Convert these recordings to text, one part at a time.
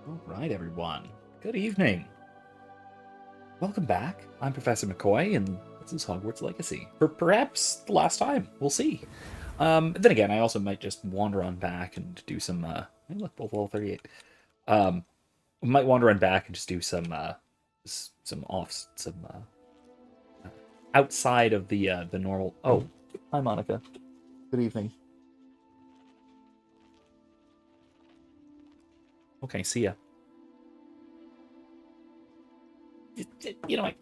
All right, everyone. Good evening. Welcome back. I'm Professor McCoy, and this is Hogwarts Legacy. For perhaps the last time. We'll see. Then again, I also might just wander on back and do some, hey, look, both level 38. Might wander on back and just do some outside of the normal. Oh, hi, Monica. Good evening. Okay, see ya. You know what?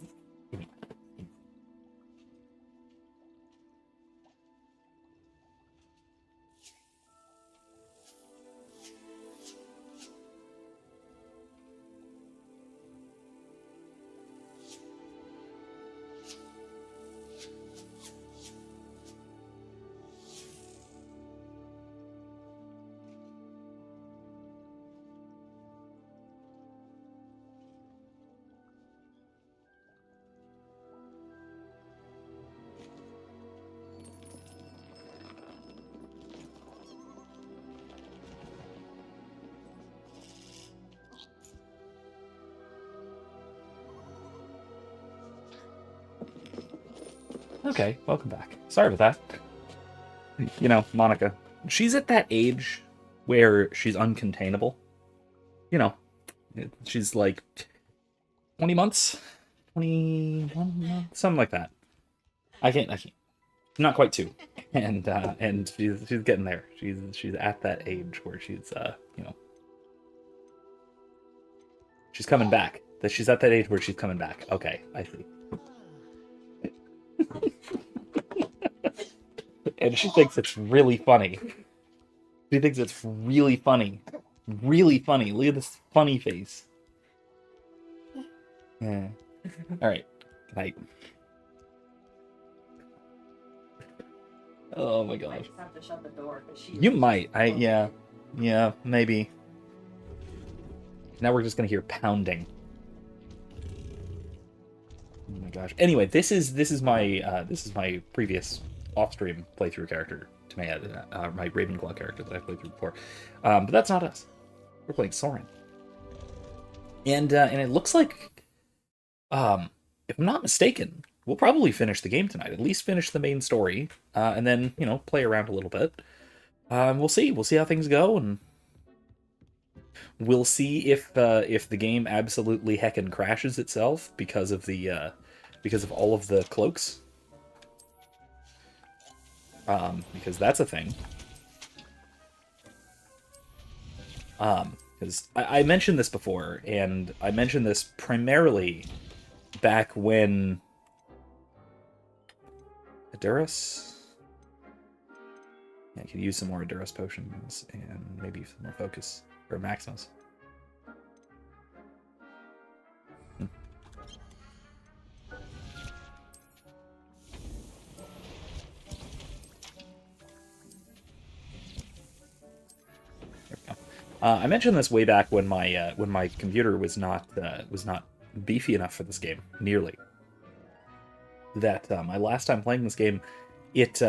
Okay, welcome back. Sorry about that. You know, Monica, she's at that age where she's uncontainable. You know, she's like 20 months, 21 months, something like that. I can't, not quite two. And she's getting there. She's at that age where she's coming back. That she's at that age where she's coming back. Okay, I see. And she thinks it's really funny. She thinks it's really funny. Really funny. Look at this funny face. Yeah. All right. Good night. Oh my I gosh. just have to shut the door because she. You might. Yeah, maybe. Now we're just gonna hear pounding. Oh my gosh. Anyway, this is my previous off-stream playthrough character to my Ravenclaw character that I played through before. But that's not us. We're playing Soren. And it looks like, if I'm not mistaken, we'll probably finish the game tonight. At least finish the main story, and then play around a little bit. We'll see. We'll see how things go, and we'll see if the game absolutely heckin' crashes itself because of all of the cloaks. Because that's a thing. Because I mentioned this before, and I mentioned this primarily back when Adurus. Yeah, I could use some more Adurus potions and maybe some more focus or Maximus. I mentioned this way back when my computer was not beefy enough for this game, nearly. That my last time playing this game, it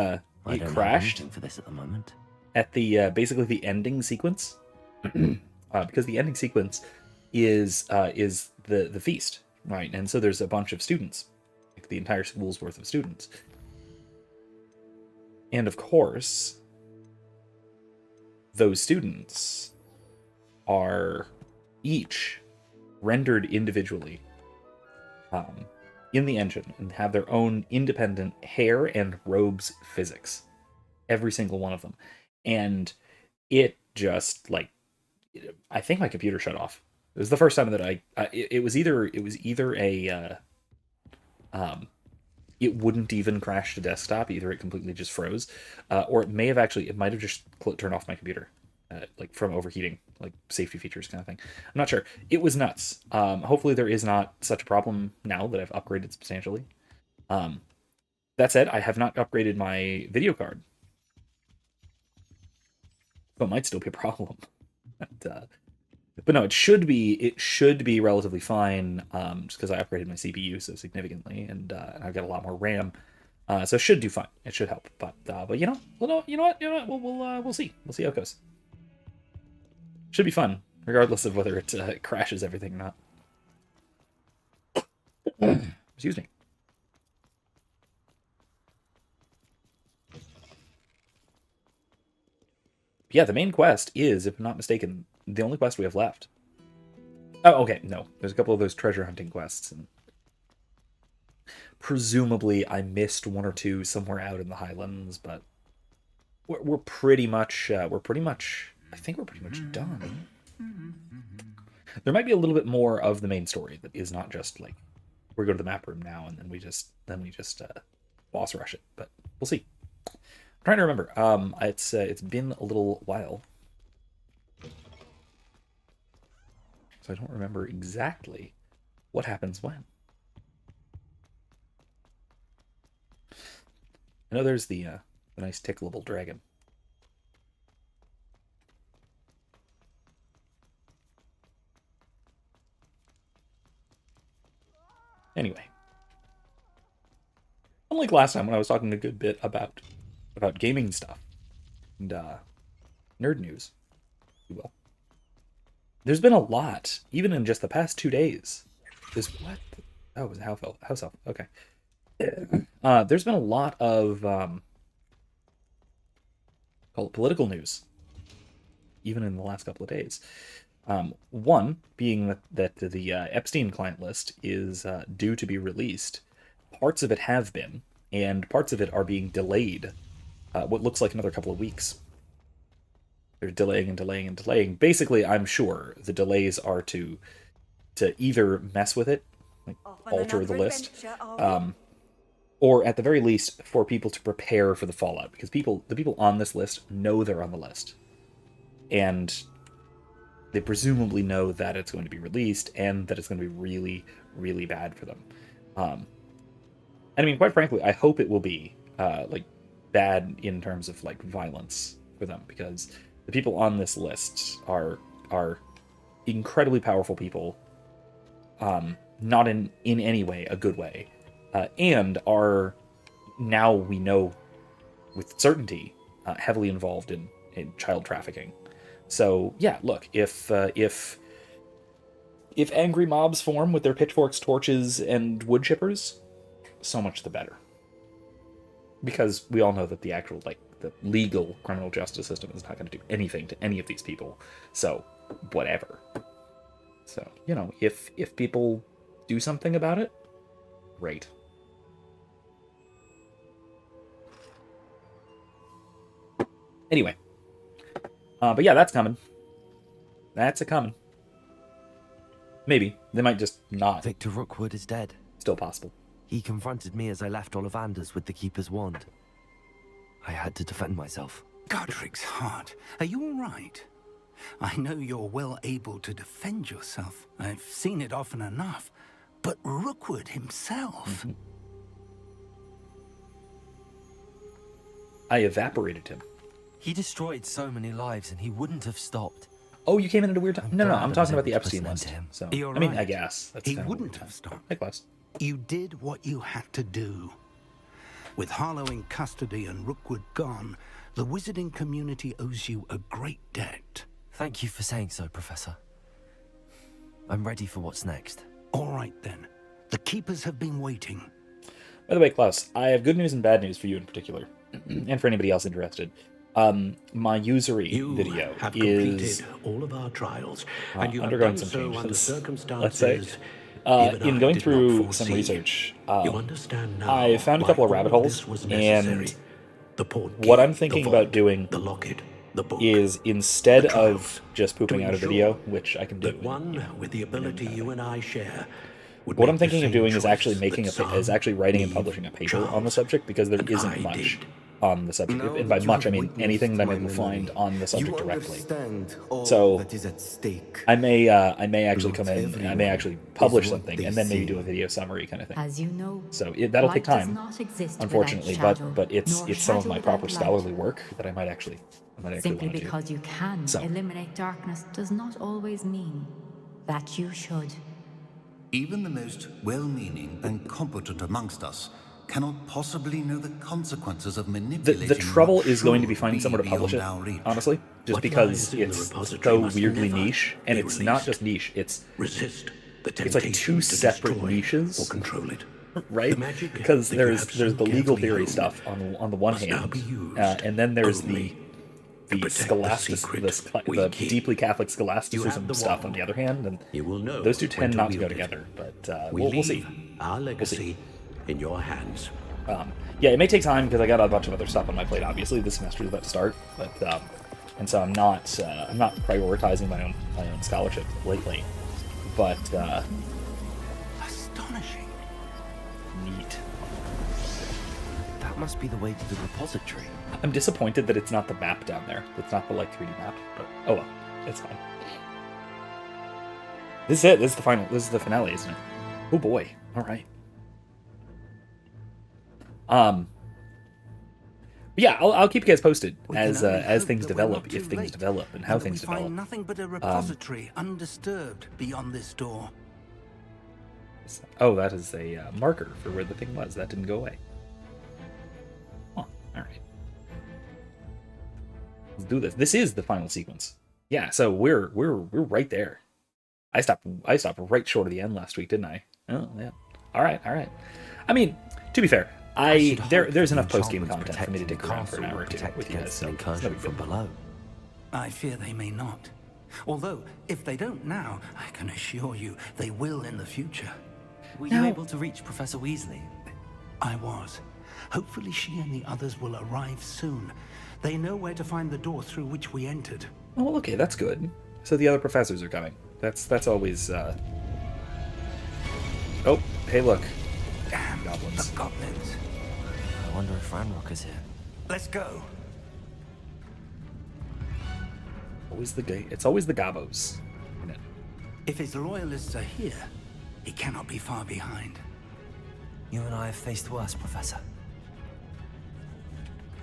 crashed for this at the moment. at the basically the ending sequence, because the ending sequence is the feast, right? And so there's a bunch of students, like the entire school's worth of students, and of course, those students are each rendered individually in the engine and have their own independent hair and robes physics. Every single one of them. And it just, like, I think my computer shut off. It was the first time that it was either a it wouldn't even crash to desktop, either it completely just froze, or it might have just turned off my computer. Like from overheating, like safety features kind of thing. I'm not sure. It was nuts. Hopefully there is not such a problem now that I've upgraded substantially. That said, I have not upgraded my video card. So it might still be a problem. But no, it should be relatively fine, just because I upgraded my CPU so significantly, and I've got a lot more RAM. So it should do fine. It should help. But you know what? We'll see. We'll see how it goes. Should be fun. regardless of whether it crashes everything or not. Excuse me. Yeah, the main quest is, if I'm not mistaken, the only quest we have left. Oh, okay, no. There's a couple of those treasure hunting quests, and presumably I missed one or two somewhere out in the Highlands, but we're pretty much, I think we're pretty much done. There might be a little bit more of the main story that is not just like, we go to the map room now and then we just boss rush it, but we'll see. I'm trying to remember. It's been a little while, so I don't remember exactly what happens when. I know there's the nice tickleable dragon. Anyway, unlike last time when I was talking a good bit about gaming stuff and nerd news, if you will, there's been a lot, even in just the past 2 days. There's what? Oh, it was house elf. Okay. There's been a lot of call it political news, even in the last couple of days. One being that the Epstein client list is due to be released. Parts of it have been, and parts of it are being delayed. What looks like another couple of weeks. They're delaying and delaying and delaying. Basically, I'm sure the delays are to either mess with it, like alter the list, or at the very least for people to prepare for the fallout, because the people on this list know they're on the list, and they presumably know that it's going to be released and that it's going to be really, really bad for them. And I mean, quite frankly, I hope it will be like bad in terms of like violence for them, because the people on this list are incredibly powerful people, not in any way a good way, and are, now we know with certainty, heavily involved in child trafficking. So yeah, look, if angry mobs form with their pitchforks, torches, and wood chippers, so much the better. Because we all know that the actual, like, the legal criminal justice system is not going to do anything to any of these people. So, whatever. So, you know, if people do something about it, great. Anyway. But yeah, that's coming. That's a coming. Maybe. They might just not. Victor Rookwood is dead. Still possible. He confronted me as I left Ollivander's with the Keeper's wand. I had to defend myself. Godric's heart. Are you all right? I know you're well able to defend yourself. I've seen it often enough. But Rookwood himself... Mm-hmm. I evaporated him. He destroyed so many lives and he wouldn't have stopped. Oh, you came in at a weird time. No, I'm talking about the Epstein list. So, You're I mean, right. I guess. He wouldn't have stopped. Hey, class. You did what you had to do. With Harlow in custody and Rookwood gone, the wizarding community owes you a great debt. Thank you for saying so, Professor. I'm ready for what's next. All right, then. The Keepers have been waiting. By the way, Klaus, I have good news and bad news for you in particular, and for anybody else interested. My usury video have is completed all of our trials, and you undergoing have done some so under changes, circumstances let's say. even In I going did through not some foresee. research, You understand now I found a why couple of all rabbit holes, this was and necessary. The portkey, what I'm thinking the about vault, doing the locket, the book, is, instead the trial, of just pooping to out a ensure video, which I can do, that one with the ability you and I share would what make I'm the thinking of same doing is actually choice making that is actually writing and Eve, publishing a paper on the Charles, subject, because there and isn't I much did. on the subject, Now and by that you much I have mean witnessed anything that I'm my able to find memory, on the subject you directly. understand all So that is at stake. I may actually Not come in and I everyone may actually publish is what something they and then maybe do see. a video summary kind of thing. As you know, So that'll take light does time, not exist unfortunately, without shadow, but it's nor some of shadow my without proper light. scholarly work that I might actually Simply want to do. because you can So. eliminate darkness does not always mean that you should. Even the most well-meaning and competent amongst us cannot possibly know the consequences of The manipulating. trouble what is going to be should finding someone to publish it, beyond our reach. honestly, just What because lies in the it's repository so must weirdly never niche, and be it's not released. just niche. Resist the It's like temptation two to separate destroy niches. or control it. right? The magic Because that you there's have so the legal carefully theory honed stuff on the one must now hand, be used and then there's only the to protect the scholastic, secret we the keep. deeply Catholic You scholasticism have the stuff on wand. the other hand, and You will know those two when tend not to go wield it. together. But We we'll leave see. our legacy in your hands. Yeah, it may take time because I got a bunch of other stuff on my plate. Obviously, this semester is about to start, but and so I'm not prioritizing my own scholarship lately. But Astonishing. neat. That must be the way to the repository. I'm disappointed that it's not the map down there. It's not the 3D map. But oh well, it's fine. This is it. This is the final. This is the finale, isn't it? Oh boy. All right. Yeah, I'll keep you guys posted We as can only as hope things that we're develop, not if too things late, develop, and how that things we find develop. nothing but a repository undisturbed beyond this door. Oh, that is a marker for where the thing was. That didn't go away. Oh, all right. Let's do this. This is the final sequence. Yeah, so we're right there. I stopped right short of the end last week, didn't I? Oh yeah. All right. I mean, to be fair, there's enough post game content for me to dick around for an hour or two with you guys. So it's no incursion big from deal. below. I fear they may not. Although, if they don't now, I can assure you they will in the future. Were No. you able to reach Professor Weasley? I was. Hopefully she and the others will arrive soon. They know where to find the door through which we entered. Oh, well, okay, that's good. So the other professors are coming. That's always. Oh, hey, look. Damn, Goblins. the goblins. I wonder if Ranrock is here. Let's go. It's always the gobos. Isn't it? If his loyalists are here, he cannot be far behind. You and I have faced worse, Professor.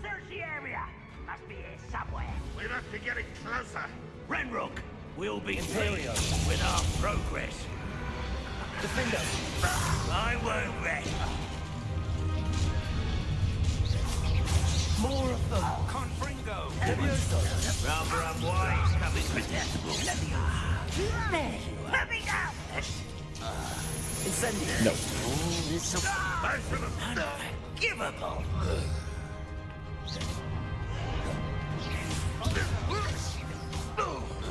Search the area. Must be here somewhere. We must be getting closer. Renrook, we'll be pleased with our progress. Defender! I won't rest. More of them! Confringo! Rather unwise coming with that. There you are. Let me down. Incendio! No. Most of them unforgivable.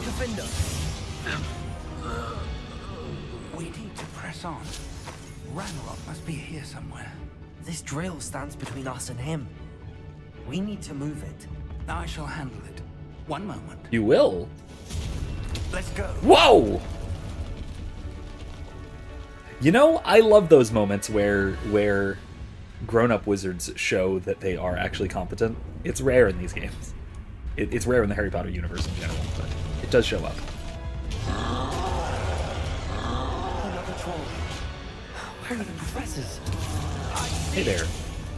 Defender! We need to press on. Ranrock must be here somewhere. This drill stands between us and him. We need to move it. I shall handle it. One moment. You will? Let's go. Whoa! You know, I love those moments where grown-up wizards show that they are actually competent. It's rare in these games. It's rare in the Harry Potter universe in general, but it does show up. Another troll. Where are the professors? Hey there.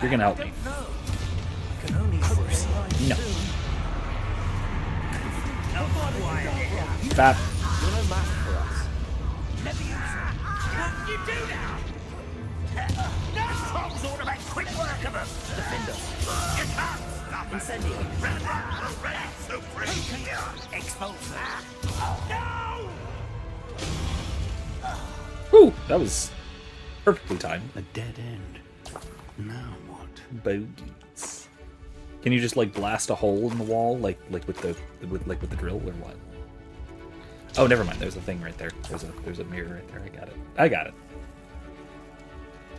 You're gonna help me. I can only hope they arrive No. soon. Fat. You're no match for us. What do you do now? Those trolls ought to make quick work of them. Defender! You can't stop us. Incendio! Renrock already supreme. Expulse them. No! Whew, that was perfectly timed. A dead end. Now what? Bogies. Can you just like blast a hole in the wall, like with the drill, or what? Oh, never mind. There's a thing right there. There's a mirror right there. I got it.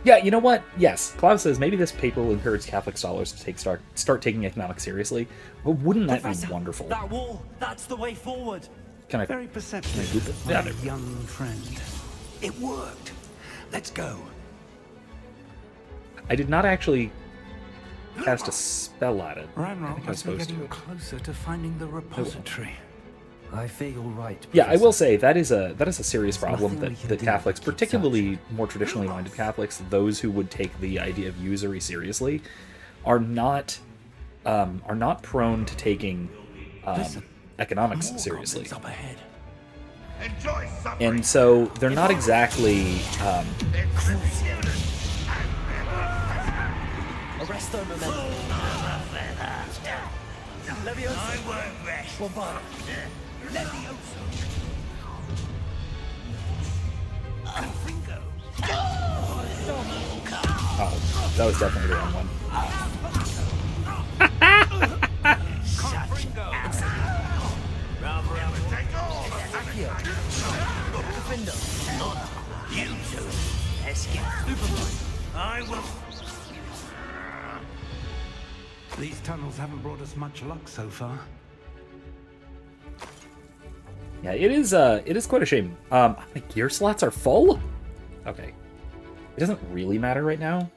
Yeah, you know what? Yes, Klaus says maybe this paper will encourage Catholic scholars to start taking economics seriously. Well, wouldn't that Professor, be wonderful? That wall! That's the way forward! Can I? Very perceptive, Can I loop it? my Yeah, there we go. young friend. It worked. Let's go. I did not actually cast a spell at it. I Ranrock think I was must be supposed getting to. closer to finding the repository. I fear you're right, Yeah, I will Professor. say that is a serious problem nothing we that can the do Catholics, to keep particularly more traditionally minded Catholics, those who would take the idea of usury seriously, are not prone to taking economics More seriously. goblins up ahead. Enjoy suffering. And so they're not exactly Arresto momentum. Leviosa. I won't rest. Bombard. Leviosa. Confringo. Oh, that was definitely the wrong one. Confringo. Rather Take all of Accio. Defender. you two. Escape. I will. These tunnels haven't brought us much luck so far. Yeah, it is quite a shame. My gear slots are full? Okay. It doesn't really matter right now.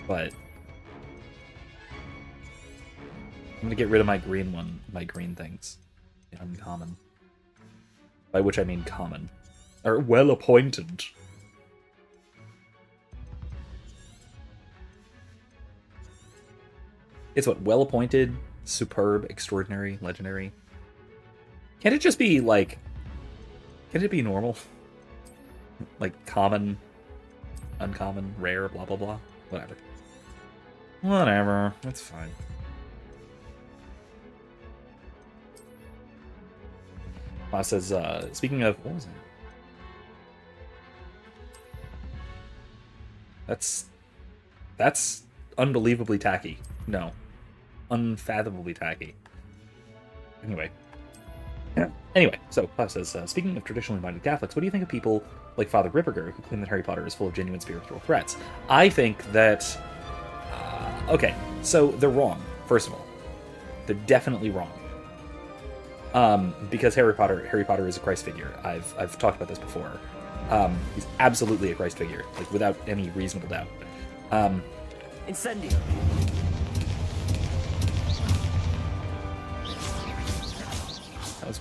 But I'm gonna get rid of my green things. Uncommon. By which I mean common. Or well appointed. It's what? Well appointed, superb, extraordinary, legendary. Can't it just be like... Can it be normal? Like common, uncommon, rare, blah blah blah? Whatever. Whatever. That's fine. Says, speaking of... What was that? That's unbelievably tacky. No. Unfathomably tacky. Anyway. Yeah. Anyway, so Klaus says, speaking of traditionally minded Catholics, what do you think of people like Father Ripperger who claim that Harry Potter is full of genuine spiritual threats? I think that... okay, so they're wrong, first of all. They're definitely wrong. Because Harry Potter is a Christ figure. I've talked about this before. He's absolutely a Christ figure, like without any reasonable doubt. Incendio. That was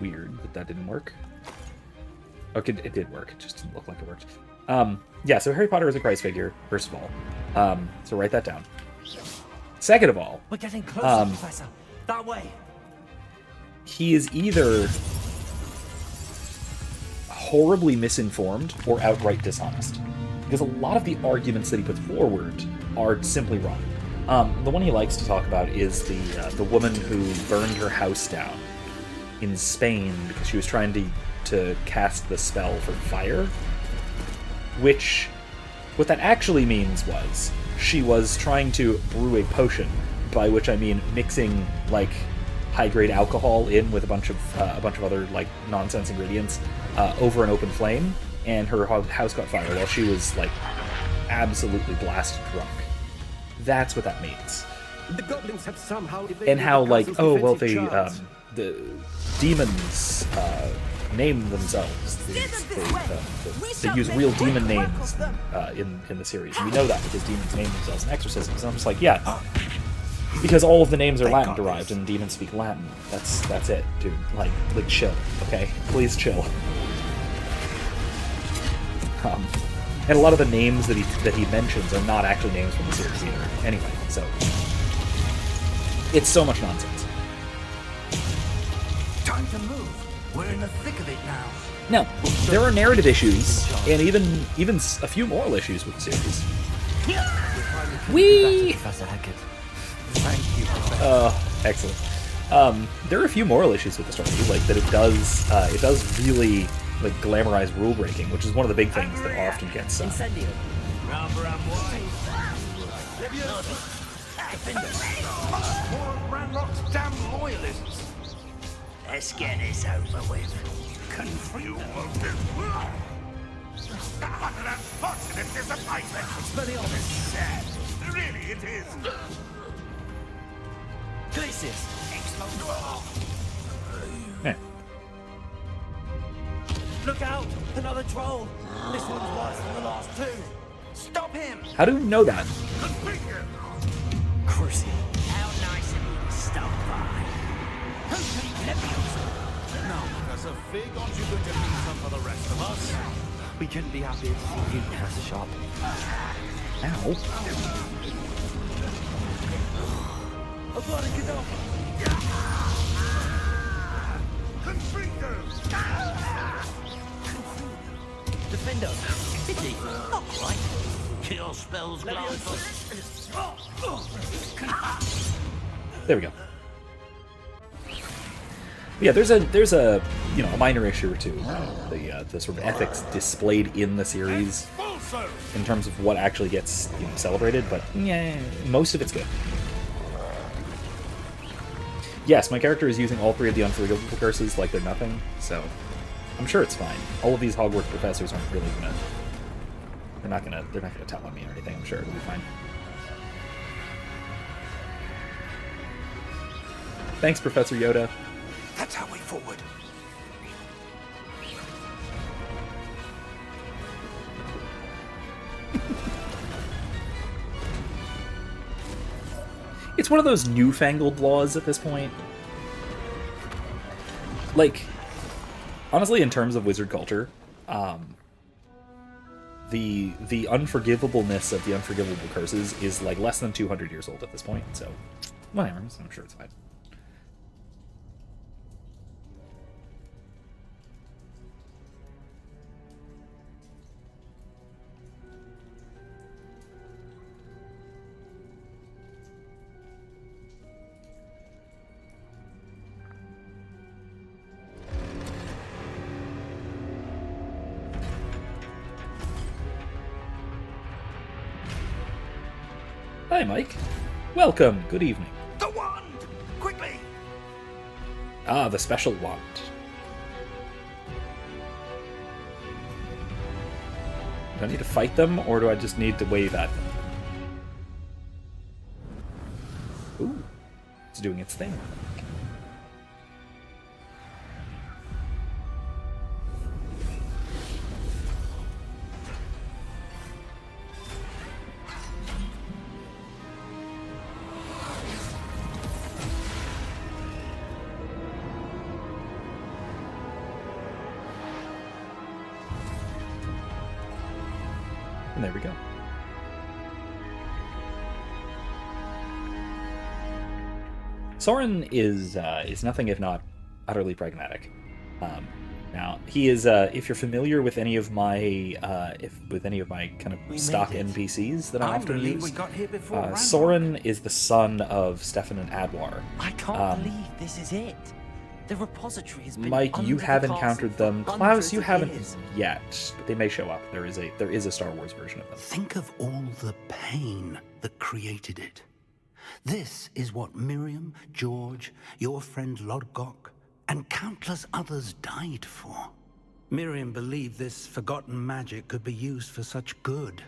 weird that didn't work. Okay, it did work. It just didn't look like it worked. Yeah, so Harry Potter is a Christ figure, first of all. So write that down. Second of all, We're getting closer, Professor. That way. he is either horribly misinformed or outright dishonest. Because a lot of the arguments that he puts forward are simply wrong. The one he likes to talk about is the woman who burned her house down in Spain because she was trying to cast the spell for fire. Which, what that actually means was, she was trying to brew a potion, by which I mean mixing, like, high-grade alcohol in with a bunch of other, like, nonsense ingredients over an open flame, and her house caught fire while she was, like, absolutely blasted drunk. That's what that means. The goblins have somehow And how, like, oh, well, the demons name themselves. They use real demon names in the series. And we know that because demons name themselves in exorcisms. And I'm just like, yeah. Because all of the names are Latin derived and demons speak Latin. That's it, dude. Like chill, okay? Please chill. And a lot of the names that he mentions are not actually names from the series either. Anyway, so it's so much nonsense. Time to move. We're in the thick of it now. Now, there are narrative issues and even a few moral issues with the series. Whee! Professor Hecat. Thank you, Professor. Excellent. There are a few moral issues with the story, like that it does really like glamorize rule breaking, which is one of the big things that often gets. Incendio. Rather unwise. More of Ranrock's damn loyalists. Let's get this over with. You won't do. What an unfortunate disappointment. Very honest. Sad. Really, it is. Glacius. Yeah. Look out! Another troll! This one's worse than the last two! Stop him! How do you know that? Crucial. How nice of you to stop by. Professor Fig, aren't you going to leave some for the rest of us? We couldn't be happier to see you, Professor Sharp. Ow. A bloody Gaddafi! Defender! City! Not quite. Kill spells glance. There we go. Yeah, there's a you know, a minor issue or two. The sort of ethics displayed in the series in terms of what actually gets, you know, celebrated, but yeah, most of it's good. Yes, my character is using all 3 of the unforgivable curses like they're nothing, so I'm sure it's fine. All of these Hogwarts professors aren't really gonna. They're not gonna tell on me or anything. I'm sure it'll be fine. Thanks, Professor Yoda. That's our way forward. It's one of those newfangled laws at this point. Like, honestly, in terms of wizard culture, the unforgivableness of the unforgivable curses is like less than 200 years old at this point. So, whatever. I'm sure it's fine. Hi, Mike. Welcome. Good evening. The wand! Quickly! Ah, the special wand. Do I need to fight them, or do I just need to wave at them? Ooh, it's doing its thing. And there we go. Soren is nothing if not utterly pragmatic. Now he is. If you're familiar with any of my kind of stock NPCs that I often use, Soren is the son of Stefan and Adwar. I can't believe this is it. The repository has been Mike, you under have the encountered castle them. for Klaus, hundreds you of haven't years. yet. But they may show up. There is a Star Wars version of them. Think of all the pain that created it. This is what Miriam, George, your friend Lodgok, and countless others died for. Miriam believed this forgotten magic could be used for such good,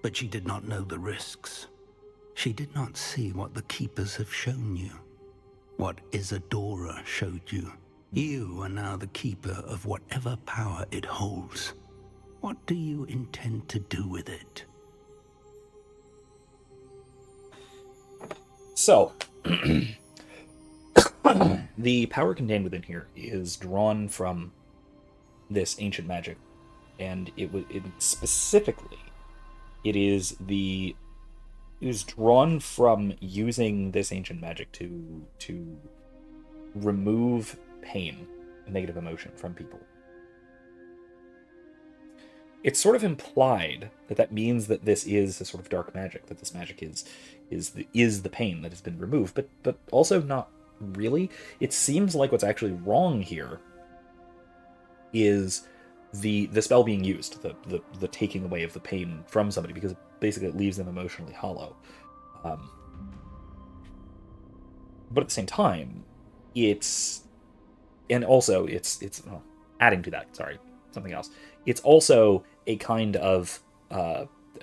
but she did not know the risks. She did not see what the Keepers have shown you, what Isadora showed you. You are now the Keeper of whatever power it holds. What do you intend to do with it? So, the power contained within here is drawn from this ancient magic, and it specifically, it is drawn from using this ancient magic to remove pain and negative emotion from people. It's sort of implied that means that this is a sort of dark magic, that this magic is the pain that has been removed, but also not really. It seems like what's actually wrong here is the spell being used, the taking away of the pain from somebody, because basically it leaves them emotionally hollow. But at the same time, it's adding to that. Sorry, something else. It's also a kind of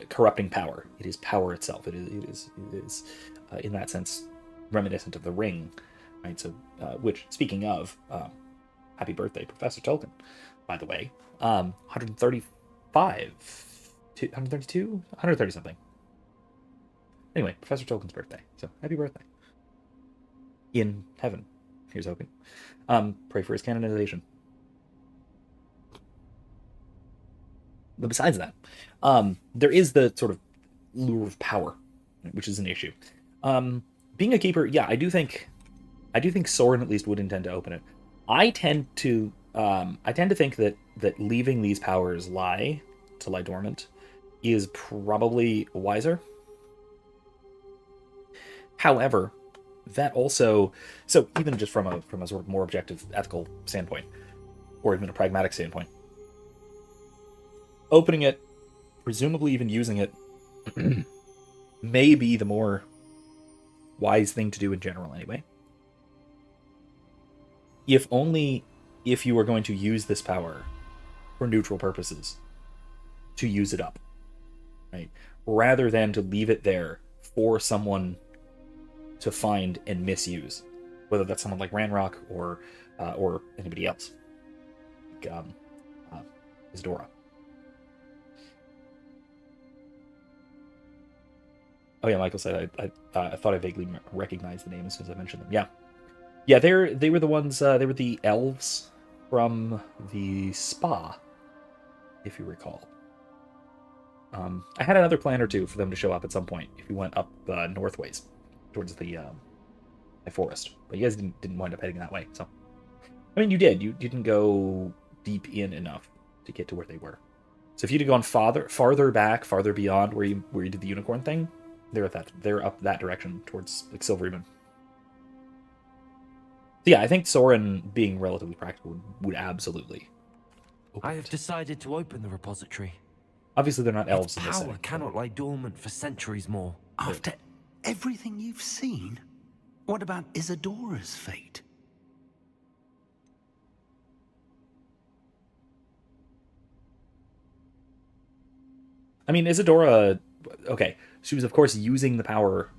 corrupting power. It is power itself. It is in that sense reminiscent of the ring, right? So, which, speaking of, happy birthday, Professor Tolkien, by the way. 135, 132, 130 something. Anyway, Professor Tolkien's birthday. So happy birthday. In heaven, here's hoping. Pray for his canonization. But besides that, there is the sort of lure of power, which is an issue. Being a keeper, yeah, I do think Soren at least would intend to open it. I tend to think that leaving these powers lie dormant is probably wiser. However, that also, so even just from a sort of more objective ethical standpoint, or even a pragmatic standpoint, opening it, presumably even using it, may be the more wise thing to do in general anyway. If only if you are going to use this power for neutral purposes, to use it up, right? Rather than to leave it there for someone to find and misuse, whether that's someone like Ranrock or anybody else, like Isadora. Oh yeah, Michael said I thought I vaguely recognized the name as soon as I mentioned them. Yeah, they were the ones. They were the elves from the spa, if you recall. I had another plan or two for them to show up at some point if you went up northways towards the forest, but you guys didn't wind up heading that way. So, I mean, you did. You didn't go deep in enough to get to where they were. So if you'd have gone farther back, farther beyond where you did the unicorn thing, they're up that direction towards like Silvery Moon. So yeah, I think Soren being relatively practical would absolutely. I have decided to open the repository. Obviously, they're not elves Its in this power setting. cannot lie dormant for centuries more. After everything you've seen, what about Isadora's fate? I mean, Isadora, okay, she was of course using the power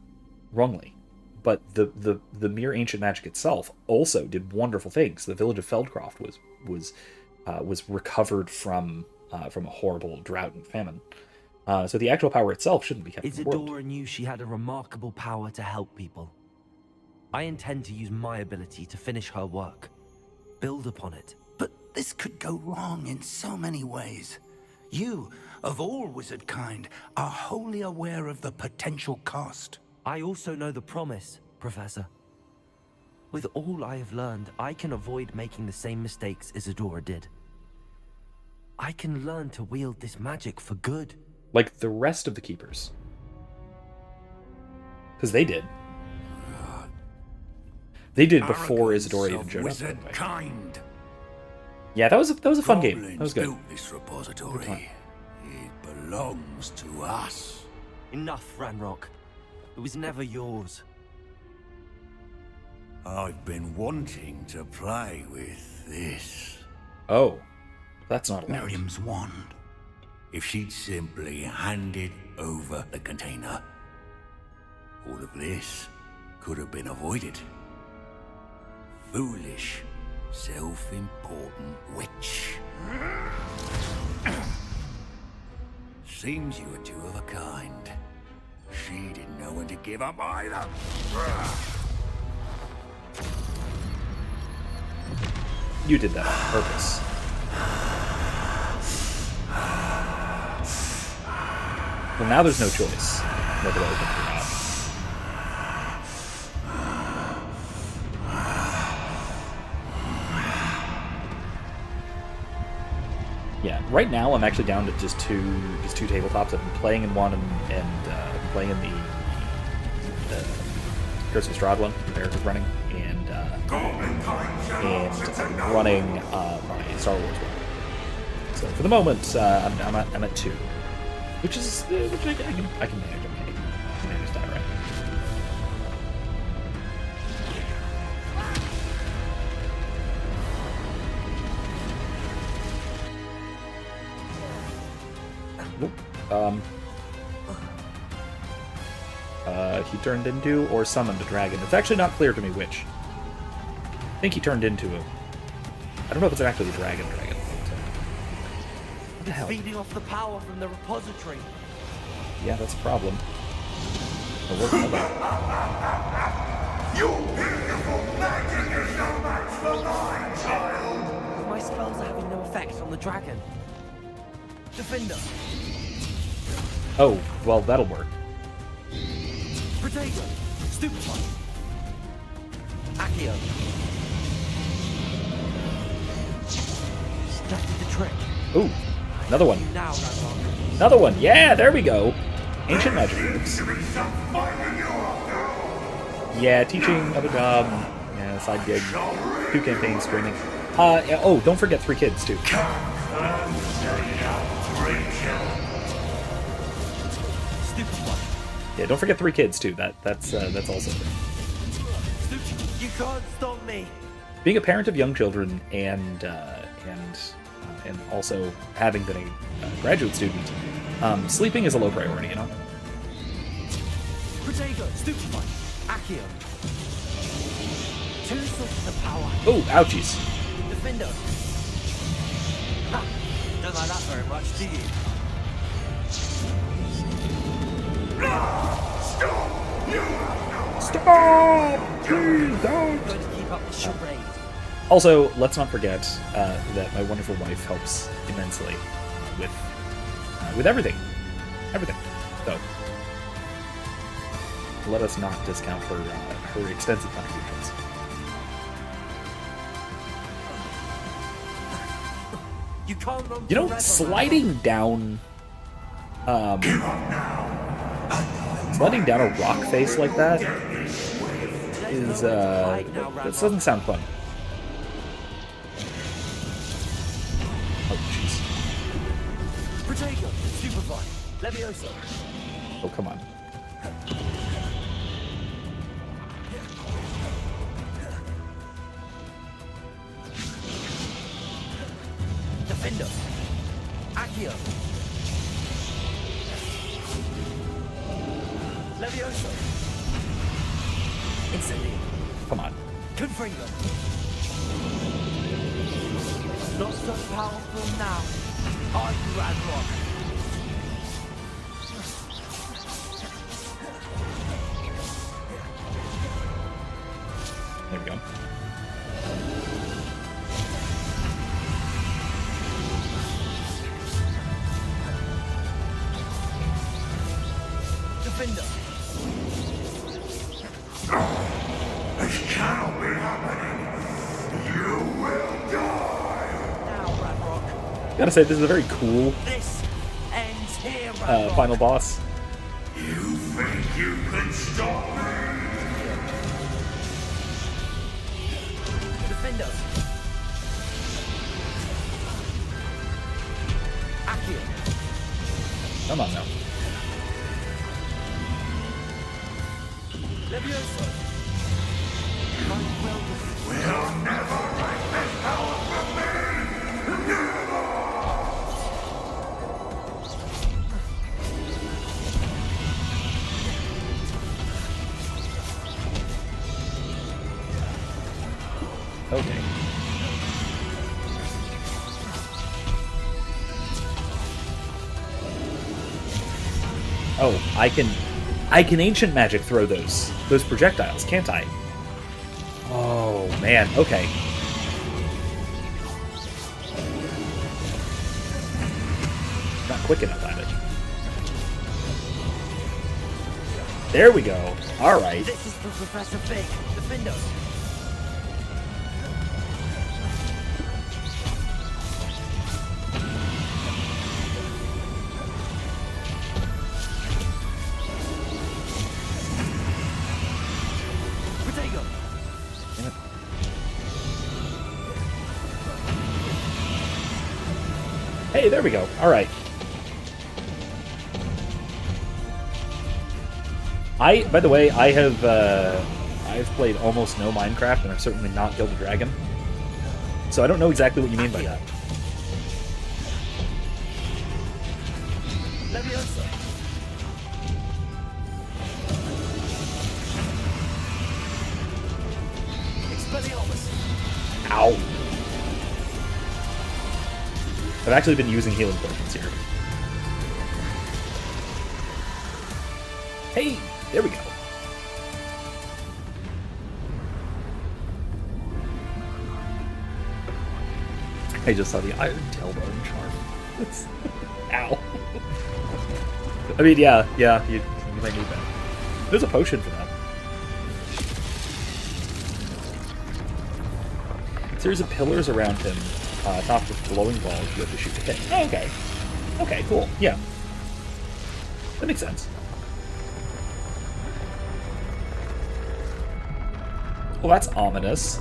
wrongly, but the mere ancient magic itself also did wonderful things. The village of Feldcroft was recovered from a horrible drought and famine. So the actual power itself shouldn't be kept in the world. Isadora knew she had a remarkable power to help people. I intend to use my ability to finish her work. Build upon it. But this could go wrong in so many ways. You, of all wizard kind, are wholly aware of the potential cost. I also know the promise, Professor. With all I have learned, I can avoid making the same mistakes Isadora did. I can learn to wield this magic for good. Like the rest of the Keepers. Because they did. They did before Isadora even showed up. Wizard Anyway. kind. Yeah, that was a fun game. That was good. Built this repository. It belongs to us. Enough, Ranrock. It was never yours. I've been wanting to play with this. Oh, that's not allowed. Miriam's wand. If she'd simply handed over the container, all of this could have been avoided. Foolish, self-important witch. Seems you were two of a kind. She didn't know when to give up either. You did that on purpose. Well, now there's no choice whether to open it or not. Yeah, right now I'm actually down to just two tabletops. I've been playing in one and playing in the Curse of Strahd one that Eric is running, and I'm running my Star Wars one. So for the moment, I'm at 2, which I can manage. I can manage that, right? He turned into or summoned a dragon. It's actually not clear to me which. I think he turned into a... I don't know if it's actually a dragon. What the hell? Feeding off the power from the repository. Yeah, that's a problem. But we'll come back. Your beautiful magic is no match for mine, child! My spells are having no effect on the dragon. Defender. Oh, well, that'll work. Potato. Stupefy. Accio. Started the trick. Ooh, another one. Now, Ranrock. Another one. Yeah, there we go. Ancient magic moves. Yeah, teaching, other job, yeah, side gig, 2 campaigns, streaming. Oh, don't forget 3 kids, too. Yeah, don't forget 3 kids, too. That's also there. You can't stop me. Being a parent of young children and also having been a graduate student, sleeping is a low priority, you know? Protego, stupefy, Accio. 2 sources of power. Oh, ouchies. Defender. Ha! Don't like that very much, do you? Stop! Please don't! I'm going to keep up the charade. Also, let's not forget that my wonderful wife helps immensely with everything. Everything. So, let us not discount her extensive contributions. You can't run You know, forever. sliding down a rock face like that is that doesn't sound fun. Oh jeez. Protego, stupefy, Levioso. Oh come on. Defender. Accio. Levioso. Incendio. Come on. Confringo. Not so powerful now. Are you Radrock? There we go. Defender. This cannot be happening. You will die. Now, Radrock. Gotta say, this is a very cool This ends here, Radrock. final boss. You think you can stop me? Defender. Accio. Come on now. Levioso. My well We'll never take this power from me. Okay. Oh, I can ancient magic throw those projectiles, can't I? Oh man, okay. Not quick enough at it. There we go. All right. This is for Professor Fig. Defender. Protego. Damn it. Hey, there we go. All right. By the way, I've played almost no Minecraft, and I've certainly not killed a dragon. So I don't know exactly what you mean by that. Levioso. Expelliarmus. Ow. I've actually been using healing potions here. Hey, there we go. I just saw the iron tailbone charm. That's... Ow. I mean, yeah, you might need that. There's a potion for that. Series of pillars around him, topped with glowing balls you have to shoot to hit. Oh, okay. Okay, cool. Yeah. That makes sense. Well, that's ominous.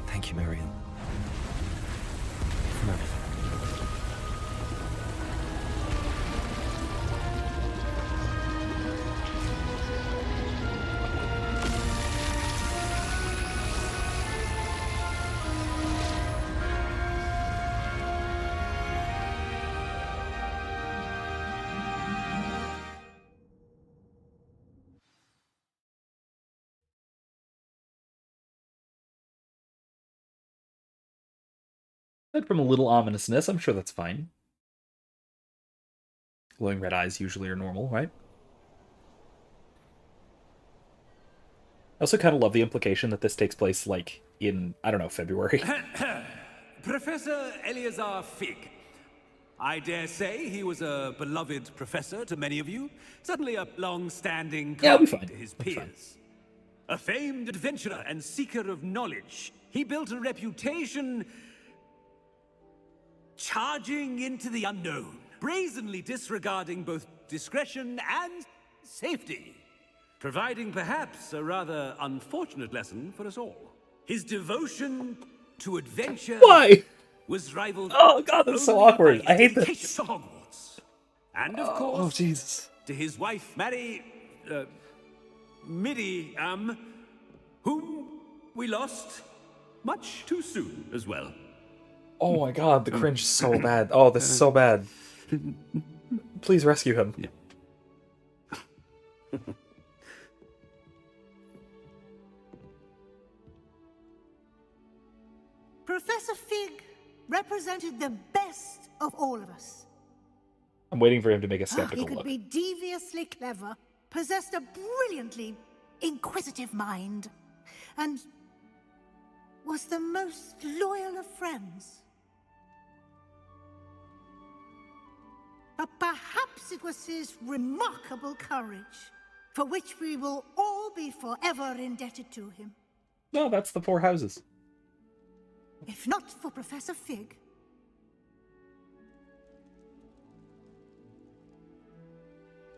Thank you, Miriam. For everything. Aside from a little ominousness, I'm sure that's fine. Glowing red eyes usually are normal, right? I also kind of love the implication that this takes place, like, in, I don't know, February. Professor Eleazar Fig. I dare say he was a beloved professor to many of you. Certainly a long-standing Yeah, we'll be colleague fine. to his We'll be fine. peers. A famed adventurer and seeker of knowledge. He built a reputation charging into the unknown, brazenly disregarding both discretion and safety. Providing perhaps a rather unfortunate lesson for us all. His devotion to adventure Why? was rivaled. Oh, God, that's so only awkward. by I hate dedication this. to Hogwarts. And of Oh, course, Jesus. to his wife, Miriam, whom we lost much too soon as well. Oh my God, the cringe is so bad. Oh, this is so bad. Please rescue him. Professor Fig represented the best of all of us. I'm waiting for him to make a He skeptical could look. be deviously clever, possessed a brilliantly inquisitive mind, and was the most loyal of friends. But perhaps it was his remarkable courage, for which we will all be forever indebted to him. No, that's the Four Houses. If not for Professor Fig,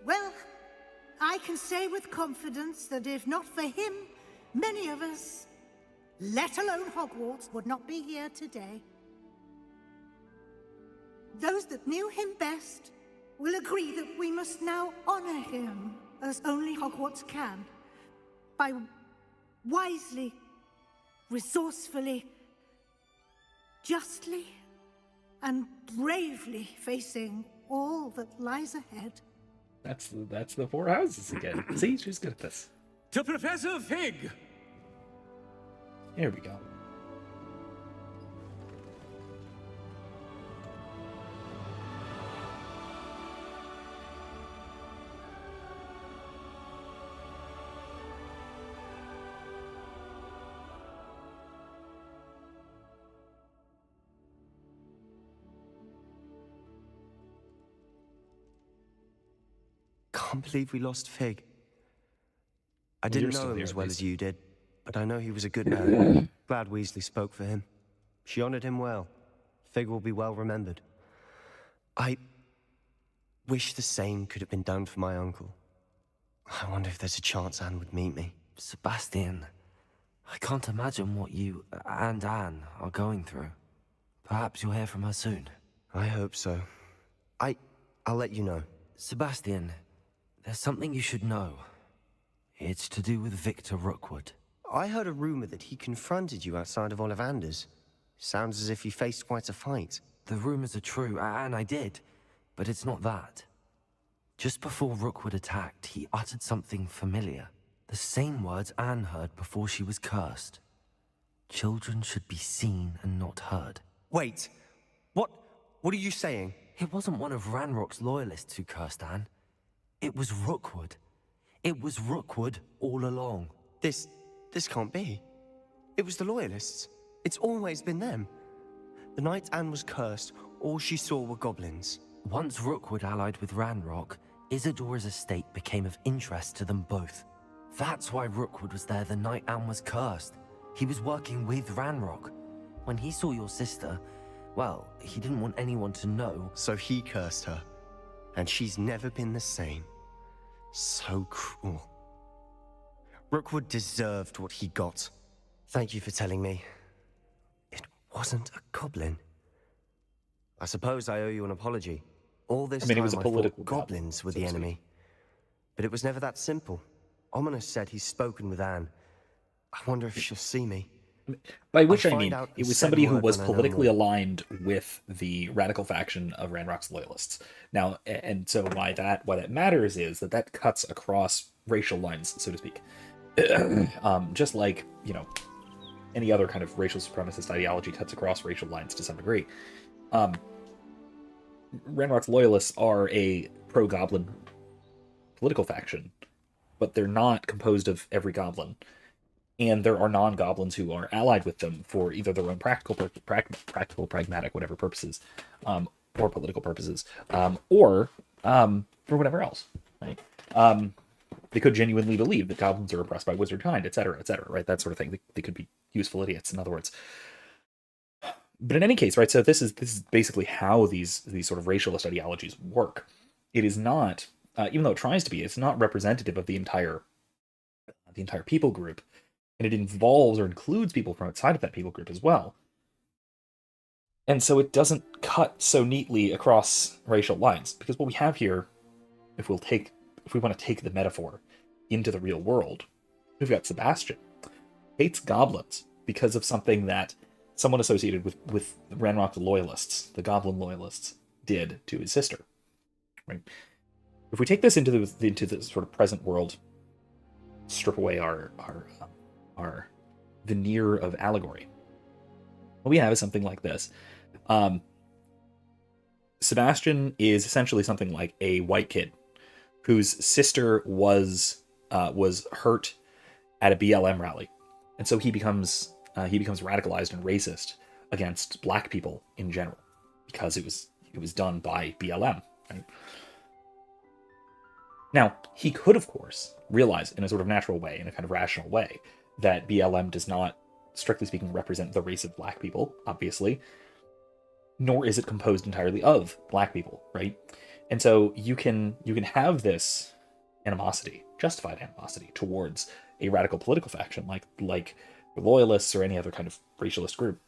well, I can say with confidence that if not for him, many of us, let alone Hogwarts, would not be here today. Those that knew him best will agree that we must now honor him as only Hogwarts can, by wisely, resourcefully, justly, and bravely facing all that lies ahead. That's the Four Houses again. See, she's good at this. To Professor Fig! Here we go. Can't believe we lost Fig. I You're didn't still know him here, as at well least. as you did, but I know he was a good man. Glad Weasley spoke for him. She honored him well. Fig will be well remembered. I wish the same could have been done for my uncle. I wonder if there's a chance Anne would meet me. Sebastian, I can't imagine what you and Anne are going through. Perhaps you'll hear from her soon. I hope so. I'll let you know. Sebastian, there's something you should know. It's to do with Victor Rookwood. I heard a rumor that he confronted you outside of Ollivander's. Sounds as if you faced quite a fight. The rumors are true, and I did, but it's not that. Just before Rookwood attacked, he uttered something familiar. The same words Anne heard before she was cursed. Children should be seen and not heard. Wait, what are you saying? It wasn't one of Ranrock's loyalists who cursed Anne. It was Rookwood. It was Rookwood all along. This can't be. It was the Loyalists. It's always been them. The night Anne was cursed, all she saw were goblins. Once Rookwood allied with Ranrock, Isadora's estate became of interest to them both. That's why Rookwood was there the night Anne was cursed. He was working with Ranrock. When he saw your sister, well, he didn't want anyone to know. So he cursed her. And she's never been the same. So cruel. Rookwood deserved what he got. Thank you for telling me. It wasn't a goblin. I suppose I owe you an apology. All this I mean, it time was a I political thought goblins were the enemy. But it was never that simple. Ominous said he's spoken with Anne. I wonder if she'll see me. By which I'll I mean, find out it the was somebody said who word was when I know politically more. aligned with the radical faction of Ranrock's loyalists. Now, and so why that matters is that cuts across racial lines, so to speak. Just like, any other kind of racial supremacist ideology cuts across racial lines to some degree. Ranrock's loyalists are a pro-goblin political faction, but they're not composed of every goblin. And there are non-goblins who are allied with them for either their own practical, pragmatic, whatever purposes, or political purposes, or for whatever else, right? They could genuinely believe that goblins are oppressed by wizard kind, etc., right? That sort of thing. They could be useful idiots, in other words. But in any case, right? So this is basically how these sort of racialist ideologies work. It is not, even though it tries to be, it's not representative of the entire people group. And it involves or includes people from outside of that people group as well. And so it doesn't cut so neatly across racial lines. Because what we have here, if we want to take the metaphor into the real world, we've got Sebastian. Hates goblins because of something that someone associated with Ranrock loyalists, the goblin loyalists, did to his sister. Right? If we take this into the sort of present world, strip away our veneer of allegory, what we have is something like this. Sebastian is essentially something like a white kid whose sister was hurt at a BLM rally, and so he becomes radicalized and racist against black people in general because it was done by BLM. Right? Now, he could, of course, realize in a sort of natural way, in a kind of rational way, that BLM does not, strictly speaking, represent the race of black people, obviously, nor is it composed entirely of black people, right? And so you can have this animosity, justified animosity, towards a radical political faction like the Loyalists or any other kind of racialist group,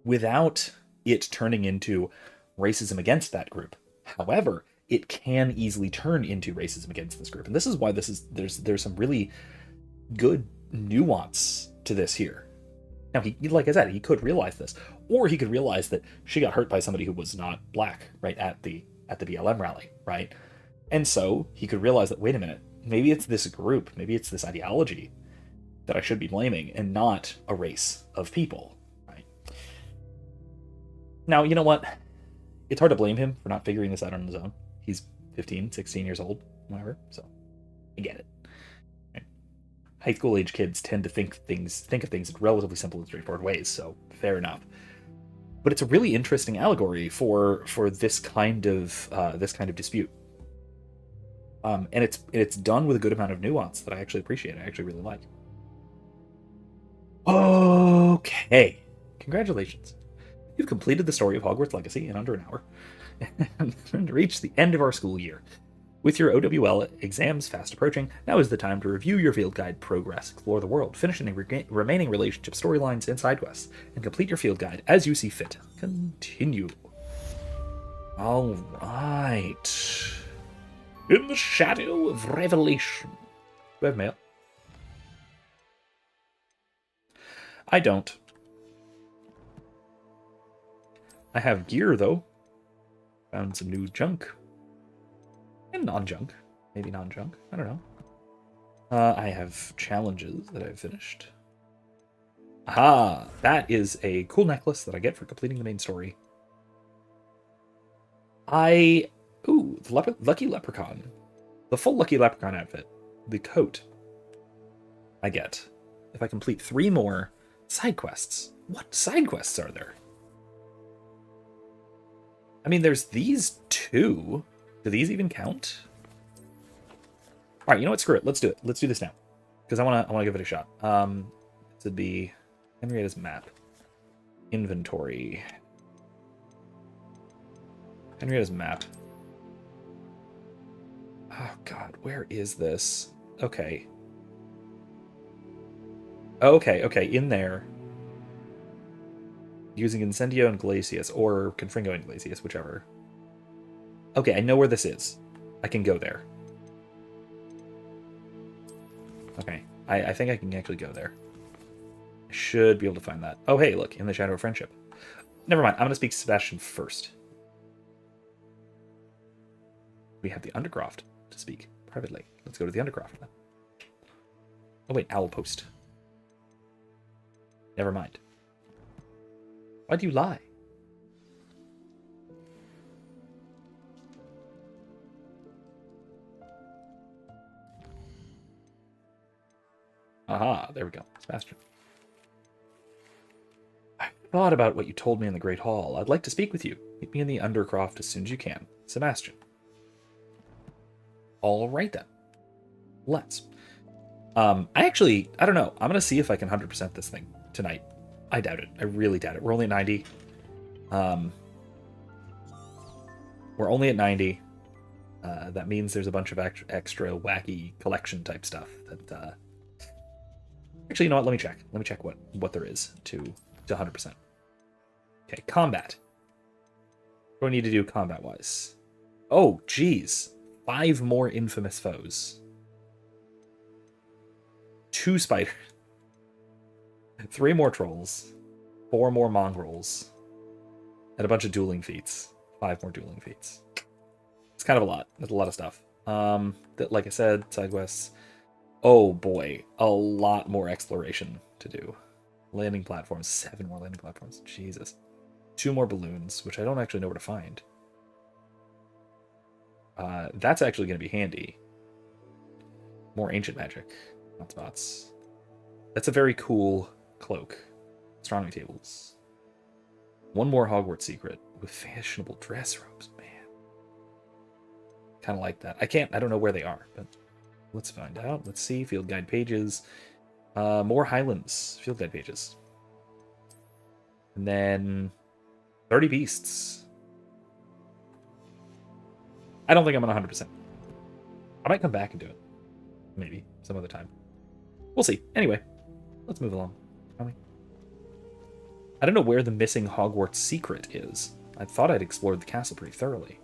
without it turning into racism against that group. However, it can easily turn into racism against this group, and this is why there's some really good nuance to this here. Now, he, like I said, he could realize this, or he could realize that she got hurt by somebody who was not black, right, at the BLM rally, right? And so he could realize that, wait a minute, maybe it's this group, maybe it's this ideology that I should be blaming, and not a race of people, right? Now, you know what? It's hard to blame him for not figuring this out on his own. He's 15, 16 years old, whatever, so I get it. Right? High school age kids tend to think of things in relatively simple and straightforward ways, so fair enough. But it's a really interesting allegory for this kind of dispute. And it's done with a good amount of nuance that I actually appreciate. I actually really like. Okay, congratulations. You've completed the story of Hogwarts Legacy in under an hour, and reached the end of our school year. With your OWL exams fast approaching, now is the time to review your field guide progress, explore the world, finish any remaining relationship storylines and side quests, and complete your field guide as you see fit. Continue. All right. In the shadow of revelation. Do I have mail? I don't. I have gear, though. Found some new junk. And non-junk. Maybe non-junk. I don't know. I have challenges that I've finished. Aha! That is a cool necklace that I get for completing the main story. Ooh, the Lucky Leprechaun. The full Lucky Leprechaun outfit. The coat. I get if I complete 3 more side quests. What side quests are there? I mean, there's these 2. Do these even count? All right, you know what? Screw it. Let's do it. Let's do this now, because I want to give it a shot. This would be Henrietta's map, inventory. Henrietta's map. Oh God, where is this? Okay. Okay, in there. Using Incendio and Glacius, or Confringo and Glacius, whichever. Okay, I know where this is. I can go there. Okay, I think I can actually go there. I should be able to find that. Oh, hey, look, in the Shadow of Friendship. Never mind, I'm going to speak to Sebastian first. We have the Undercroft to speak privately. Let's go to the Undercroft then. Oh, wait, Owl Post. Never mind. Why do you lie? Aha, there we go. Sebastian. I thought about what you told me in the Great Hall. I'd like to speak with you. Meet me in the Undercroft as soon as you can. Sebastian. All right then. Let's. I don't know. I'm going to see if I can 100% this thing tonight. I doubt it. I really doubt it. We're only at 90. We're only at 90. That means there's a bunch of extra wacky collection type stuff that... Actually, you know what? Let me check. Let me check what there is to 100%. Okay, combat. What do I need to do combat-wise? Oh, geez. 5 more infamous foes. 2 spiders. 3 more trolls. 4 more mongrels. And a bunch of dueling feats. 5 more dueling feats. It's kind of a lot. That's a lot of stuff. Like I said, side quests. Oh boy, a lot more exploration to do. Landing platforms, 7 more landing platforms. Jesus. 2 more balloons, which I don't actually know where to find. That's actually going to be handy. More ancient magic hotspots. That's a very cool cloak. Astronomy tables. 1 more Hogwarts secret with fashionable dress robes. Man, kind of like that. I don't know where they are, but let's find out. Let's see. Field guide pages. More Highlands field guide pages. And then 30 beasts. I don't think I'm on 100%. I might come back and do it. Maybe some other time. We'll see. Anyway, let's move along, shall we? I don't know where the missing Hogwarts secret is. I thought I'd explored the castle pretty thoroughly.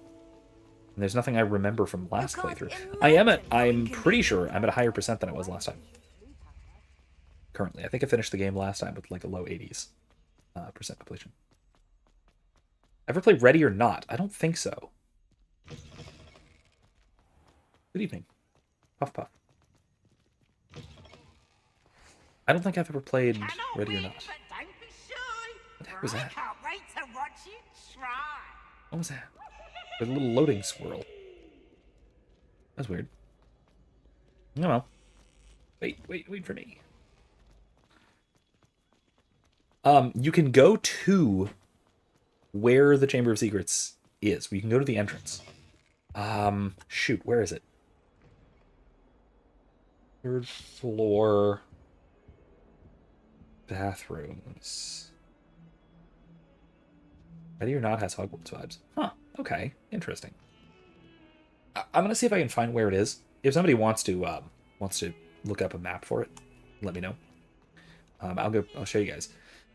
And there's nothing I remember from last playthrough. I'm pretty sure I'm at a higher percent than I was last time. Currently. I think I finished the game last time with like a low 80s percent completion. Ever played Ready or Not? I don't think so. Good evening. Puff Puff. I don't think I've ever played Ready or Not. What the heck was that? What was that? A little loading swirl. That's weird. Oh well. Wait for me. You can go to where the Chamber of Secrets is. You can go to the entrance. Shoot, where is it? 3rd floor. Bathrooms. Ready or Not has Hogwarts vibes. Huh, okay, interesting. I'm gonna see if I can find where it is. If somebody wants to look up a map for it, let me know. I'll show you guys.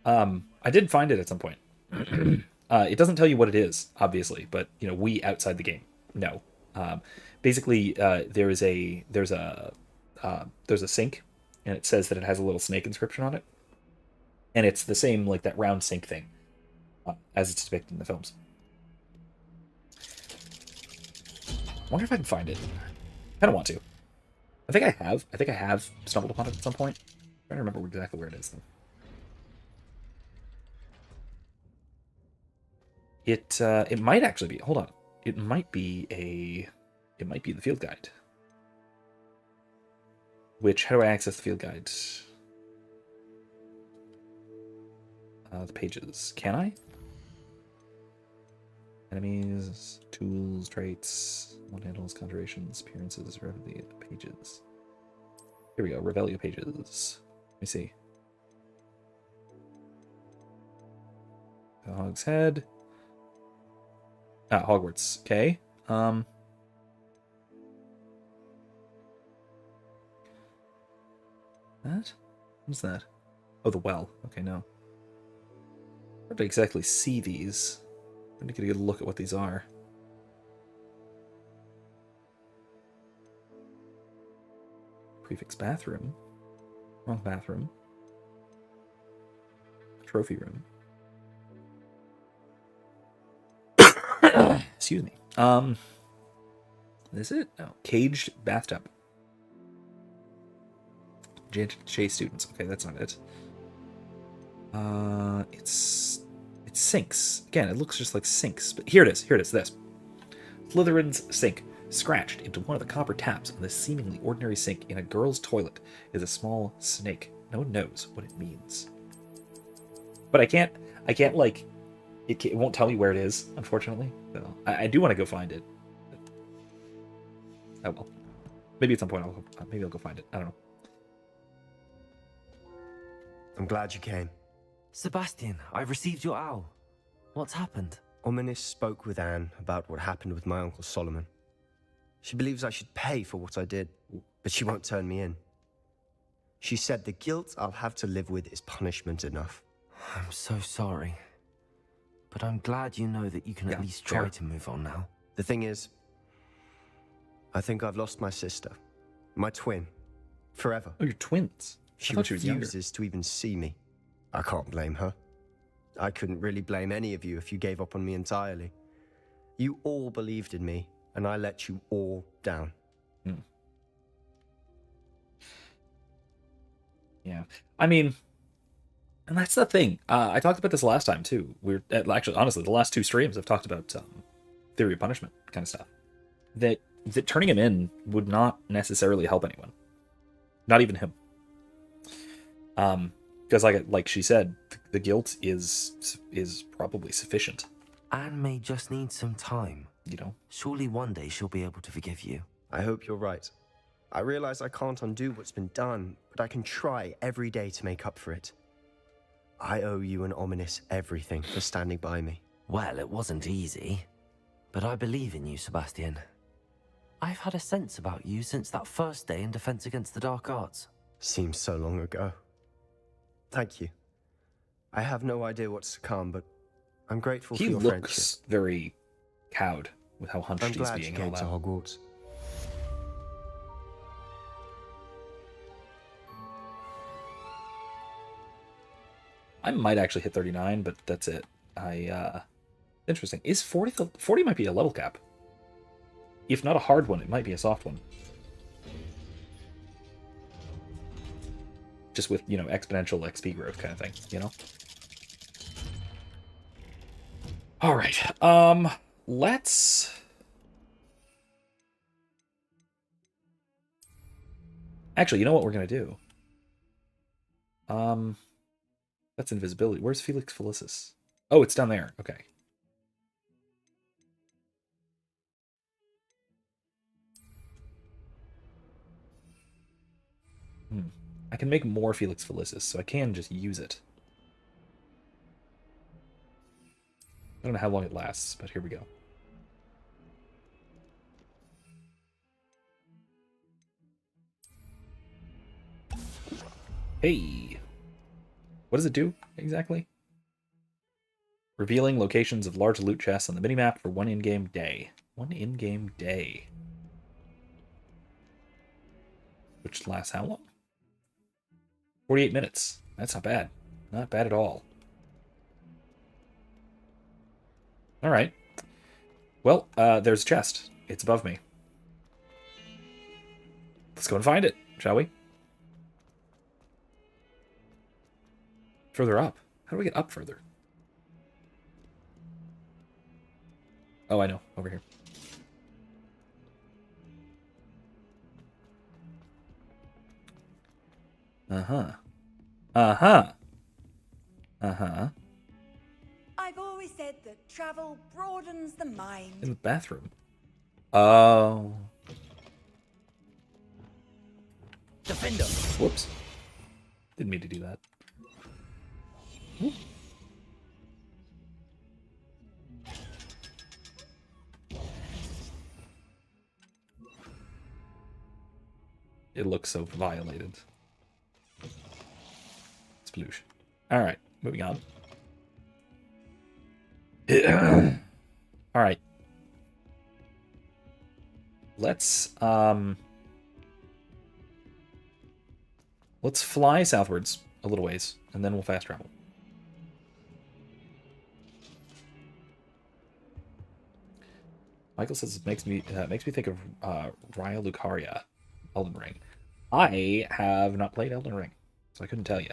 I did find it at some point. It doesn't tell you what it is, obviously, but you know, we outside the game know. Basically, there's a sink, and it says that it has a little snake inscription on it, and it's the same like that round sink thing as it's depicted in the films. wonder if I can find it. I kind of want to. I think I have. I think I have stumbled upon it at some point. I'm trying to remember exactly where it is, though. It might actually be. Hold on. It might be in the field guide. Which, how do I access the field guide? The pages. Can I? Enemies, tools, traits, one handles, conjurations, appearances, Revelio pages. Here we go, Revelio pages. Let me see. Hog's Head. Ah, Hogwarts. Okay. That? What's that? Oh, the well. Okay, no. Hard to exactly see these. I'm going to get a good look at what these are. Prefix bathroom. Wrong bathroom. Trophy room. Excuse me. Is it? No. Caged bathtub. Chase students. Okay, that's not it. It's sinks. Again, it looks just like sinks, but here it is. Here it is. This. Slytherin's sink. Scratched into one of the copper taps on this seemingly ordinary sink in a girl's toilet is a small snake. No one knows what it means. But I can't like, it won't tell me where it is, unfortunately. So I do want to go find it. Oh well. Maybe at some point I'll go find it. I don't know. I'm glad you came. Sebastian, I've received your owl. What's happened? Ominis spoke with Anne about what happened with my Uncle Solomon. She believes I should pay for what I did, but she won't turn me in. She said the guilt I'll have to live with is punishment enough. I'm so sorry. But I'm glad you know that you can at least try to move on now. The thing is, I think I've lost my sister. My twin. Forever. Oh, you're twins. She thought she was younger. refuses to even see me. I can't blame her. I couldn't really blame any of you if you gave up on me entirely. You all believed in me, and I let you all down. Yeah. I mean, and that's the thing. I talked about this last time, too. Actually, honestly, the last two streams I've talked about theory of punishment kind of stuff. That turning him in would not necessarily help anyone. Not even him. Because like she said, the guilt is probably sufficient. Anne may just need some time. You know? Surely one day she'll be able to forgive you. I hope you're right. I realize I can't undo what's been done, but I can try every day to make up for it. I owe you and Ominis everything for standing by me. Well, it wasn't easy. But I believe in you, Sebastian. I've had a sense about you since that first day in Defense Against the Dark Arts. Seems so long ago. Thank you. I have no idea what's to come, but I'm grateful for your friendship. He looks very cowed with how hunched he's being and all that. I'm glad you came to Hogwarts. I might actually hit 39, but that's it. Interesting. Is 40 might be a level cap. If not a hard one, it might be a soft one. Just with, exponential XP growth kind of thing, All right. Let's... Actually, you know what we're going to do? That's invisibility. Where's Felix Felicis? Oh, it's down there. Okay. I can make more Felix Felicis, so I can just use it. I don't know how long it lasts, but here we go. Hey! What does it do, exactly? Revealing locations of large loot chests on the minimap for one in-game day. One in-game day. Which lasts how long? 48 minutes. That's not bad. Not bad at all. Alright. Well, there's a chest. It's above me. Let's go and find it, shall we? Further up. How do we get up further? Oh, I know. Over here. Uh-huh. Uh-huh. Uh-huh. I've always said that travel broadens the mind. In the bathroom. Oh. Defender. Whoops. Didn't mean to do that. Whoop. It looks so violated. Sploosh. Alright, moving on. Alright. Let's fly southwards a little ways, and then we'll fast travel. Michael says it makes me think of Raya Lucaria, Elden Ring. I have not played Elden Ring, so I couldn't tell you.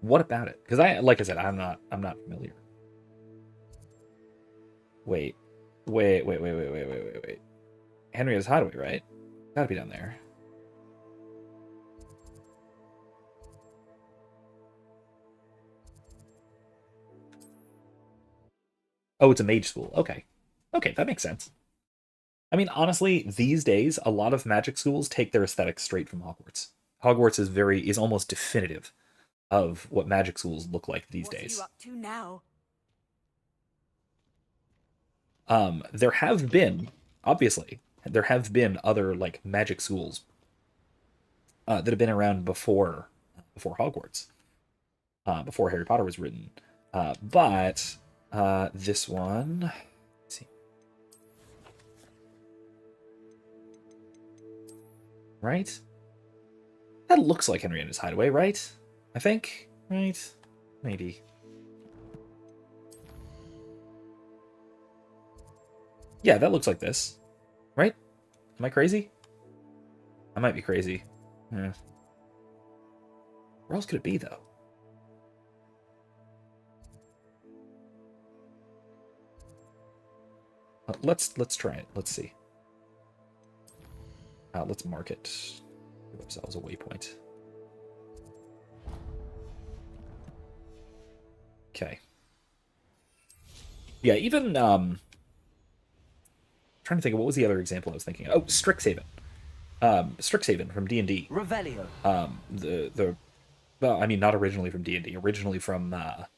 What about it? Because like I said, I'm not familiar. Wait. Henrietta's Hideaway, right? Gotta be down there. Oh, it's a mage school. Okay. Okay, that makes sense. I mean, honestly, these days, a lot of magic schools take their aesthetics straight from Hogwarts. Hogwarts is almost definitive of what magic schools look like these days. What are you up to now? There have been, obviously, there have been other like magic schools that have been around before Hogwarts, before Harry Potter was written. But this one, let's see, right? That looks like Henrietta's Hideaway, right? I think, right? Maybe. Yeah, that looks like this, right? Am I crazy? I might be crazy. Yeah. Where else could it be, though? Let's try it. Let's see. Let's mark it. Give ourselves a waypoint. Okay. Yeah, even trying to think of what was the other example I was thinking of. Oh, Strixhaven. Strixhaven from D&D. Revelio. Well, I mean, not originally from D&D. Originally from what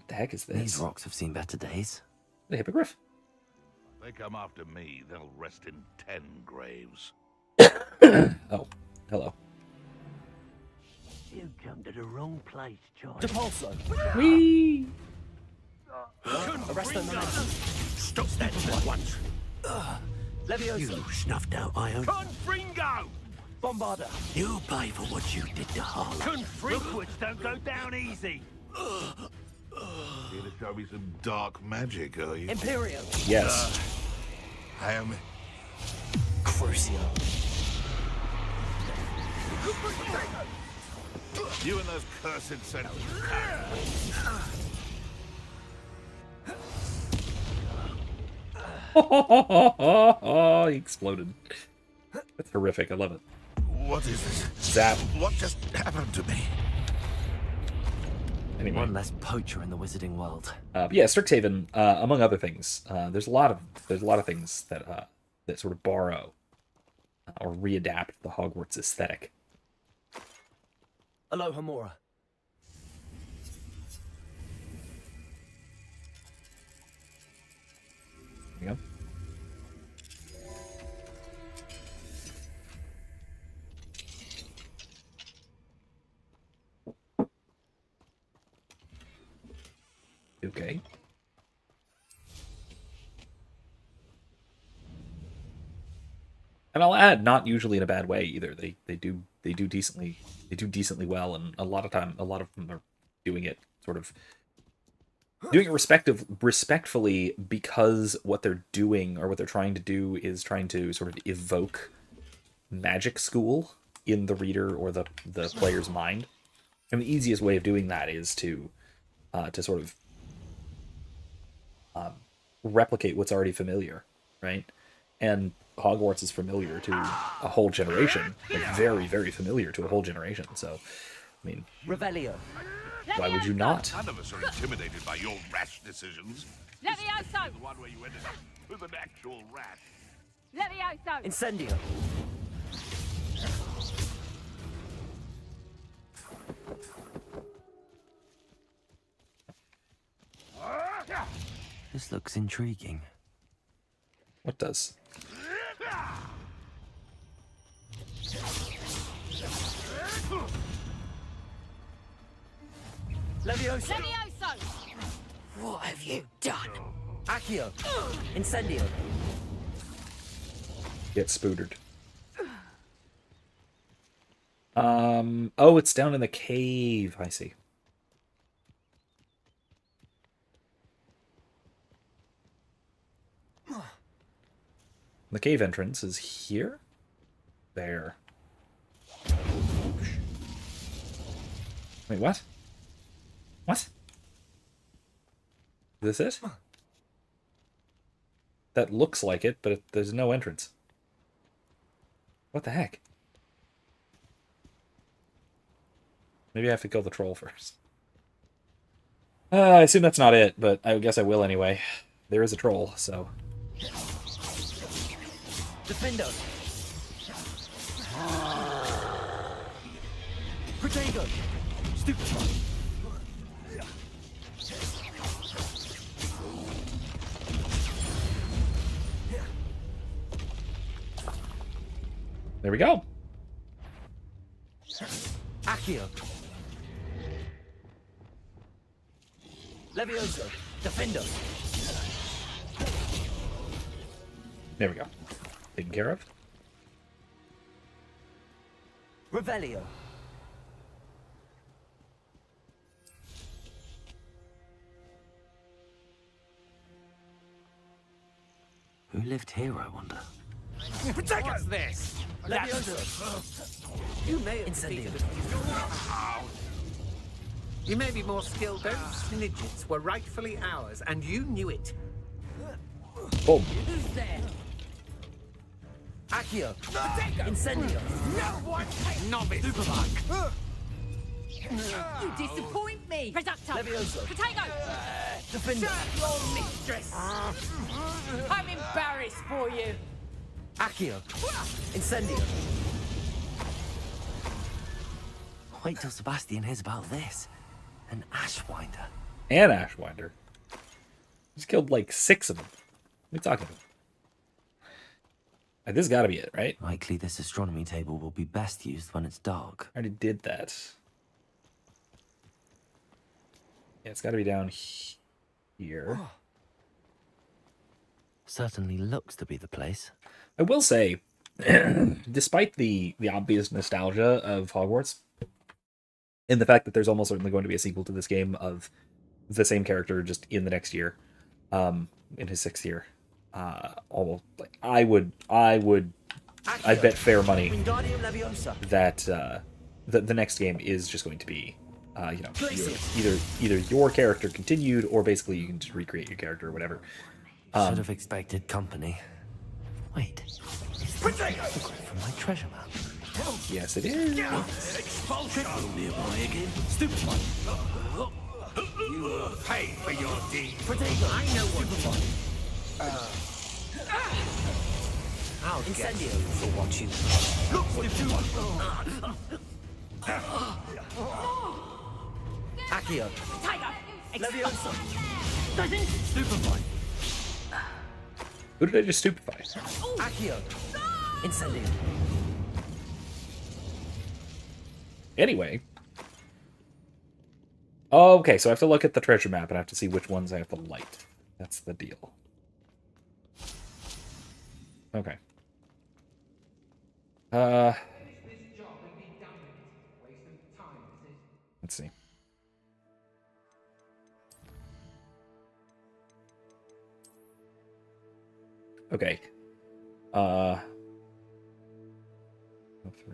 the heck is this? These rocks have seen better days. The Hippogriff. They come after me, they'll rest in 10 graves. Oh, hello. You come to the wrong place, child. Depulso. Whee! Arrest them. Stop that at once. Leviosa. You snuffed out Ion. Confringo! Bombarda. You pay for what you did to Harlow. Confringo! Don't go down easy. Here to show me some dark magic, are you? Imperio. Yes. I am Crucio. You and those cursed sentinels. Oh, he exploded. That's horrific. I love it. What is this? Zap. What just happened to me? Anyway. One less poacher in the wizarding world. Yeah, Strixhaven, among other things, there's a lot of things that that sort of borrow or readapt the Hogwarts aesthetic. Aloha Mora. There you go. Okay. And I'll add, not usually in a bad way either. They do decently well, and a lot of them are doing it respectfully, because what they're doing, or what they're trying to do, is trying to sort of evoke magic school in the reader or the player's mind. And the easiest way of doing that is to sort of replicate what's already familiar, right? And Hogwarts is familiar to a whole generation, like very, very familiar to a whole generation. So, I mean, Revelio. why would you not? None of us are intimidated by your rash decisions. Levioso! The one where you ended up with an actual rat. Levioso! Incendio. This looks intriguing. What does? Levioso. Levioso! What have you done? Accio. Incendio. Get spootered. Oh, it's down in the cave. I see. The cave entrance is here? There. Wait, what? What? Is this it? That looks like it, but there's no entrance. What the heck? Maybe I have to kill the troll first. I assume that's not it, but I guess I will anyway. There is a troll, so... Defendo. Protego. Stupefy. There we go. Accio. Levioso. Defendo. There we go. Taken care of. Revelio. Who lived here, I wonder? What's this? Levioso. You may have Incendio. You may be more skilled. Those snidgets were rightfully ours, and you knew it. Boom. Who's there? Accio. Incendio. Novice. Supermark. You disappoint me! Reducto! Levioso. Potato! Defendo. Your mistress! I'm embarrassed for you! Accio. Incendio. Wait till Sebastian hears about this. An Ashwinder. And Ashwinder. He's killed like 6 of them. What are you talking about? This has got to be it, right? Likely this astronomy table will be best used when it's dark. I already did that. Yeah, it's got to be down here. Certainly looks to be the place. I will say, despite the obvious nostalgia of Hogwarts, and the fact that there's almost certainly going to be a sequel to this game of the same character just in the next year, in his 6th year, almost like I bet fair money Wingardium Leviosa. that the next game is just going to be, either your character continued, or basically you can just recreate your character or whatever. Should have expected company. Wait. From my treasure map. Yes, it is. Expulsion! Nearby again. Stupefy. You will pay for your deed! Protego. I know what I'll Incendio. for what you. Look what Accio. Tiger! Leviosa. Stupefy! Who did I just stupefy? Accio. Incendio. Anyway. Okay, so I have to look at the treasure map and I have to see which ones I have to light. That's the deal. Okay. Uh, let's see. Okay. 3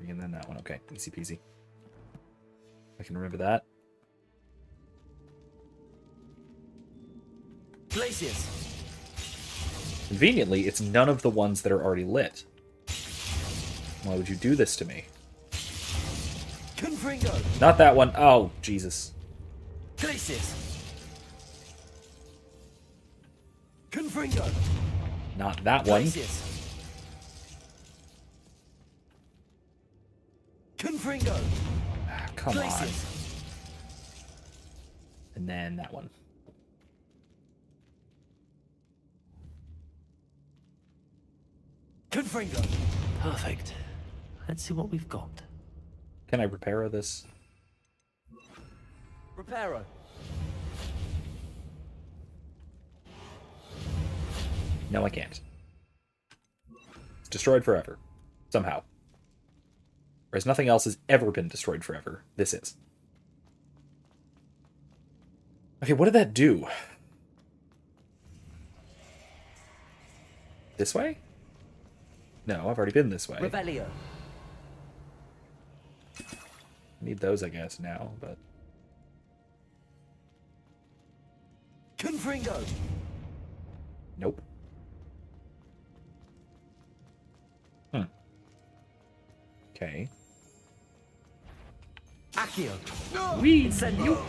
and then that one. Okay, easy peasy. I can remember that. Glacius. Conveniently, it's none of the ones that are already lit. Why would you do this to me? Confringo. Not that one. Oh, Jesus. Glacius. Confringo. Not that one. Glacius. Confringo. Come on. Glacius. And then that one. Confringo. Perfect. Let's see what we've got. Can I repair this? Reparo. No, I can't. It's destroyed forever. Somehow. Whereas nothing else has ever been destroyed forever. This is. Okay, what did that do? This way? No, I've already been this way. Revelio. Need those, I guess, now, but... Confringo. Nope. Okay. Accio. Whee! Incendio.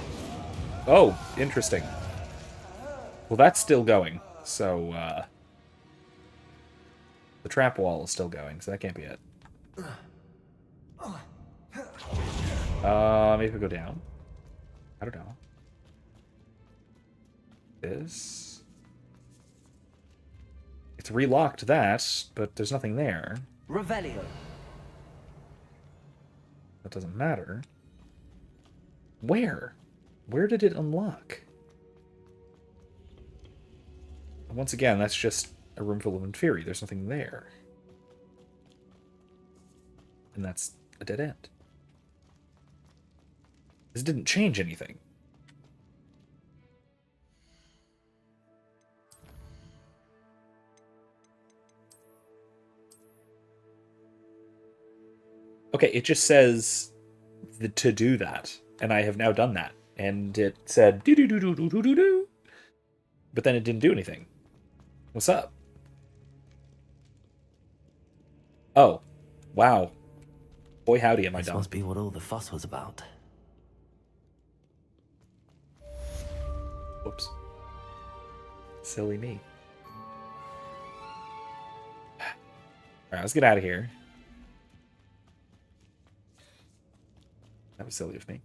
Oh, interesting. Well, that's still going, so, the trap wall is still going, so that can't be it. Maybe we go down. I don't know. This... It's relocked that, but there's nothing there. Revelio. That doesn't matter. Where? Where did it unlock? Once again, that's just a room full of inferi. There's nothing there. And that's a dead end. This didn't change anything. Okay, it just says to do that, and I have now done that. And it said do do do do do do do do, but then it didn't do anything. What's up? Oh, wow. Boy howdy, am I This dumb. must be what all the fuss was about. Whoops. Silly me. Alright, let's get out of here. That was silly of me.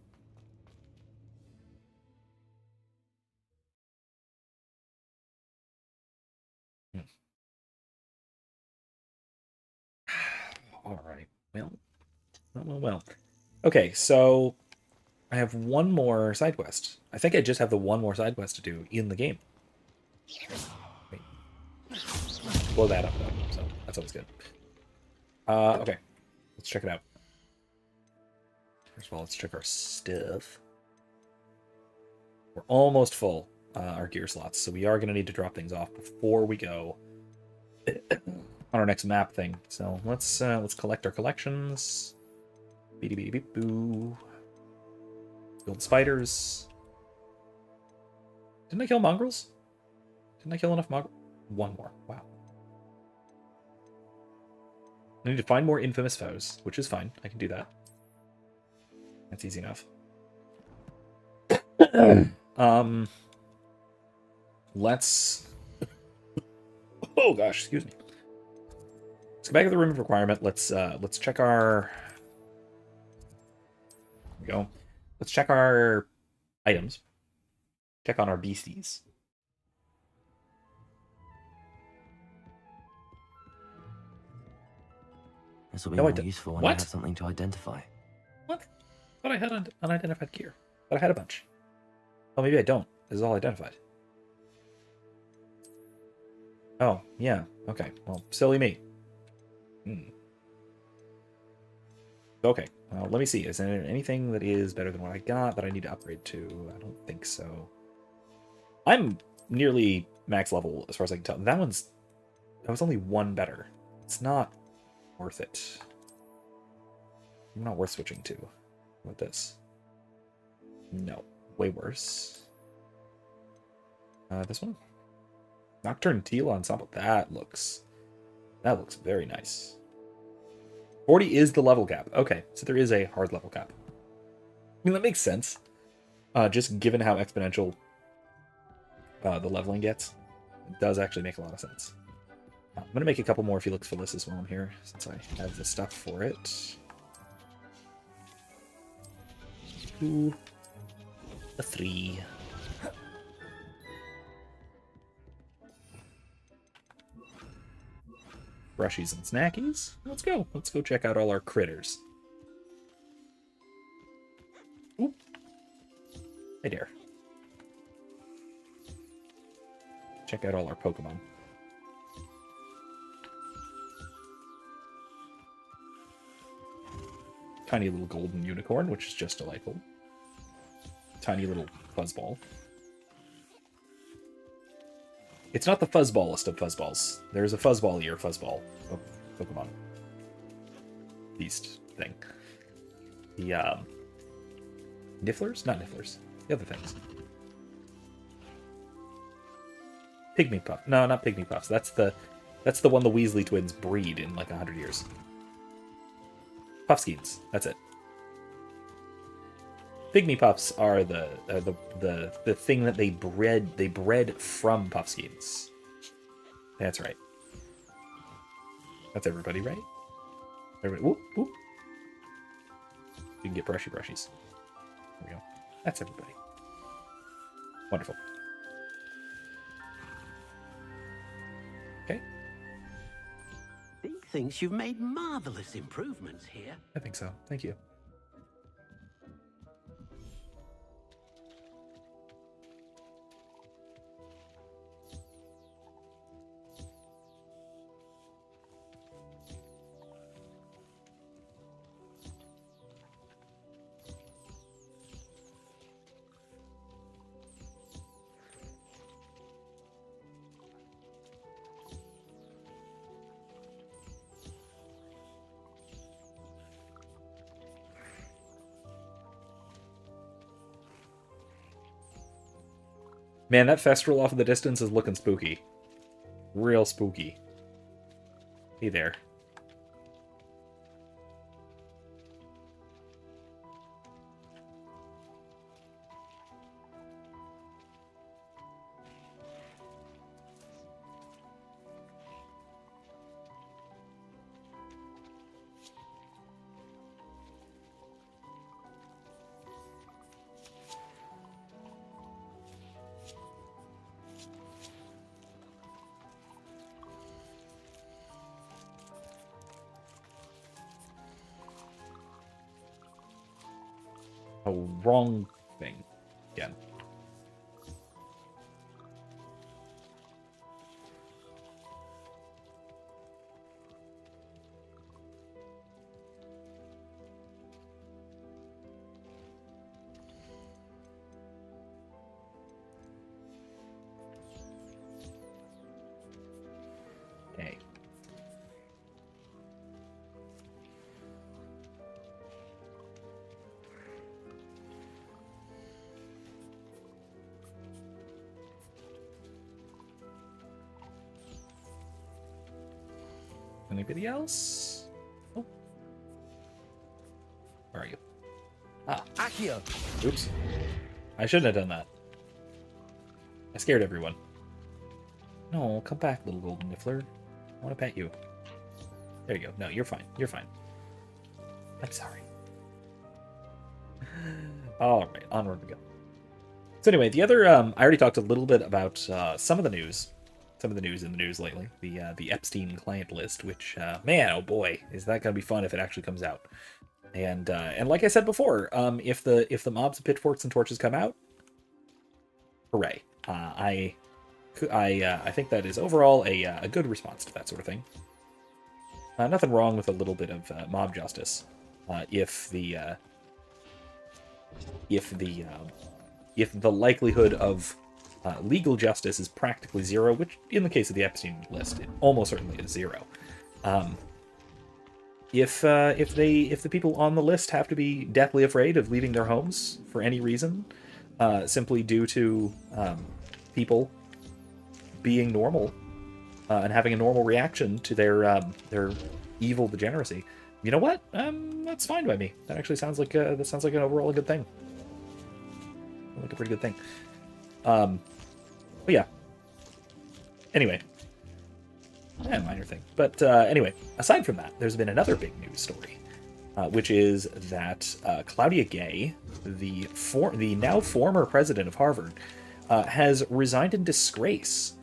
Alright. Well. Okay, so I have one more side quest. I think I just have the one more side quest to do in the game. Wait. Blow that up, though, so that's always good. Okay. Let's check it out. First of all, let's check our stuff. We're almost full, our gear slots, so we are going to need to drop things off before we go on our next map thing. So let's collect our collections. Beady beady beep boo. Build spiders. Didn't I kill mongrels? Didn't I kill enough mongrels? One more. Wow. I need to find more infamous foes, which is fine. I can do that. That's easy enough. Let's... Oh gosh, excuse me. Let's go back to the room of requirement. Let's check our... There we go. Let's check our items. Check on our beasties. This will be more useful when I What? have something to identify. What? Thought I had unidentified gear. But I had a bunch. Oh, maybe I don't. This is all identified. Oh, yeah. Okay. Well, silly me. Okay, well, let me see. Is there anything that is better than what I got that I need to upgrade to? I don't think so. I'm nearly max level as far as I can tell. That was only one better. It's not worth it. Not worth switching to. What this? No, way worse. This one? Nocturne Teal Ensemble. That looks very nice. 40 is the level cap. Okay, so there is a hard level cap. I mean, that makes sense. Just given how exponential the leveling gets, it does actually make a lot of sense. I'm going to make a couple more Felix Felicis while I'm here, since I have the stuff for it. 2, a 3. Brushies and snackies. Let's go. Let's go check out all our critters. Oop. Hey there. Check out all our Pokemon. Tiny little golden unicorn, which is just delightful. Tiny little fuzzball. It's not the fuzzballest of fuzzballs. There's a fuzzballier fuzzball of Pokemon. Beast thing. The, Nifflers? Not Nifflers. The other things. Pygmy Puff. No, not Pygmy Puffs. That's the one the Weasley twins breed in like 100 years. Puffskeins. That's it. Pygmy Puffs are the thing that they bred from Puffskeins. That's right. That's everybody, right? Everybody, whoop, whoop. You can get brushies. There we go. That's everybody. Wonderful. Okay. He thinks you've made marvelous improvements here. I think so. Thank you. Man, that Festrel off in the distance is looking spooky. Real spooky. Hey there. Oh, wrong thing. Again. Okay. Anybody else? Oh. Where are you? Ah. Accio! Oops. I shouldn't have done that. I scared everyone. No, come back, little golden niffler. I want to pet you. There you go. No, you're fine. You're fine. I'm sorry. Alright, onward we go. So anyway, the other, I already talked a little bit about some of the news. Some of the news in the news lately. The Epstein client list, which, man, oh boy, is that going to be fun if it actually comes out. And like I said before, if the mobs of pitchforks and torches come out, hooray. I think that is overall a good response to that sort of thing. Nothing wrong with a little bit of mob justice. if the likelihood of legal justice is practically zero, which in the case of the Epstein list, it almost certainly is zero. If the people on the list have to be deathly afraid of leaving their homes for any reason, simply due to people being normal and having a normal reaction to their evil degeneracy, you know what? That's fine by me. That actually sounds like an overall good thing. Like a pretty good thing. But yeah. Anyway. Minor thing. But anyway, aside from that, there's been another big news story, which is that Claudia Gay, the now former president of Harvard, has resigned in disgrace.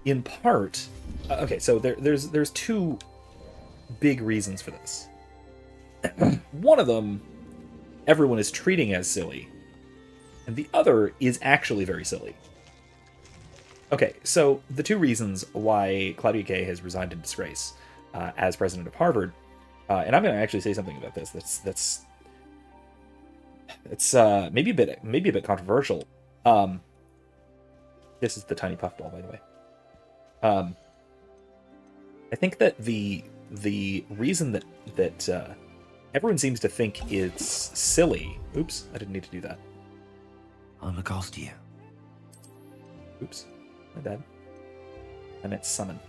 In part, okay, so there's two big reasons for this. One of them, everyone is treating as silly, and the other is actually very silly. Okay, so the two reasons why Claudia Gay has resigned in disgrace as president of Harvard, and I'm going to actually say something about this that's maybe a bit controversial. This is the tiny puffball, by the way. I think that the reason that everyone seems to think it's silly. Oops, I didn't need to do that. I'll look after you. Oops, my bad. I meant summon.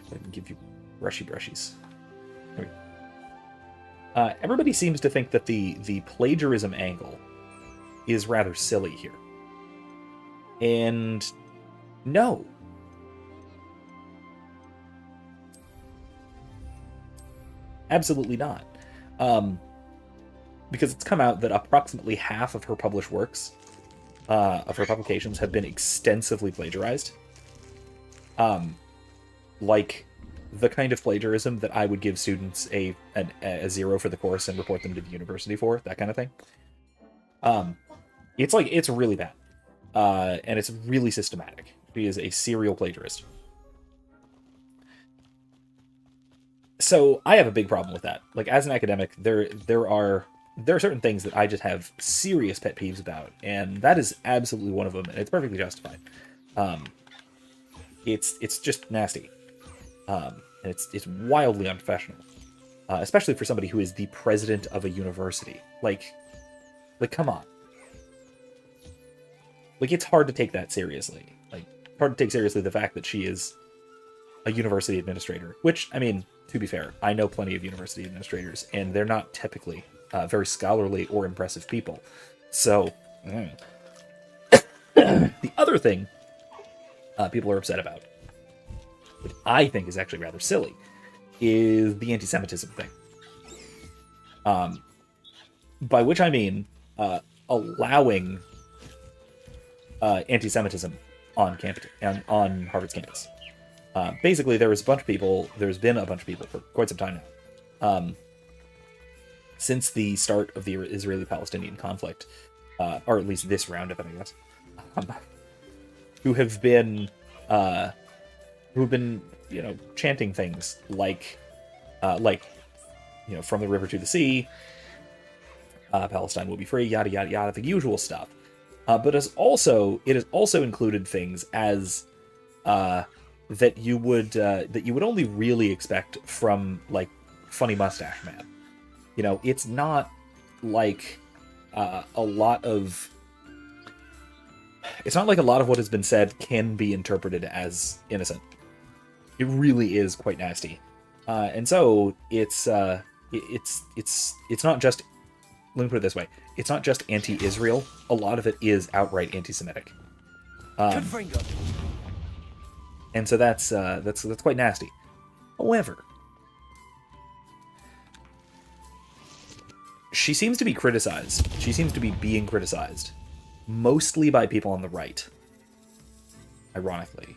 I can give you brushies. There we go. Everybody seems to think that the plagiarism angle is rather silly here. And no. Absolutely not. Because it's come out that approximately half of her published works, of her publications, have been extensively plagiarized. Like the kind of plagiarism that I would give students a 0 for the course and report them to the university for, that kind of thing. It's really bad. And it's really systematic. She is a serial plagiarist. So I have a big problem with that. Like, as an academic, there are certain things that I just have serious pet peeves about, and that is absolutely one of them, and it's perfectly justified. It's just nasty. And it's wildly unprofessional. Especially for somebody who is the president of a university. Like come on. Like, it's hard to take that seriously. Like, hard to take seriously the fact that she is a university administrator. Which, I mean, to be fair, I know plenty of university administrators, and they're not typically very scholarly or impressive people. So, the other thing people are upset about, which I think is actually rather silly, is the anti-Semitism thing. By which I mean allowing anti-Semitism on Harvard's campus. Basically, there's been a bunch of people for quite some time now, since the start of the Israeli-Palestinian conflict, or at least this round of it, I guess, who have been chanting things like from the river to the sea, Palestine will be free, yada yada yada, the usual stuff. But it has also included things as that you would only really expect from, like, Funny Mustache Man. It's not like a lot of what has been said can be interpreted as innocent. It really is quite nasty, and so it's not just. Let me put it this way: it's not just anti-Israel. A lot of it is outright anti-Semitic. And so that's quite nasty. However, she seems to be criticized. She seems to be being criticized, mostly by people on the right. Ironically,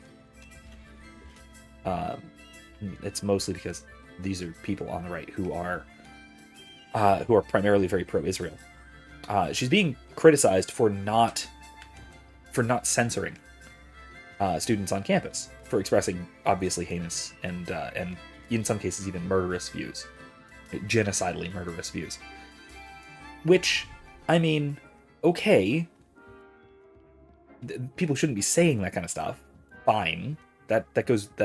it's mostly because these are people on the right who are primarily very pro-Israel. She's being criticized for not censoring students on campus for expressing obviously heinous and in some cases even murderous views, genocidally murderous views. Which, I mean, okay, people shouldn't be saying that kind of stuff. Fine, that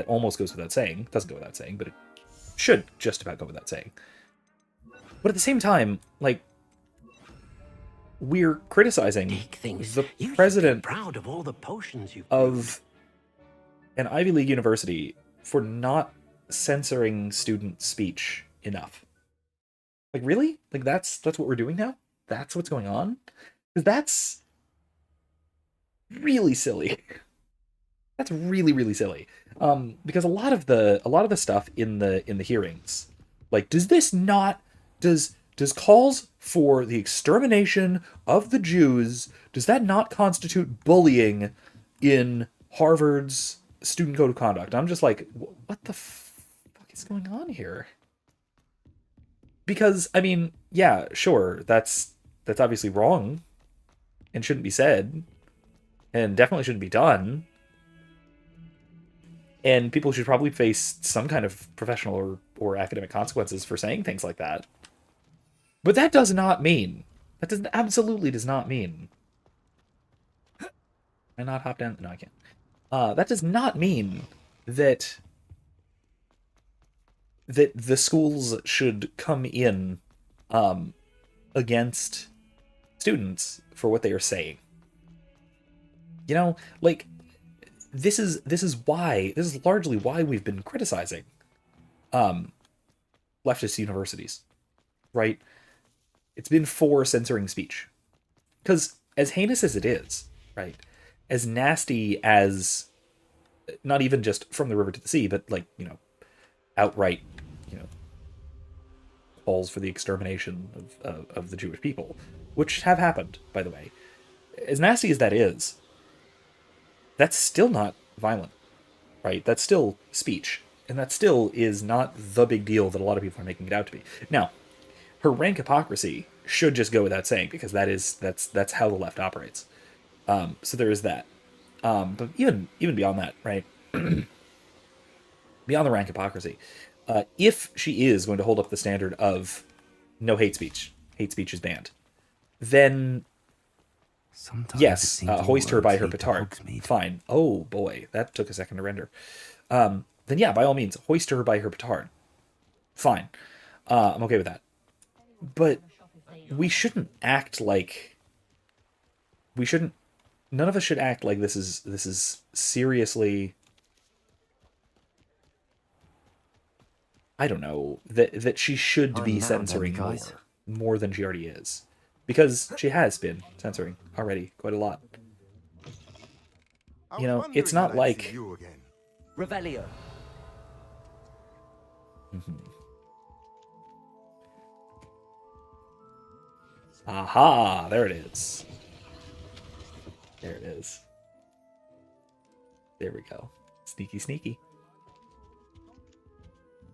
almost goes without saying. Doesn't go without saying, but it should just about go without saying. But at the same time, like, we're criticizing the president proud of all the potions you've of an Ivy League university for not censoring student speech enough. Like, really? Like, that's what we're doing now? That's what's going on? Because that's really silly. That's really, really silly. Because a lot of the stuff in the hearings, like, does calls for the extermination of the Jews, does that not constitute bullying in Harvard's student code of conduct? I'm just like, what the fuck is going on here? Because, I mean, yeah, sure, that's obviously wrong and shouldn't be said and definitely shouldn't be done. And people should probably face some kind of professional or academic consequences for saying things like that. But that does not mean, absolutely does not mean. Can I not hop down? No, I can't. That does not mean that the schools should come in against students for what they are saying. You know, like, this is largely why we've been criticizing leftist universities, right? It's been for censoring speech. Because as heinous as it is, right, as nasty as, not even just from the river to the sea, but, like, you know, outright, you know, calls for the extermination of the Jewish people, which have happened, by the way. As nasty as that is, that's still not violent, right? That's still speech. And that still is not the big deal that a lot of people are making it out to be. Now, her rank hypocrisy should just go without saying, because that's how the left operates. So there is that. But even beyond that, right? Beyond the rank hypocrisy, if she is going to hold up the standard of no hate speech is banned, then sometimes yes, hoist her by her petard. Fine. Oh boy, that took a second to render. Then yeah, by all means, hoist her by her petard. Fine. I'm okay with that. But we shouldn't act like... None of us should act like this is seriously... I don't know, that she should be censoring more than she already is. Because she has been censoring already quite a lot. You know, it's not like... Revelio. Aha! There it is. There it is. There we go. Sneaky, sneaky.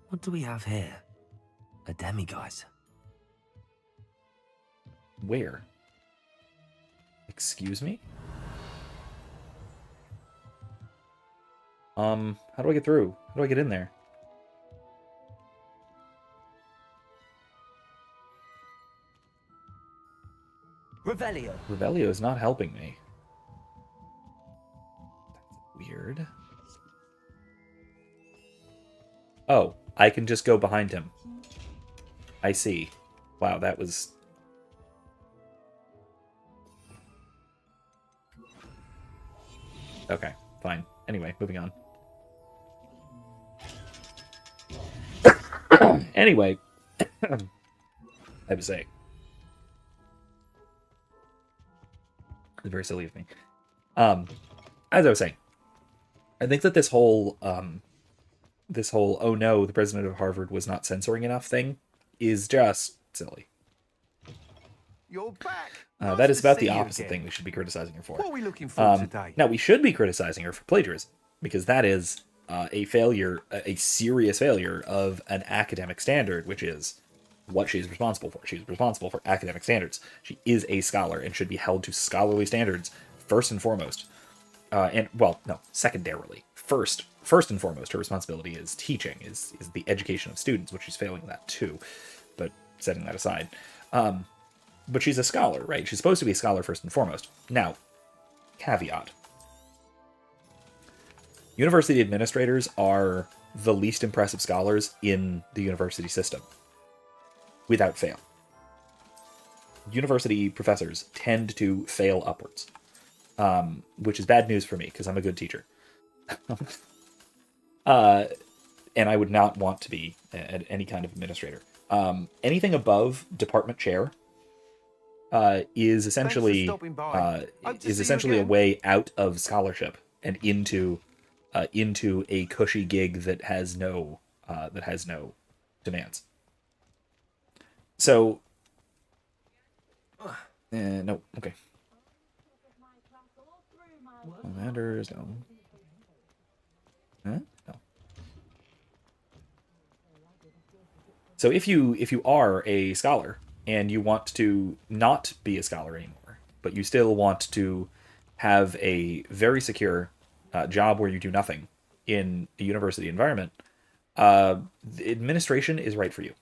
What do we have here? A demiguise. Where? Excuse me? How do I get through? How do I get in there? Revelio. Revelio is not helping me. That's weird. Oh, I can just go behind him. I see. Wow, that was... Okay, fine. Anyway, moving on. Anyway, I was saying. It's very silly of me. As I was saying, I think that this whole oh no, the president of Harvard was not censoring enough thing is just silly. You're back. That is about the opposite thing we should be criticizing her for. What are we looking for today? Now, we should be criticizing her for plagiarism, because that is a failure, a serious failure of an academic standard, which is what she's responsible for. She's responsible for academic standards. She is a scholar and should be held to scholarly standards first and foremost. And, well, no, secondarily. First, first and foremost, her responsibility is teaching, is the education of students, which she's failing that too. But setting that aside, but she's a scholar, right? She's supposed to be a scholar first and foremost. Now, caveat: university administrators are the least impressive scholars in the university system, without fail. University professors tend to fail upwards, which is bad news for me because I'm a good teacher. And I would not want to be any kind of administrator. Anything above department chair is essentially a way out of scholarship and into a cushy gig that has no demands. So, no, okay. Commanders, no. Huh? No. So if you are a scholar and you want to not be a scholar anymore, but you still want to have a very secure job where you do nothing in a university environment, the administration is right for you.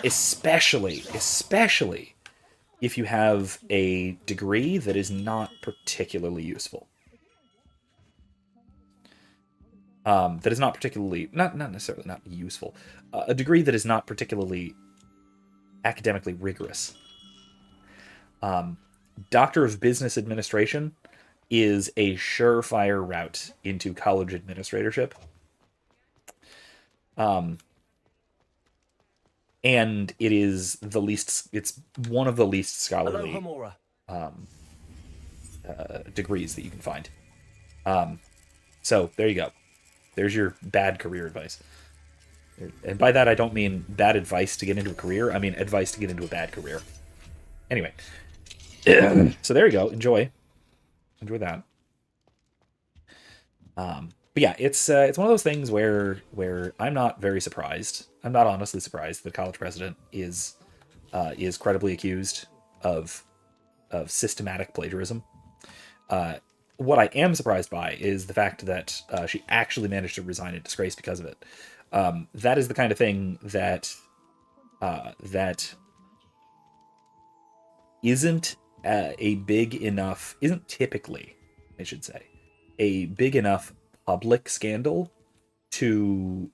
Especially if you have a degree that is not particularly useful. That is not particularly, not necessarily not useful, a degree that is not particularly academically rigorous. Doctor of Business Administration is a surefire route into college administratorship. And it is it's one of the least scholarly degrees that you can find. So there you go. There's your bad career advice. And by that, I don't mean bad advice to get into a career. I mean advice to get into a bad career. Anyway. So there you go. Enjoy that. But yeah, it's one of those things where I'm not very surprised. I'm not honestly surprised that college president is credibly accused of systematic plagiarism. What I am surprised by is the fact that she actually managed to resign in disgrace because of it. That is the kind of thing that isn't typically, I should say, a big enough public scandal to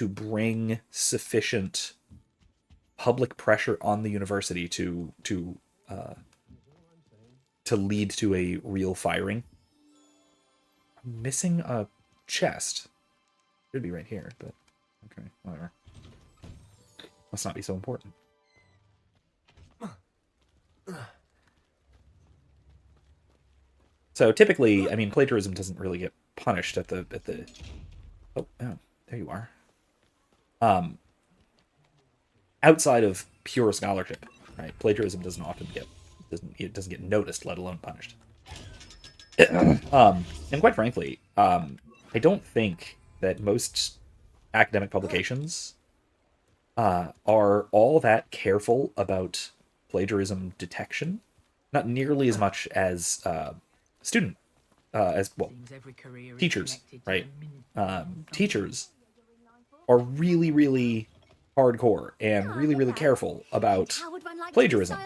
bring sufficient public pressure on the university to lead to a real firing. I'm missing a chest. Should be right here, but okay, whatever. Must not be so important. So typically, I mean, plagiarism doesn't really get punished at the oh, there you are. Outside of pure scholarship, right? Plagiarism doesn't often doesn't get noticed, let alone punished. And quite frankly, I don't think that most academic publications are all that careful about plagiarism detection. Not nearly as much as teachers, right? Teachers are really, really hardcore and really, really careful about plagiarism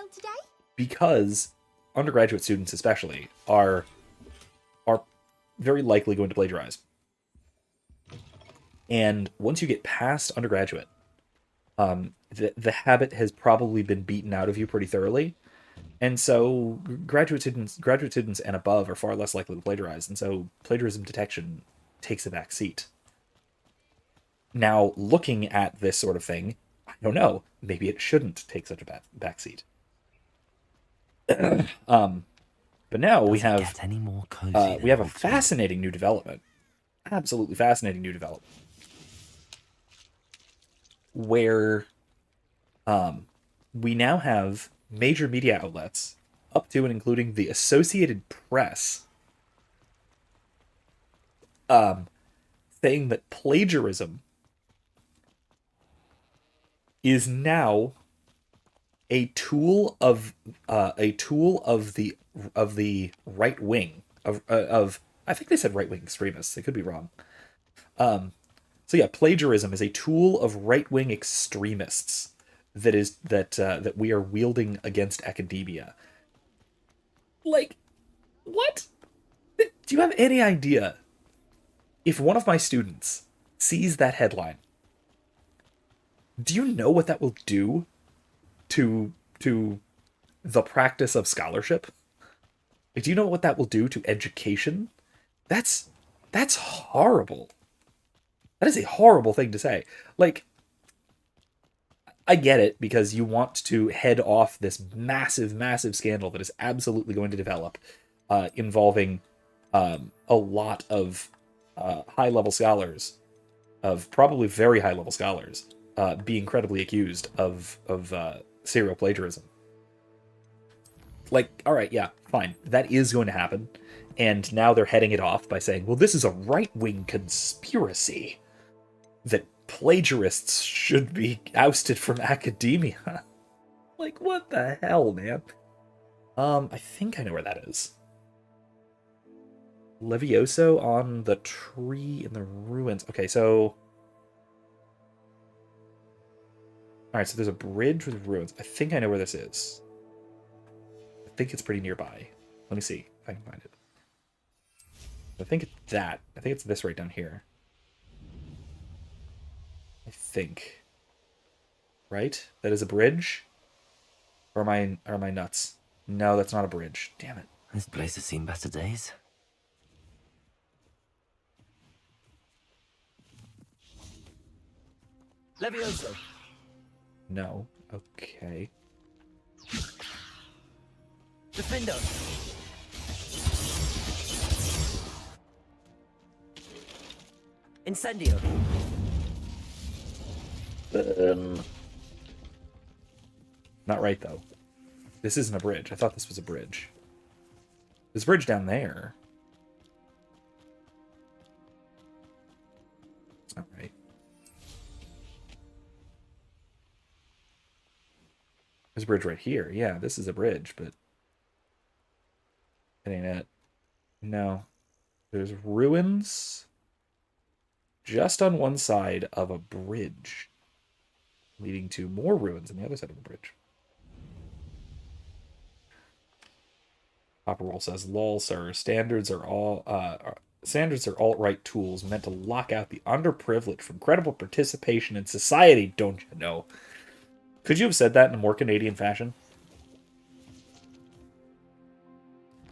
because undergraduate students especially are very likely going to plagiarize. And once you get past undergraduate, the habit has probably been beaten out of you pretty thoroughly. And so graduate students and above are far less likely to plagiarize, and so plagiarism detection takes a back seat. Now, looking at this sort of thing, I don't know, maybe it shouldn't take such a back seat. But now we have a fascinating new development. Absolutely fascinating new development. Where we now have major media outlets, up to and including the Associated Press, saying that plagiarism is now a tool of the right wing of I think they said right-wing extremists. They could be wrong. So yeah, plagiarism is a tool of right-wing extremists that we are wielding against academia. Like, what? Do you have any idea if one of my students sees that headline? Do you know what that will do to the practice of scholarship? Like, do you know what that will do to education? That's horrible. That is a horrible thing to say. Like, I get it because you want to head off this massive, massive scandal that is absolutely going to develop, involving a lot of high-level scholars, of probably very high-level scholars, being credibly accused of serial plagiarism. Like, all right, yeah, fine. That is going to happen. And now they're heading it off by saying, well, this is a right-wing conspiracy that plagiarists should be ousted from academia. Like, what the hell, man? I think I know where that is. Levioso on the tree in the ruins. Okay, so... Alright, so there's a bridge with ruins. I think I know where this is. I think it's pretty nearby. Let me see if I can find it. I think it's that. I think it's this right down here. I think. Right? That is a bridge? Or am I nuts? No, that's not a bridge. Damn it. This place has seen better days. Levioso. No. Okay. Defendo. Incendio. Not right, though. This isn't a bridge. I thought this was a bridge. There's a bridge down there. It's not right. There's a bridge right here. Yeah, this is a bridge, but it ain't it. No. There's ruins just on one side of a bridge, leading to more ruins on the other side of the bridge. Papa Roll says, "Lol, sir. Standards are alt-right tools meant to lock out the underprivileged from credible participation in society, don't you know?" Could you have said that in a more Canadian fashion?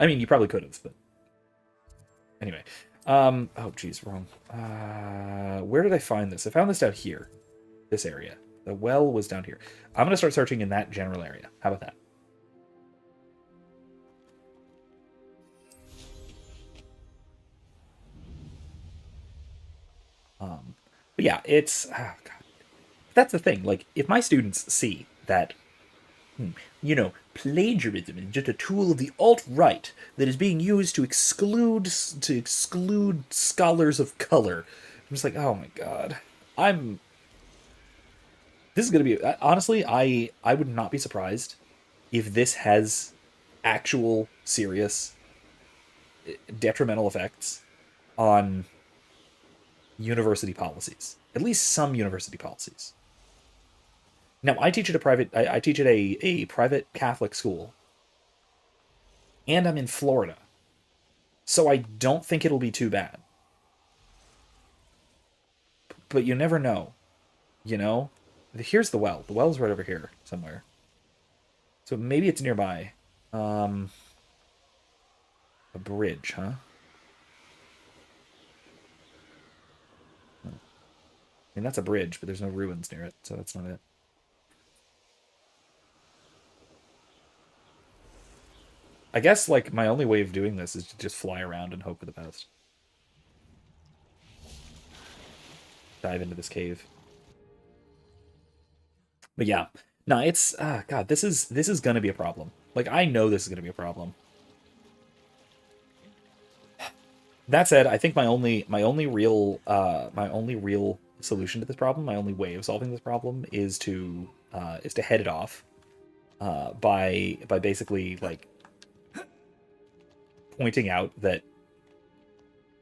I mean, you probably could have, but anyway. Oh, geez, wrong. Where did I find this? I found this down here. This area. The well was down here. I'm going to start searching in that general area. How about that? But yeah, it's... Oh, God. That's the thing. Like, if my students see that, you know, plagiarism is just a tool of the alt-right that is being used to exclude scholars of color, I'm just like, oh my God. This is going to be... Honestly, I would not be surprised if this has actual serious detrimental effects on university policies. At least some university policies. Now, I teach at a private Catholic school, and I'm in Florida, so I don't think it'll be too bad. But you never know, you know? Here's the well. The well's right over here somewhere. So maybe it's nearby. A bridge, huh? I mean, that's a bridge, but there's no ruins near it, so that's not it. I guess, like, my only way of doing this is to just fly around and hope for the best. Dive into this cave. But yeah. No, it's... God, this is gonna be a problem. Like, I know this is gonna be a problem. That said, I think my only real solution to this problem, my only way of solving this problem is to head it off by basically, like, pointing out that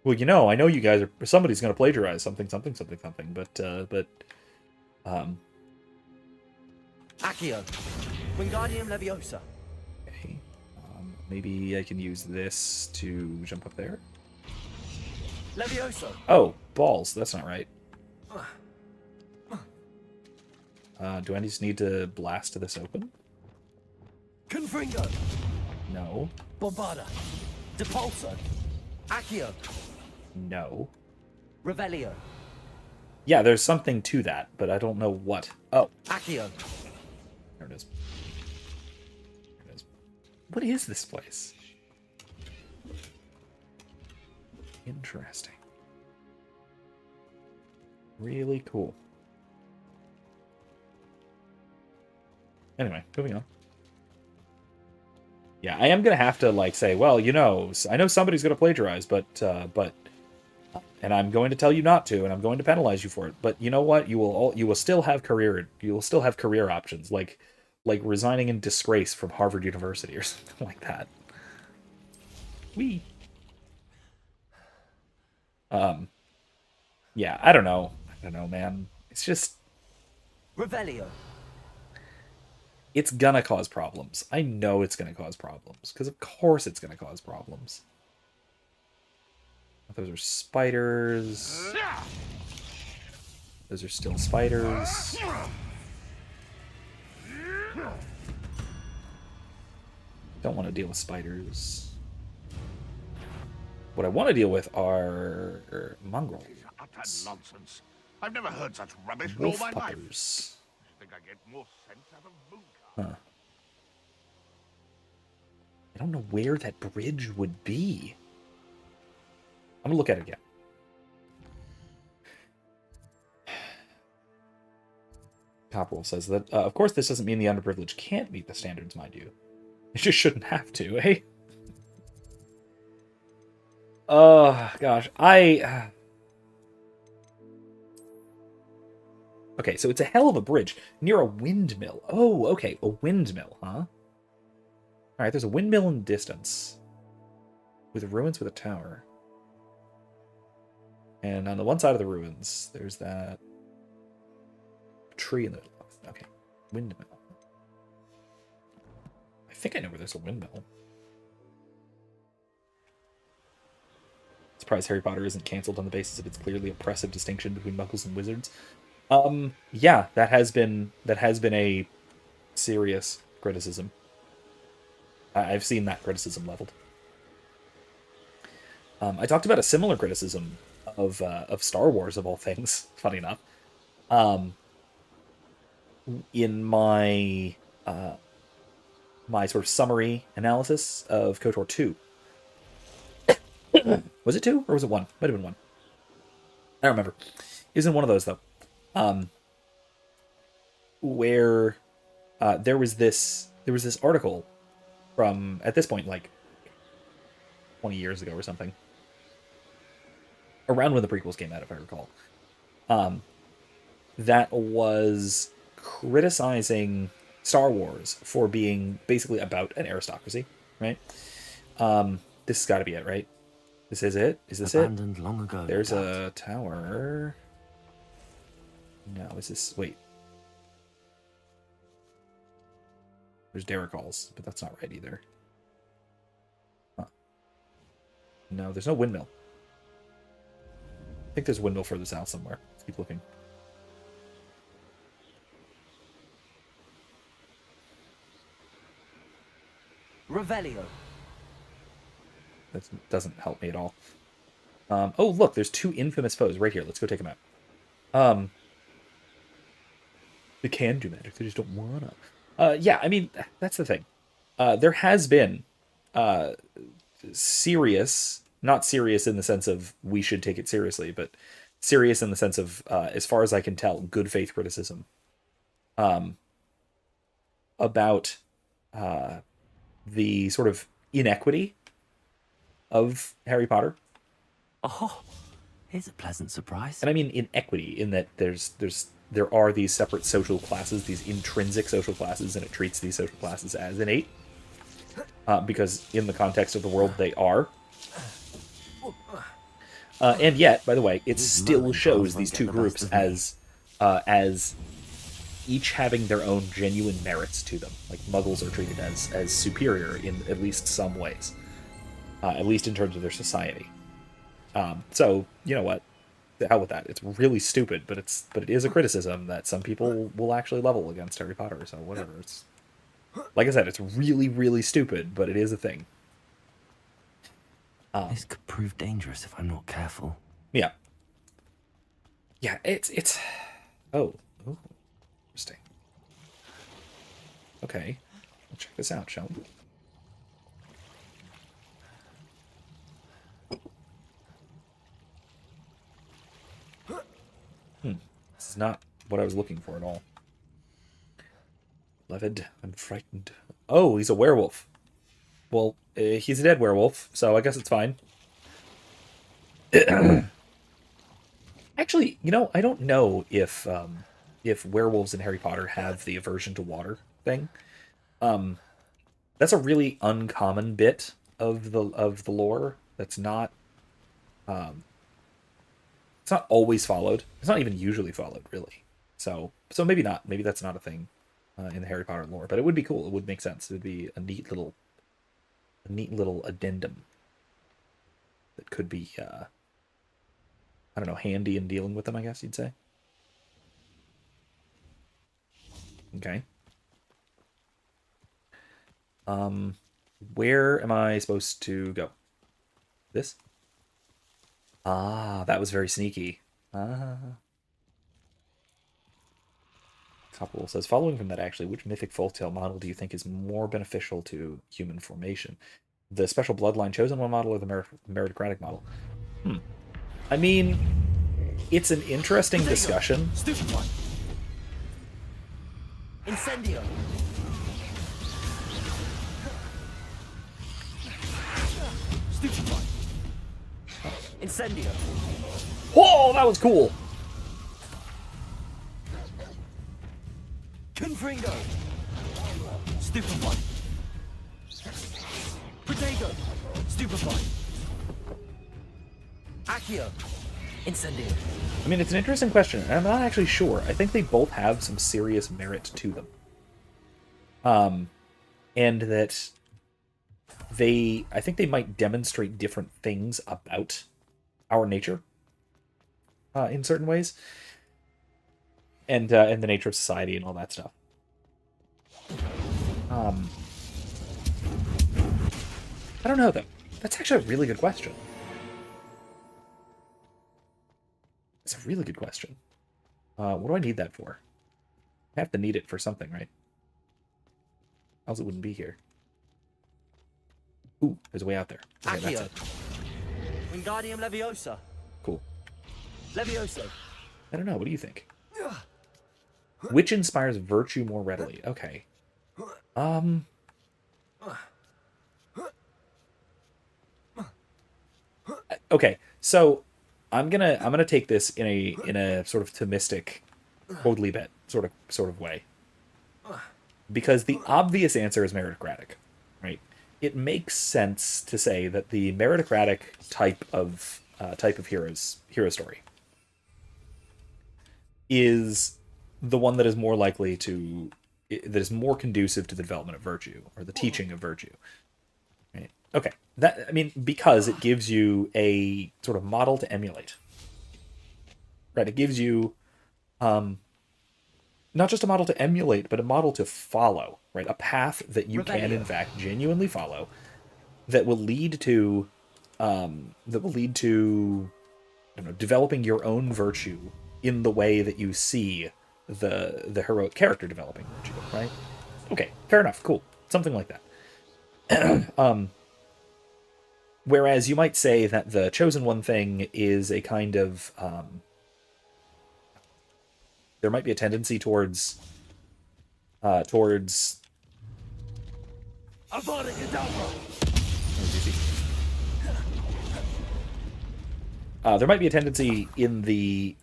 Well, you know, I know you guys are. Somebody's going to plagiarize something, but Accio. Wingardium Leviosa. okay. Maybe I can use this to jump up there. Levioso. Oh, balls. That's not right. Do I just need to blast this open? Confringo. No. Bombarda. Depulso. Accio. No. Revelio. Yeah, there's something to that, but I don't know what. Oh. Accio. There it is. There it is. What is this place? Interesting. Really cool. Anyway, moving on. Yeah, I am gonna have to like say, well, you know, I know somebody's gonna plagiarize, but, and I'm going to tell you not to, and I'm going to penalize you for it. But you know what? You will still have career options, like resigning in disgrace from Harvard University or something like that. Wee. Yeah, I don't know, man. It's just Revelio. It's gonna cause problems. I know it's gonna cause problems, because of course it's gonna cause problems. Those are spiders. Those are still spiders. Don't want to deal with spiders. What I want to deal with are mongrels. Utter nonsense. I've never heard such rubbish in Wolf all my life. puppers. I think I get more sense out of Mooncar. Huh. I don't know where that bridge would be. I'm gonna look at it again. Copperwolf says that, of course, this doesn't mean the underprivileged can't meet the standards, mind you. They just shouldn't have to, eh? Oh, gosh. Okay, so it's a hell of a bridge near a windmill. Oh, okay, a windmill, huh? Alright, there's a windmill in the distance. With ruins with a tower. And on the one side of the ruins, there's that tree in the middle. Okay, windmill. I think I know where there's a windmill. Surprised Harry Potter isn't cancelled on the basis of its clearly oppressive distinction between muggles and wizards. Yeah, that has been a serious criticism. I've seen that criticism leveled. I talked about a similar criticism of Star Wars, of all things, funny enough, in my my sort of summary analysis of KOTOR 2. Was it 2 or was it 1? Might have been 1. I don't remember. It was in one of those though, where there was this article from, at this point, like 20 years ago or something, around when the prequels came out, if I recall, that was criticizing Star Wars for being basically about an aristocracy, right? This has got to be it, right? This is it? Is this Abandoned long ago. There's a tower. No, is this... Wait. There's Daracals, but that's not right either. Huh. No, there's no windmill. I think there's a windmill further south somewhere. Let's keep looking. Revelio. That doesn't help me at all. Oh, look, there's 2 infamous foes right here. Let's go take them out. They can do magic, they just don't wanna. Yeah, I mean, that's the thing. There has been serious, not serious in the sense of we should take it seriously, but serious in the sense of, as far as I can tell, good faith criticism about the sort of inequity of Harry Potter. Oh, here's a pleasant surprise. And I mean inequity in that there are these separate social classes, these intrinsic social classes, and it treats these social classes as innate. Because in the context of the world they are. And yet, by the way, it still shows these two groups as each having their own genuine merits to them. Like, Muggles are treated as superior in at least some ways, at least in terms of their society. So, you know what? The hell with that. It's really stupid, but it is a criticism that some people will actually level against Harry Potter, so whatever. It's, like I said, it's really, really stupid, but it is a thing. This could prove dangerous if I'm not careful. Yeah. Yeah, it's... Oh. Ooh. Interesting. Okay. Let's check this out, shall we? This is not what I was looking for at all. Livid and frightened. Oh, he's a werewolf. Well, he's a dead werewolf, so I guess it's fine. Actually, you know, I don't know if werewolves in Harry Potter have the aversion to water thing. That's a really uncommon bit of the lore. That's not it's not always followed. It's not even usually followed, really. So maybe not. Maybe that's not a thing in the Harry Potter lore, but it would be cool. It would make sense. It would be a neat little addendum that could be I don't know, handy in dealing with them, I guess you'd say. Okay. Where am I supposed to go? This? Ah, that was very sneaky. Couple says, following from that, actually, which mythic folktale model do you think is more beneficial to human formation? The special bloodline chosen one model or the meritocratic model? I mean, it's an interesting discussion. Stupid one. Incendio. Stupid one. Incendio. Whoa, that was cool. Confringo. Stupid one. Protego. Stupid one. Accio. Incendio. I mean, it's an interesting question, and I'm not actually sure. I think they both have some serious merit to them. And that I think they might demonstrate different things about our nature, in certain ways. And the nature of society and all that stuff. I don't know, though. That's actually a really good question. It's a really good question. What do I need that for? I have to need it for something, right? Else it wouldn't be here. Ooh, there's a way out there. Okay, that's it. Wingardium Leviosa. Cool. Levioso. I don't know. What do you think? Which inspires virtue more readily? Okay. Okay, so I'm gonna take this in a sort of Thomistic, Hoadley bet sort of way. Because the obvious answer is meritocratic, right? It makes sense to say that the meritocratic type of hero story is the one that is more likely to, that is more conducive to the development of virtue or the teaching of virtue. Right? Okay, that, I mean, because it gives you a sort of model to emulate. Right? It gives you not just a model to emulate, but a model to follow. Right? A path that you can in fact genuinely follow, that will lead to developing your own virtue in the way that you see the heroic character developing virtue, right? Okay, fair enough, cool. Something like that. Whereas you might say that the chosen one thing is a kind of there might be a tendency towards there might be a tendency in the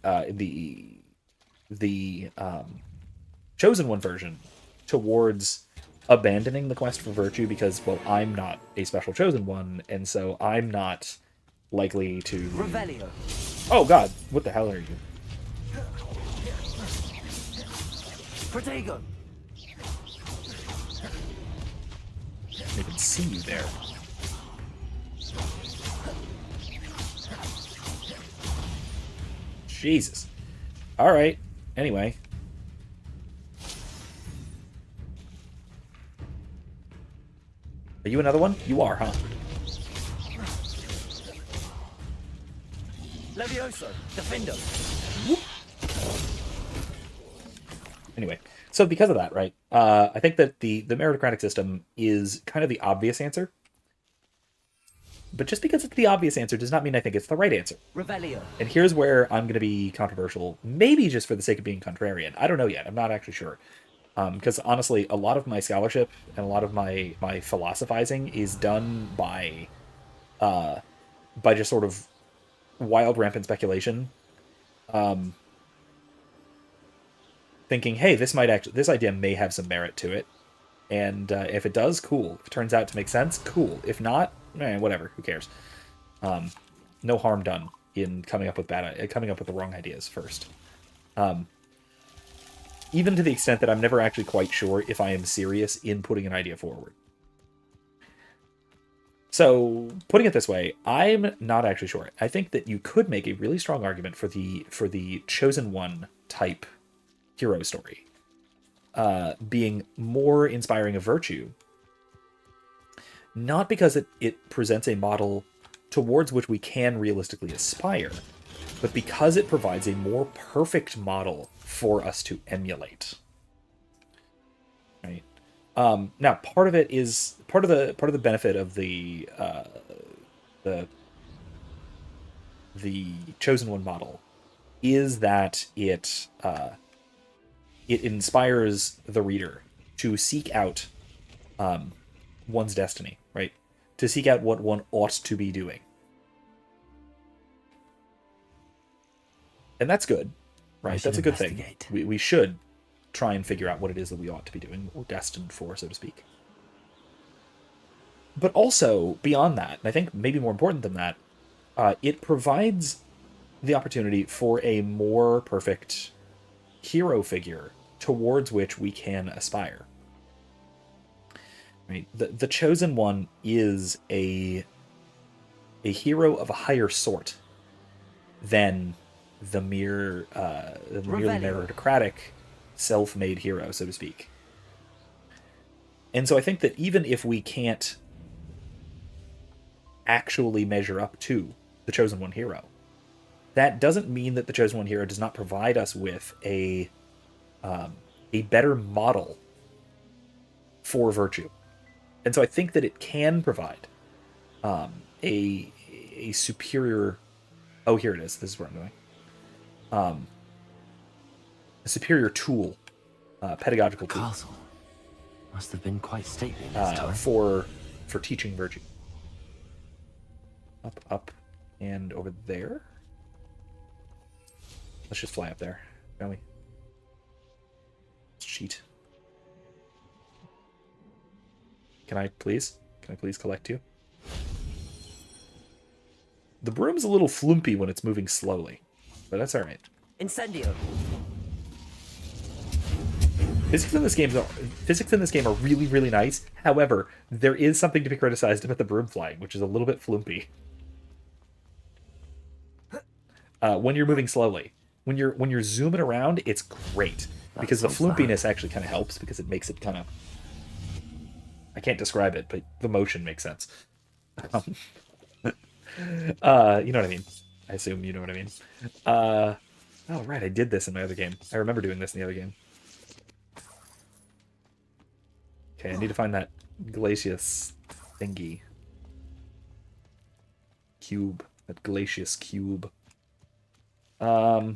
chosen one version towards abandoning the quest for virtue because, well, I'm not a special chosen one, and so I'm not likely to... Revelio. Oh god, what the hell are you? Protego. I can't even see you there. Jesus. Alright. Anyway. Are you another one? You are, huh? Levioso. Defendo. Anyway, so because of that, right, I think that the meritocratic system is kind of the obvious answer. But just because it's the obvious answer does not mean I think it's the right answer. Revelio. And here's where I'm going to be controversial, maybe just for the sake of being contrarian. I don't know yet. I'm not actually sure. Because honestly, a lot of my scholarship and a lot of my philosophizing is done by just sort of wild, rampant speculation. Thinking, hey, this idea may have some merit to it. And if it does, cool. If it turns out to make sense, cool. If not, whatever. Who cares? No harm done in coming up with the wrong ideas first. Even to the extent that I'm never actually quite sure if I am serious in putting an idea forward. So, putting it this way, I'm not actually sure. I think that you could make a really strong argument for the Chosen One type hero story being more inspiring of virtue, not because it presents a model towards which we can realistically aspire, but because it provides a more perfect model for us to emulate. Right? Now, part of the benefit of the Chosen One model is that it inspires the reader to seek out one's destiny, right? To seek out what one ought to be doing. And that's good, right? That's a good thing. We should try and figure out what it is that we ought to be doing, or destined for, so to speak. But also, beyond that, and I think maybe more important than that, it provides the opportunity for a more perfect hero figure towards which we can aspire. Right? The Chosen One is a hero of a higher sort than the merely meritocratic, self-made hero, so to speak. And so I think that even if we can't actually measure up to the Chosen One hero, that doesn't mean that the Chosen One hero does not provide us with a better model for virtue. And so I think that it can provide a superior... Oh, here it is. This is where I'm going. A superior tool, pedagogical tool. Castle must have been quite stately this time. For teaching virtue. Up, and over there. Let's just fly up there, shall we? Let's cheat. Can I please collect you? The broom's a little flumpy when it's moving slowly, but that's all right. Incendio. Physics in this game are really, really nice. However, there is something to be criticized about the broom flying, which is a little bit flumpy. When you're moving slowly, when you're zooming around, it's great because the flumpiness actually kind of helps because it makes it kind of... I can't describe it, but the motion makes sense. You know what I mean? I assume you know what I mean. Oh, right, I did this in my other game. I remember doing this in the other game. Okay, I need to find that glacius thingy. Cube. That glacius cube. I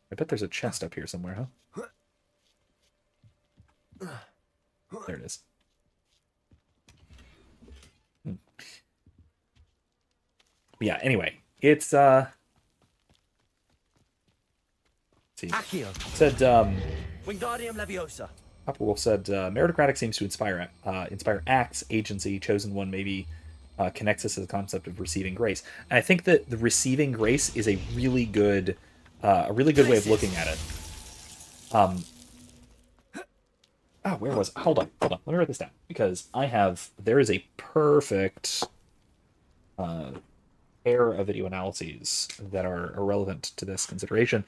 bet there's a chest up here somewhere, huh? There it is. Yeah, anyway, it's see. Said Wingardium Leviosa. Upperwolf said meritocratic seems to inspire acts, agency, Chosen One maybe connects us to the concept of receiving grace. And I think that the receiving grace is a really good way of looking at it. Oh, where was it? Hold on. Let me write this down, because there is a perfect pair of video analyses that are relevant to this consideration,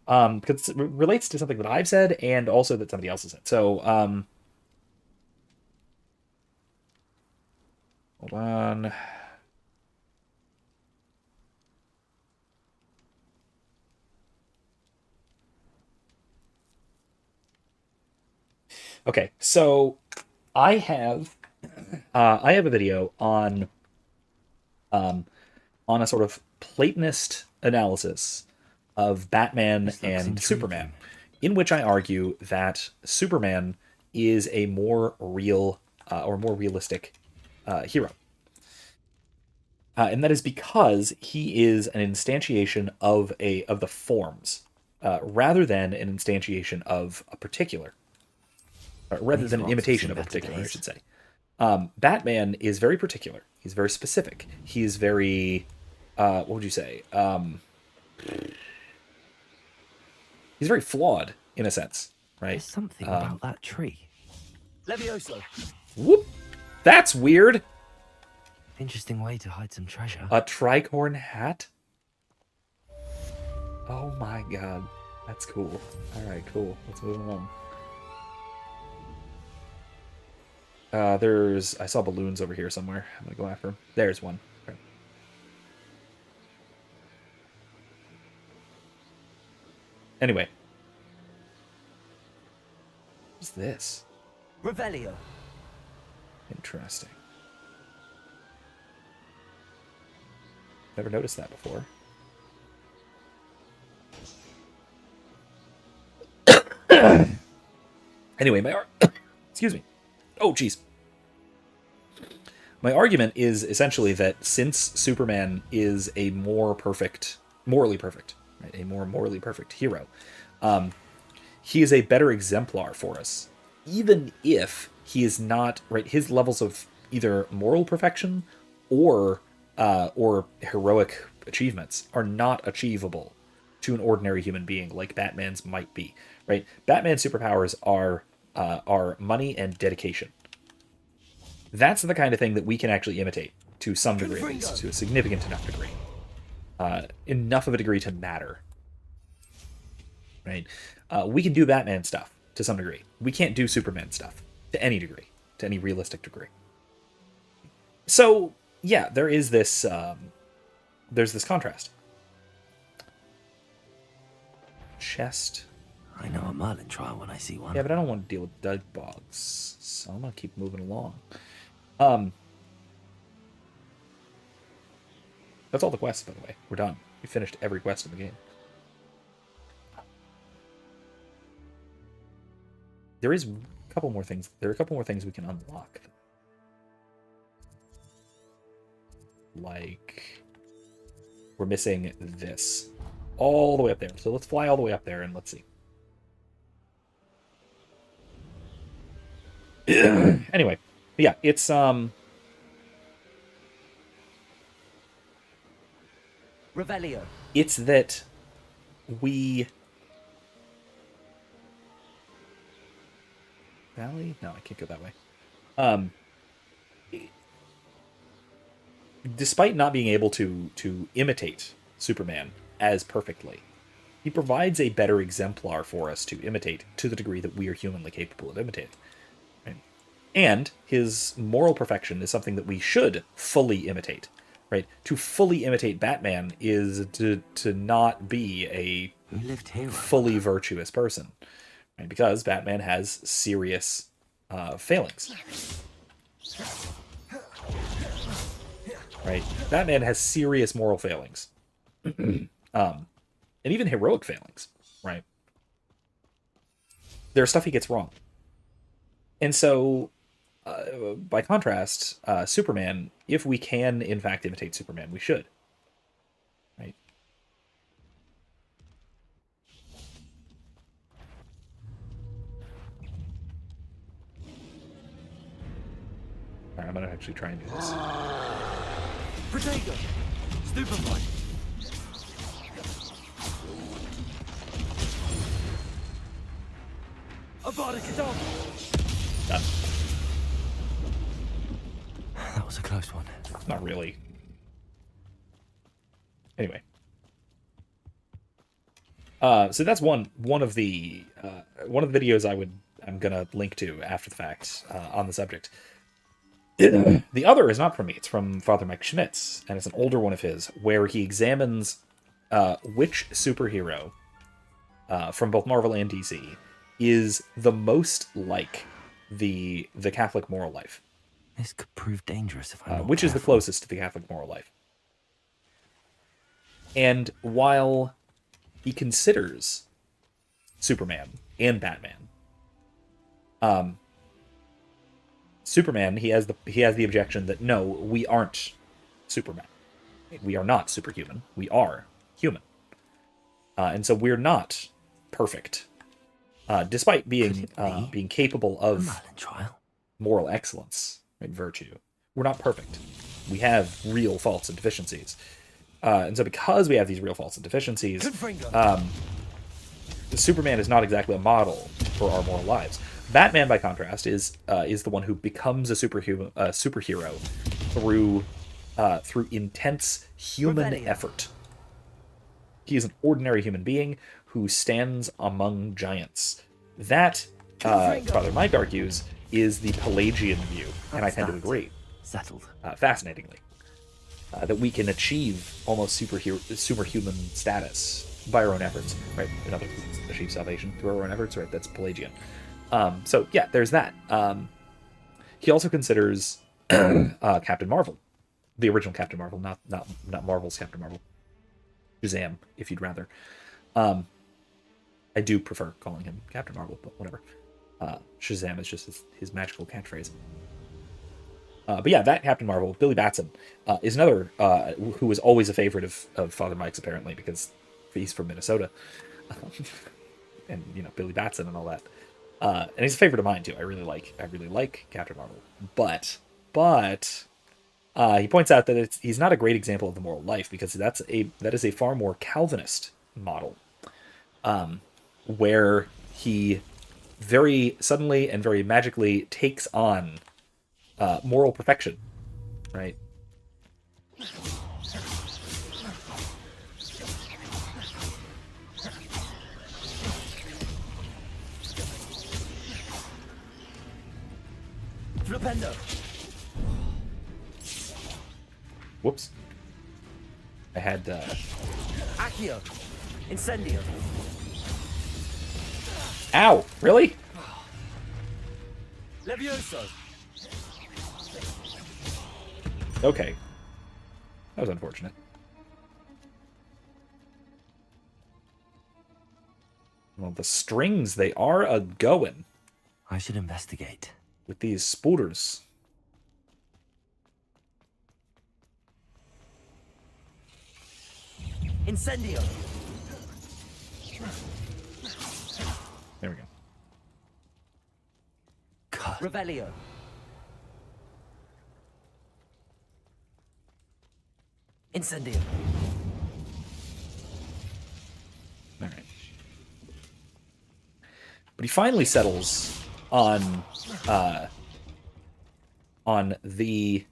because it relates to something that I've said and also that somebody else has said. So, hold on. Okay, so I have a video on a sort of Platonist analysis of Batman and Superman, in which I argue that Superman is a more real or more realistic hero. And that is because he is an instantiation of the forms, rather than an instantiation of a particular, rather than an imitation of a particular, I should say. Batman is very particular. He's very specific. He's very, what would you say? He's very flawed in a sense, right? There's something about that tree. Levioso. Whoop! That's weird. Interesting way to hide some treasure. A tricorn hat? Oh my god. That's cool. Alright, cool. Let's move along. I saw balloons over here somewhere. I'm gonna go after them. There's one. Okay. Anyway. What's this? Revelio. Interesting. Never noticed that before. Anyway, excuse me. Oh, jeez. My argument is essentially that since Superman is a more perfect, morally perfect, right, a more morally perfect hero, he is a better exemplar for us, even if he is not, right, his levels of either moral perfection or heroic achievements are not achievable to an ordinary human being like Batman's might be, right? Batman's superpowers are money and dedication. That's the kind of thing that we can actually imitate to some degree, at least, to a significant enough degree. Enough of a degree to matter. Right? We can do Batman stuff to some degree. We can't do Superman stuff to any degree, to any realistic degree. So, yeah, there is this there's this contrast. Chest. I know a Merlin trial when I see one. Yeah, but I don't want to deal with dug bogs, so I'm gonna keep moving along. That's all the quests, by the way. We're done. We finished every quest in the game. There is a couple more things. There are a couple more things we can unlock. Like, we're missing this all the way up there. So let's fly all the way up there and let's see. Anyway, yeah, it's Revelio. It's that we Valley? No, I can't go that way. Despite not being able to imitate Superman as perfectly, he provides a better exemplar for us to imitate to the degree that we are humanly capable of imitating. Right? And his moral perfection is something that we should fully imitate. Right? To fully imitate Batman is to not be a fully virtuous person. Right? Because Batman has serious failings. Right? Batman has serious moral failings. And even heroic failings. Right? There's stuff he gets wrong. And so, by contrast, Superman, if we can, in fact, imitate Superman, we should. Right? Alright, I'm gonna actually try and do this. Protego! Stupefy! Avada Kedavra! Done. That was a close one. Not really. Anyway. So that's one of the videos I'm gonna link to after the fact on the subject. The other is not from me; it's from Father Mike Schmitz, and it's an older one of his, where he examines which superhero from both Marvel and DC is the most like the Catholic moral life. This could prove dangerous if I'm not which is the careful. closest to the Catholic moral life. And while he considers Superman and Batman, Superman, he has the objection that no, we aren't Superman. We are not superhuman. We are human, and so we're not perfect, despite being capable of moral excellence and virtue. We're not perfect. We have real faults and deficiencies, and so because we have these real faults and deficiencies, Superman is not exactly a model for our moral lives. Batman, by contrast, is the one who becomes a superhero through intense human effort. He is an ordinary human being who stands among giants. That, Father Mike argues, is the Pelagian view, and I tend to agree. Settled. Fascinatingly, that we can achieve almost superhuman status by our own efforts, right? In other words, achieve salvation through our own efforts, right? That's Pelagian. So yeah, there's that. He also considers Captain Marvel, the original Captain Marvel, not Marvel's Captain Marvel. Shazam, if you'd rather. I do prefer calling him Captain Marvel, but whatever. Shazam is just his magical catchphrase. But yeah, that Captain Marvel, Billy Batson, is another who was always a favorite of Father Mike's, apparently, because he's from Minnesota. And, you know, Billy Batson and all that. And he's a favorite of mine, too. I really like Captain Marvel. But he points out that he's not a great example of the moral life, because that is a far more Calvinist model, where he very suddenly and very magically takes on moral perfection, right? Flipendo. Whoops. I had Accio. Incendio. Ow! Really? Levioso. Okay. That was unfortunate. Well, the strings, they are a-goin'. I should investigate. With these spooters. Incendio. There we go. Revelio. Incendio. All right. But he finally settles on the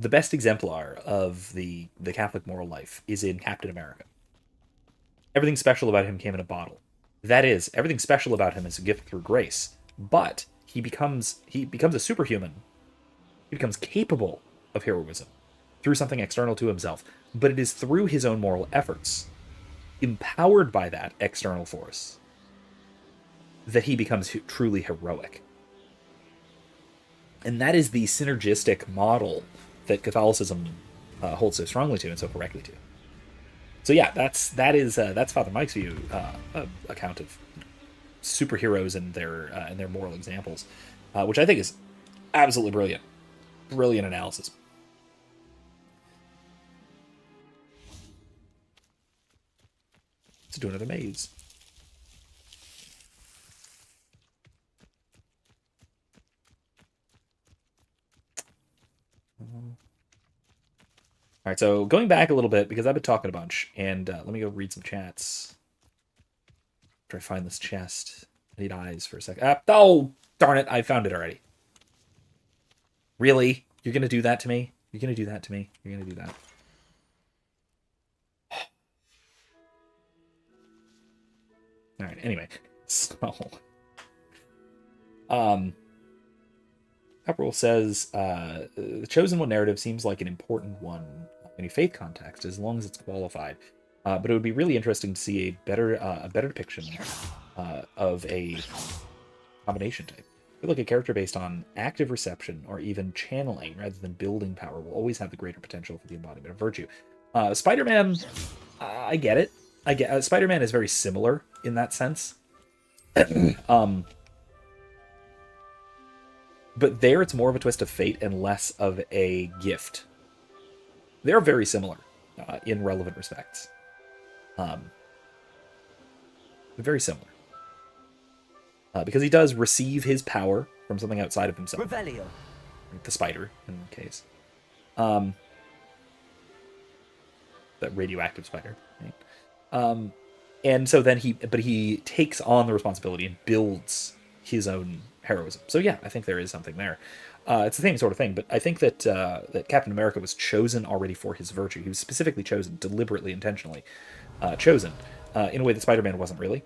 best exemplar of the Catholic moral life is in Captain America. Everything special about him came in a bottle. That is, everything special about him is a gift through grace. But he becomes a superhuman. He becomes capable of heroism through something external to himself. But it is through his own moral efforts, empowered by that external force, that he becomes truly heroic. And that is the synergistic model that Catholicism holds so strongly to and so correctly to. So yeah, that's Father Mike's view account of superheroes and their moral examples, which I think is absolutely brilliant analysis. Let's do another maze. All right, so going back a little bit, because I've been talking a bunch, and let me go read some chats. Try to find this chest. I need eyes for a second. Oh, darn it, I found it already. Really? You're going to do that to me? You're going to do that to me? You're going to do that? All right, anyway. So, Uprule says, the Chosen One narrative seems like an important one in a faith context, as long as it's qualified. But it would be really interesting to see a better depiction of a combination type. I feel like a character based on active reception or even channeling rather than building power will always have the greater potential for the embodiment of virtue. Spider-Man, I get it. Spider-Man is very similar in that sense. But there it's more of a twist of fate and less of a gift. They're very similar in relevant respects. Very similar. Because he does receive his power from something outside of himself. Revelio. Like the spider, in the case. That radioactive spider. Right? And so then he takes on the responsibility and builds his own heroism. So yeah, I think there is something there. It's the same sort of thing, but I think that that Captain America was chosen already for his virtue. He was specifically chosen, deliberately, intentionally chosen, in a way that Spider-Man wasn't really.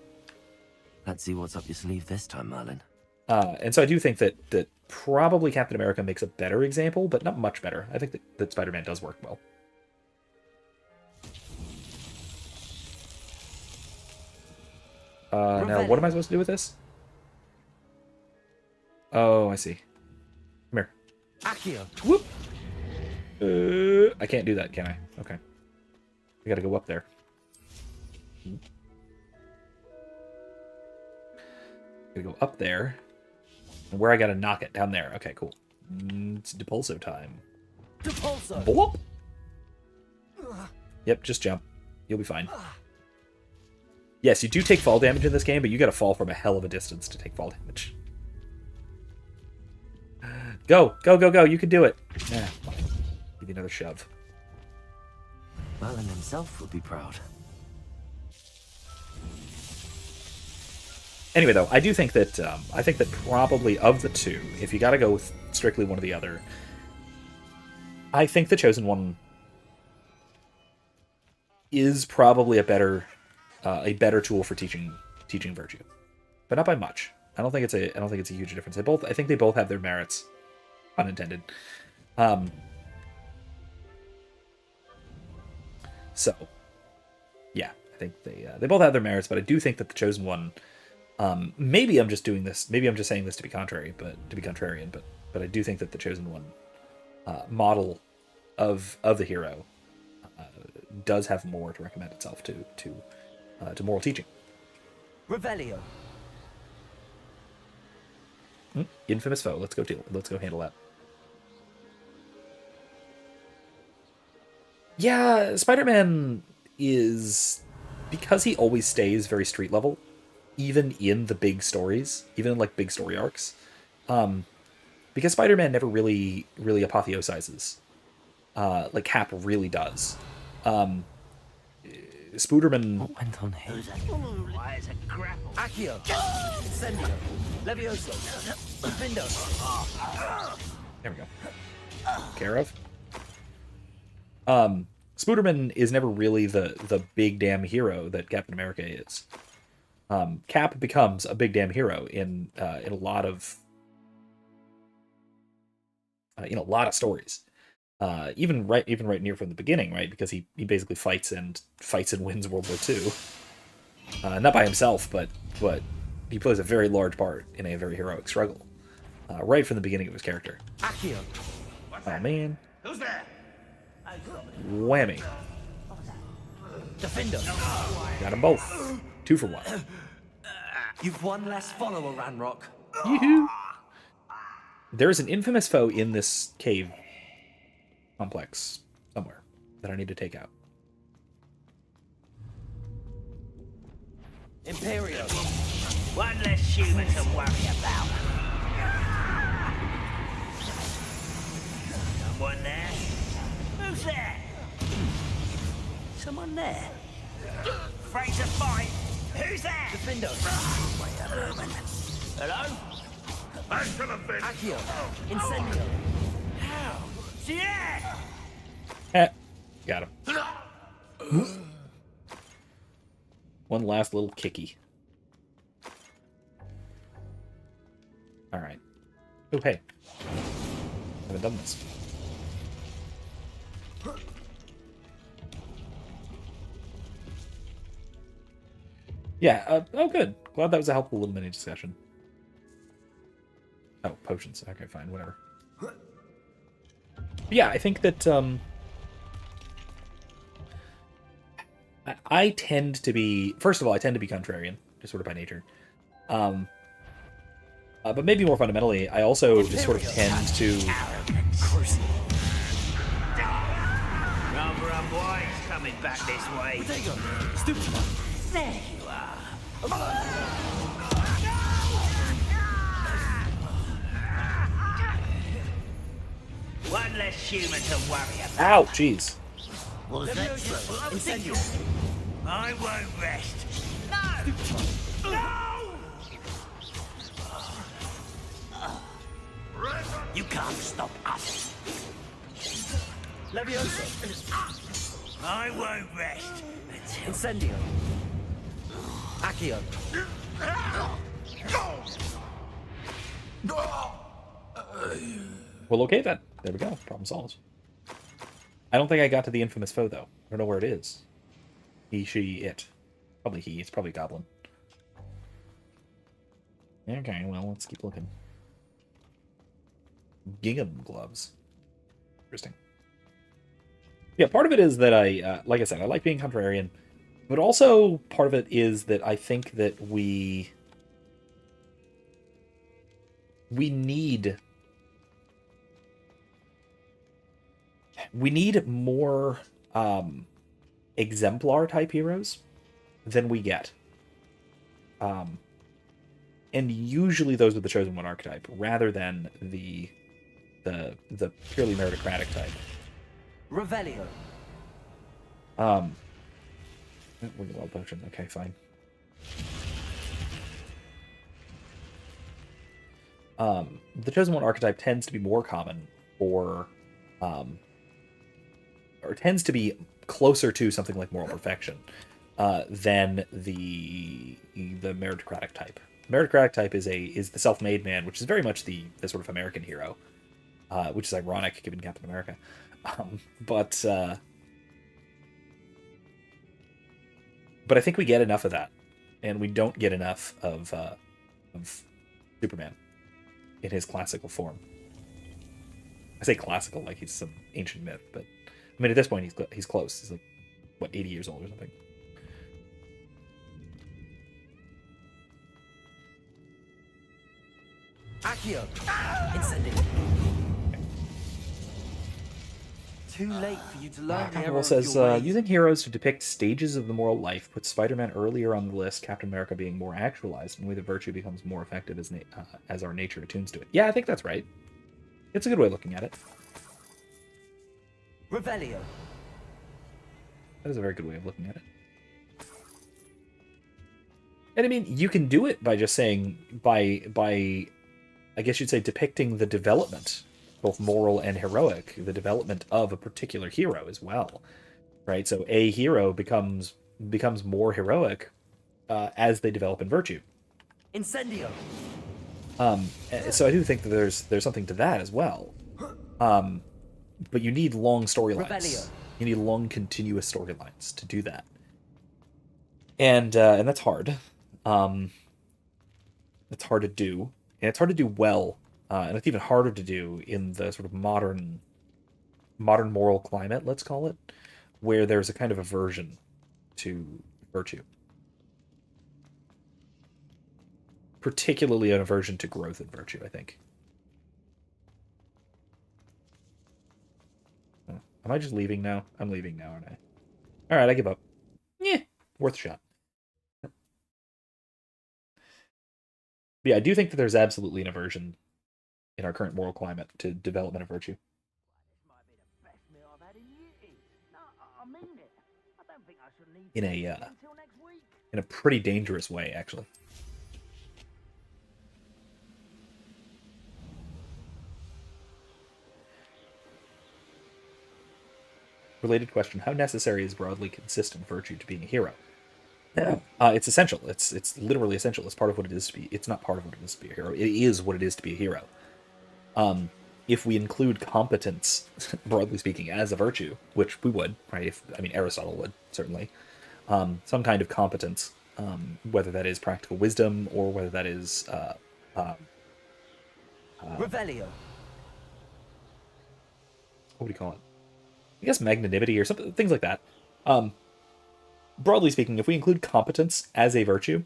Let's see what's up your sleeve this time, Merlin. And so I do think that probably Captain America makes a better example, but not much better. I think that Spider-Man does work well. Now, what am I supposed to do with this? Oh, I see. Come here. Accio. Whoop! I can't do that, can I? Okay. We gotta go up there. Gotta go up there. And where I gotta knock it? Down there. Okay, cool. It's Depulso time. Depulso! Blop! Yep, just jump. You'll be fine. Yes, you do take fall damage in this game, but you gotta fall from a hell of a distance to take fall damage. Go! Go, go, go! You can do it! Yeah. Give you another shove. Merlin himself would be proud. Anyway, though, I do think that probably of the two, if you gotta go with strictly one or the other, I think the Chosen One is probably a better tool for teaching virtue, but not by much. I don't think it's a huge difference. I think they both have their merits, unintended. So, yeah, I think they both have their merits, but I do think that the Chosen One. Maybe I'm just doing this. Maybe I'm just saying this to be contrarian, but I do think that the Chosen One model of the hero does have more to recommend itself to moral teaching. Revelio. Infamous foe. Let's go handle that. Yeah, Spider-Man is, because he always stays very street level, even in the big stories, even in like big story arcs, because Spider-Man never really apotheosizes, like Cap really does. Spooderman. What went on here? Why is it grapple? Accio. Incendio. Levioso. Vindo. There we go. Care of. Spooderman is never really the big damn hero that Captain America is. Cap becomes a big damn hero in a lot of stories. Even right near from the beginning, right? Because he basically fights and wins World War II. Not by himself, but he plays a very large part in a very heroic struggle. Right from the beginning of his character. Accio. Oh man. Who's there? Whammy. Defender. Got them both. 2 for 1. You've one less follower, Ranrock. Yoo-hoo. There's an infamous foe in this cave complex somewhere that I need to take out. Imperio. One less human to worry about. Someone there? Who's there? Someone there? Afraid to fight? Who's there? Defendo. Wait a moment. Hello? Back to the bench. Accio. Incendio. Yeah! Got him. One last little kicky. Alright. Oh, hey. Haven't done this. Yeah, oh good. Glad that was a helpful little mini discussion. Oh, potions. Okay, fine, whatever. Yeah, I think that, I tend to be... First of all, I tend to be contrarian, just sort of by nature. But maybe more fundamentally, I also just sort of tend to... Rather unwise coming back this way. Stupid. There you are. One less human to worry about. Ow, jeez. Was that Incendio. I won't rest. No! No! You can't stop us. Levioso. I won't rest. Incendio. Accio. Well, okay then. There we go. Problem solved. I don't think I got to the infamous foe, though. I don't know where it is. He, she, it. Probably he. It's probably a goblin. Okay, well, let's keep looking. Gingham gloves. Interesting. Yeah, part of it is that I, like I said, I like being contrarian. But also, part of it is that I think that we need more exemplar type heroes than we get. And usually those are the chosen one archetype rather than the purely meritocratic type. Revelio. We're gonna potion. Okay, fine. The chosen one archetype tends to be more common for or tends to be closer to something like moral perfection than the meritocratic type. Meritocratic type is the self-made man, which is very much the sort of American hero, which is ironic given Captain America. But I think we get enough of that, and we don't get enough of Superman in his classical form. I say classical like he's some ancient myth, but I mean at this point he's close. He's like what, 80 years old or something. Accio. Incendio. Too late for you to learn the error Campbell of says, your ways. using heroes to depict stages of the moral life puts Spider-Man earlier on the list, Captain America being more actualized, and the way that virtue becomes more effective as our nature attunes to it. Yeah, I think that's right. It's a good way of looking at it. Revelio. That is a very good way of looking at it. And I mean, you can do it by just saying, by I guess you'd say, depicting the development, both moral and heroic, the development of a particular hero as well, right? So a hero becomes more heroic as they develop in virtue. Incendio. So I do think that there's something to that as well. But you need long storylines. Revelio. You need long, continuous storylines to do that, and that's hard. It's hard to do, and it's hard to do well. And it's even harder to do in the sort of modern moral climate, let's call it, where there's a kind of aversion to virtue. Particularly an aversion to growth in virtue, I think. Oh, am I just leaving now? I'm leaving now, aren't I? Alright, I give up. Yeah, worth a shot. But yeah, I do think that there's absolutely an aversion in our current moral climate to development of virtue. This might be the best meal I've had in years. No, I mean it. I don't in a pretty dangerous way, actually. Related question: how necessary is broadly consistent virtue to being a hero? It's essential. It's literally essential. It's part of what it is to be. It's not part of what it is to be a hero. It is what it is to be a hero. If we include competence, broadly speaking, as a virtue, which we would, right? Aristotle would, certainly. Some kind of competence, whether that is practical wisdom or whether that is... Revelio. What do you call it? I guess magnanimity or something, things like that. Broadly speaking, if we include competence as a virtue,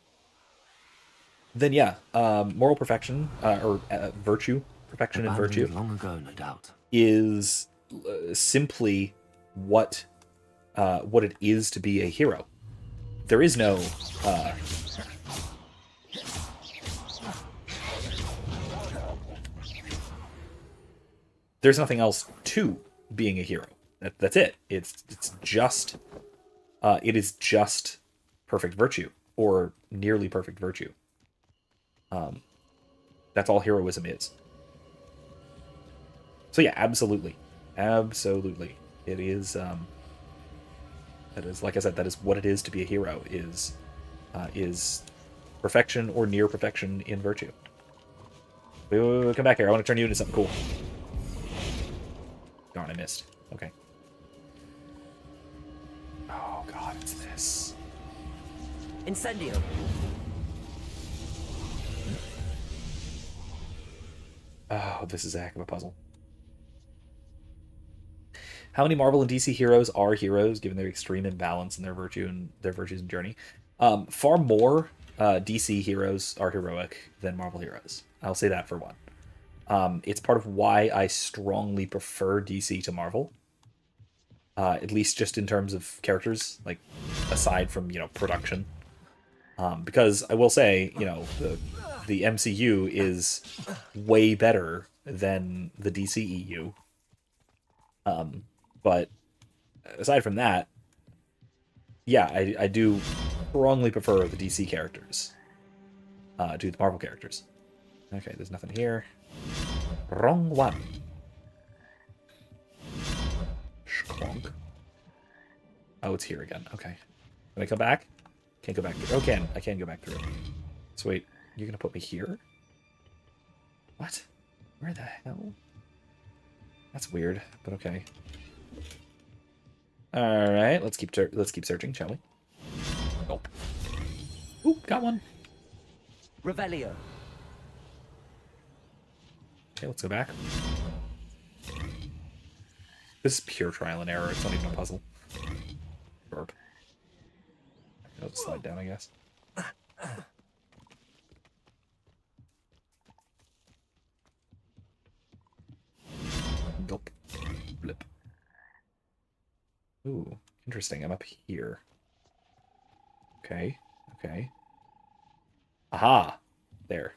then yeah, moral perfection, or virtue, perfection and virtue, long ago, no doubt, is simply what it is to be a hero. There is no there's nothing else to being a hero. That's it. It's just it is just perfect virtue, or nearly perfect virtue. That's all heroism is. So yeah, absolutely. It is that is, like I said, that is what it is to be a hero, is perfection or near perfection in virtue. Wait, come back here. I want to turn you into something cool. Darn, I missed. Okay. Oh god, it's this. Incendio. Oh, this is a heck of a puzzle. How many Marvel and DC heroes are heroes, given their extreme imbalance in their virtues and journey? Far more DC heroes are heroic than Marvel heroes. I'll say that for one. It's part of why I strongly prefer DC to Marvel. At least just in terms of characters, like aside from, production. Because I will say, the MCU is way better than the DCEU. But aside from that, yeah, I do strongly prefer the DC characters to the Marvel characters. Okay, there's nothing here. Wrong one. Shklonk. Oh, it's here again. Okay. Can I come back? Can't go back through. Oh, I can go back through. Sweet. You're gonna put me here? What? Where the hell? That's weird, but okay. All right, let's keep searching, shall we? Nope. Ooh, got one. Revelio. Okay, let's go back. This is pure trial and error. It's not even a puzzle. Burp. I'll just slide down, I guess. Nope. Blip. Ooh, interesting. I'm up here. Okay. Aha! There.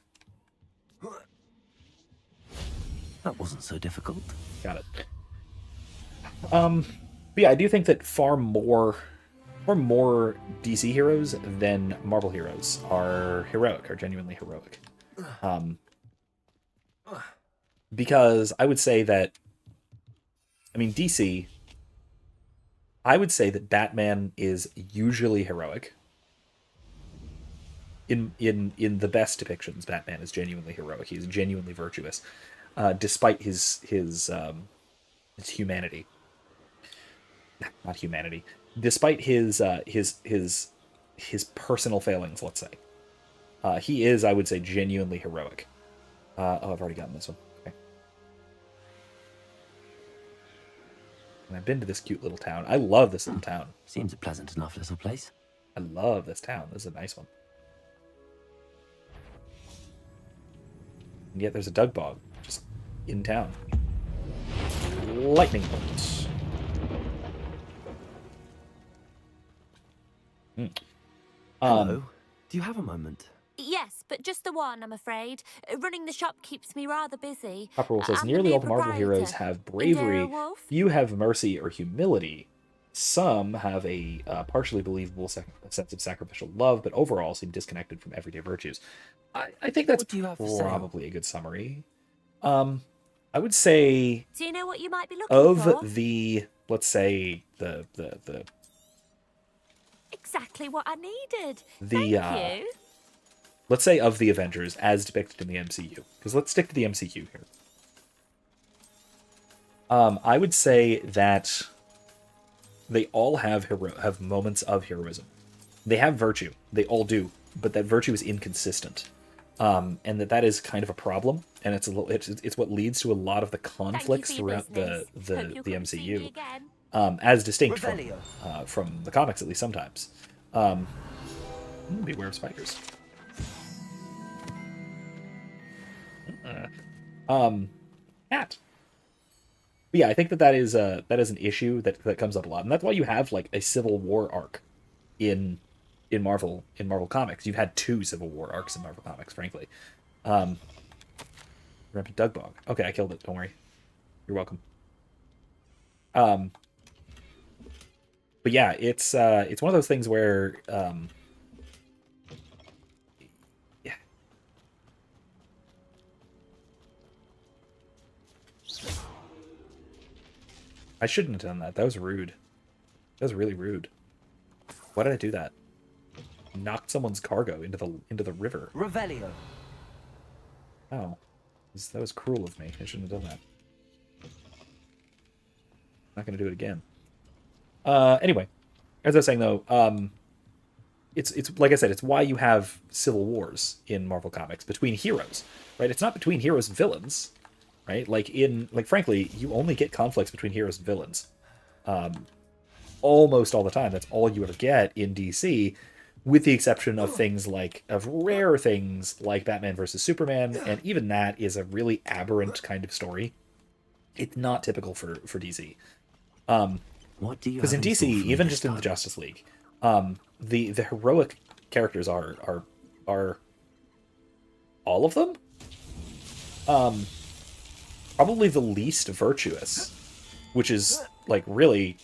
That wasn't so difficult. Got it. But yeah, I do think that far more DC heroes than Marvel heroes are genuinely heroic. Because I would say that, DC, I would say that Batman is usually heroic. In the best depictions, Batman is genuinely heroic. He is genuinely virtuous, despite his humanity. Not humanity. Despite his personal failings, let's say, he is, I would say, genuinely heroic. Oh, I've already gotten this one. Okay. And I've been to this cute little town. I love this little town. Seems a pleasant enough little place. I love this town. This is a nice one. And yet there's a Doug Bog just in town. Lightning bolt. Hello. Do you have a moment? Yes, but just the one, I'm afraid. Running the shop keeps me rather busy. Hopperwolf says, I'm nearly the all the Marvel heroes proprietor. have bravery. Wolf? Few have mercy or humility. Some have a partially believable sense of sacrificial love, but overall seem disconnected from everyday virtues. I think that's probably a good summary. I would say Do you know what you might be looking of for? the, let's say, the Exactly what I needed. the Thank you. let's say of the Avengers as depicted in the MCU, because let's stick to the MCU here. I would say that they all have moments of heroism. They have virtue. They all do, but that virtue is inconsistent, and that is kind of a problem. And it's what leads to a lot of the conflicts throughout the MCU, as distinct from the comics, at least sometimes. Beware of spiders. Cat. But yeah, I think that is an issue that comes up a lot, and that's why you have like a Civil War arc in Marvel Comics. You've had 2 Civil War arcs in Marvel Comics, frankly. Rampant Dugbog. Okay, I killed it. Don't worry. You're welcome. But yeah, it's one of those things where yeah. I shouldn't have done that. That was rude. That was really rude. Why did I do that? Knocked someone's cargo into the river. Revelio. Oh. That was cruel of me. I shouldn't have done that. Not gonna do it again. Anyway, as I was saying though, it's like I said, it's why you have civil wars in Marvel Comics between heroes, right? It's not between heroes and villains, right? Like frankly, you only get conflicts between heroes and villains, almost all the time. That's all you ever get in DC, with the exception of rare things like Batman versus Superman, and even that is a really aberrant kind of story. It's not typical for DC. What do you? Because in DC, even just in the Justice League, the heroic characters are all of them probably the least virtuous, which is like really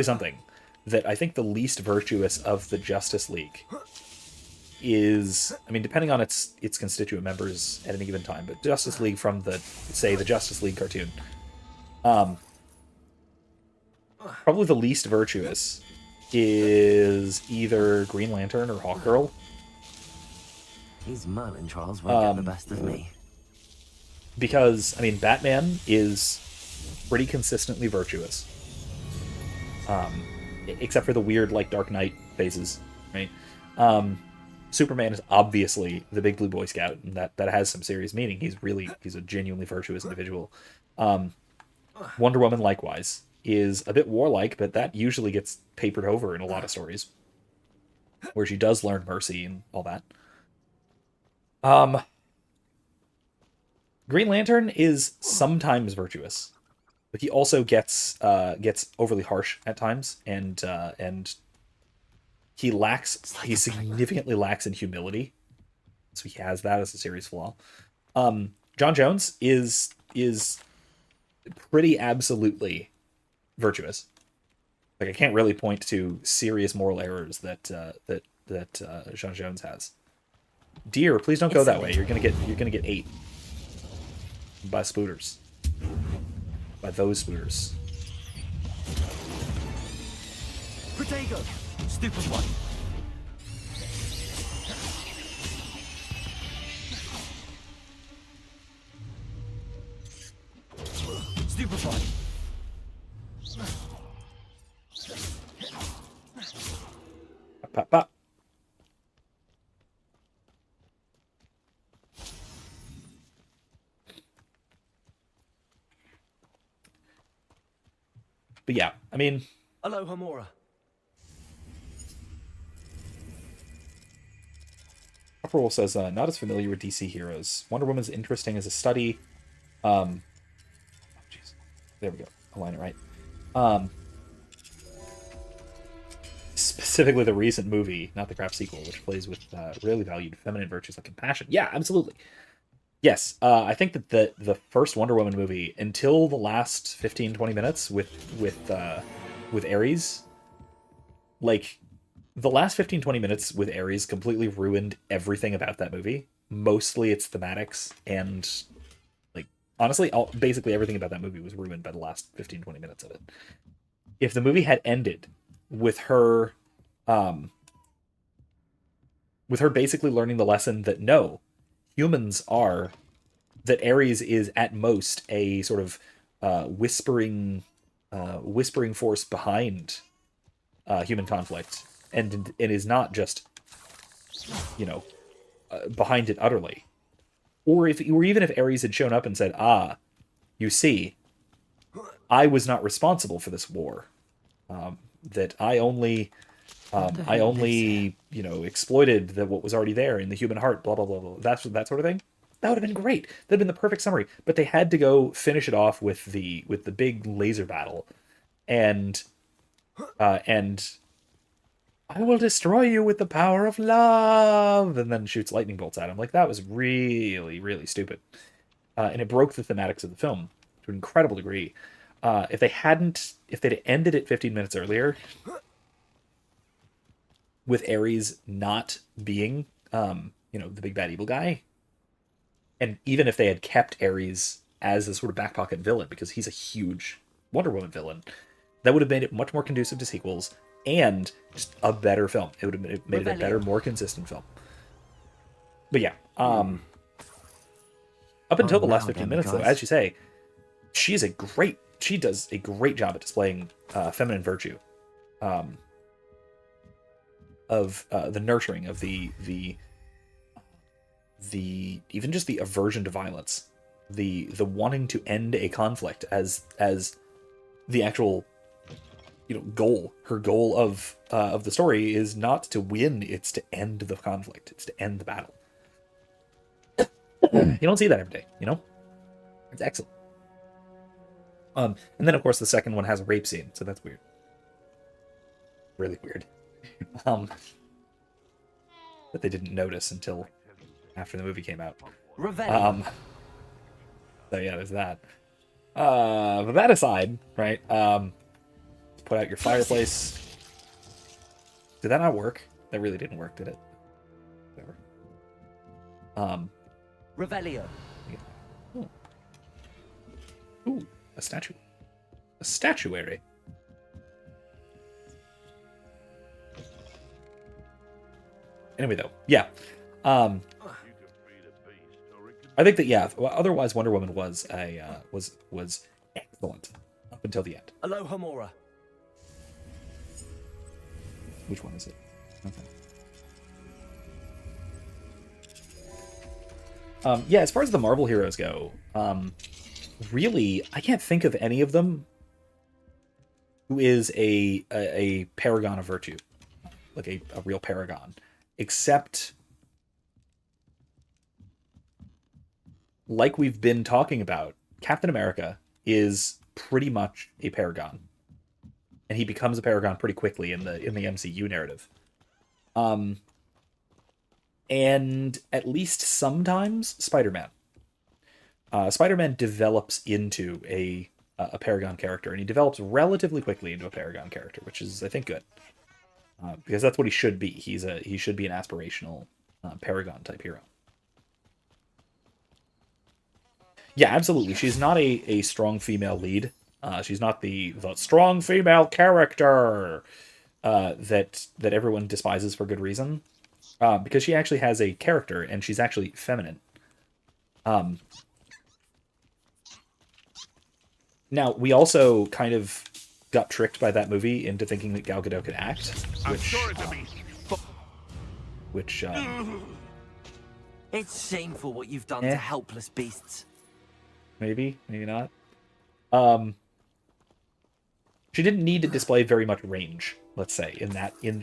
something. That I think the least virtuous of the Justice League is, I mean, depending on its constituent members at any given time, but Justice League from the Justice League cartoon, probably the least virtuous is either Green Lantern or Hawkgirl. These Merlin trials won't get the best of me. Because, I mean, Batman is pretty consistently virtuous. Except for the weird, like, Dark Knight phases, right? Superman is obviously the big blue Boy Scout, and that has some serious meaning. He's a genuinely virtuous individual. Wonder Woman, likewise, is a bit warlike, but that usually gets papered over in a lot of stories, where she does learn mercy and all that. Green Lantern is sometimes virtuous, but he also gets overly harsh at times, and he significantly lacks in humility, so he has that as a serious flaw. John Jones is pretty absolutely virtuous. Like, I can't really point to serious moral errors that John Jones has. Dear, please don't go that way. You're gonna get ate by spooters. By those spooters. Protego! Stupid one. Stupid one. Pop, pop. But yeah, I mean... Aloha Mora. Uproar says, not as familiar with DC heroes. Wonder Woman's interesting as a study. Jeez. There we go. I'll line it right. Specifically the recent movie, not the crap sequel, which plays with really valued feminine virtues like compassion. Yeah, absolutely. Yes, I think that the first Wonder Woman movie, until the last 15-20 minutes with with Ares, like, the last 15-20 minutes with Ares completely ruined everything about that movie. Mostly its thematics, and, like, honestly, basically everything about that movie was ruined by the last 15-20 minutes of it. If the movie had ended with her, basically learning the lesson that no, that Ares is at most a sort of whispering force behind human conflict, and it is not just, behind it utterly. Or even if Ares had shown up and said, you see, I was not responsible for this war. That I only exploited what was already there in the human heart, blah blah blah blah. That sort of thing. That would have been great. That'd been the perfect summary. But they had to go finish it off with the big laser battle, and I will destroy you with the power of love, and then shoots lightning bolts at him. Like, that was really, really stupid. And it broke the thematics of the film to an incredible degree. If they'd ended it 15 minutes earlier, with Ares not being, the big bad evil guy, and even if they had kept Ares as a sort of back pocket villain, because he's a huge Wonder Woman villain, that would have made it much more conducive to sequels and just a better film. It would have made it a better, more consistent film. But yeah, up until the last 15 minutes, though, as you say, she does a great job at displaying feminine virtue, of the nurturing of the even just the aversion to violence, the wanting to end a conflict as the actual goal. Her goal of the story is not to win, it's to end the conflict, it's to end the battle. You don't see that every day, it's excellent. And then of course the second one has a rape scene, so that's weird, really weird. That they didn't notice until after the movie came out. So yeah, there's that. But that aside, right? Put out your fireplace. Did that not work? That really didn't work, did it? Whatever. Revelio. Yeah. Ooh, a statue. A statuary. Anyway, though, yeah. I think that, yeah. Otherwise, Wonder Woman was was excellent up until the end. Aloha Mora. Which one is it? Okay. Yeah, as far as the Marvel heroes go, really, I can't think of any of them who is a paragon of virtue, like a real paragon, except, like we've been talking about, Captain America is pretty much a paragon, and he becomes a paragon pretty quickly in the MCU narrative. And at least sometimes Spider-Man. Spider-Man develops into a paragon character, and he develops relatively quickly into a paragon character, which is, I think, good, because that's what he should be. He should be an aspirational paragon type hero. Yeah, absolutely. She's not a strong female lead. She's not the strong female character that everyone despises for good reason, because she actually has a character, and she's actually feminine. Now, we also kind of got tricked by that movie into thinking that Gal Gadot could act, which it's shameful what you've done to helpless beasts. Maybe not. She didn't need to display very much range, let's say, in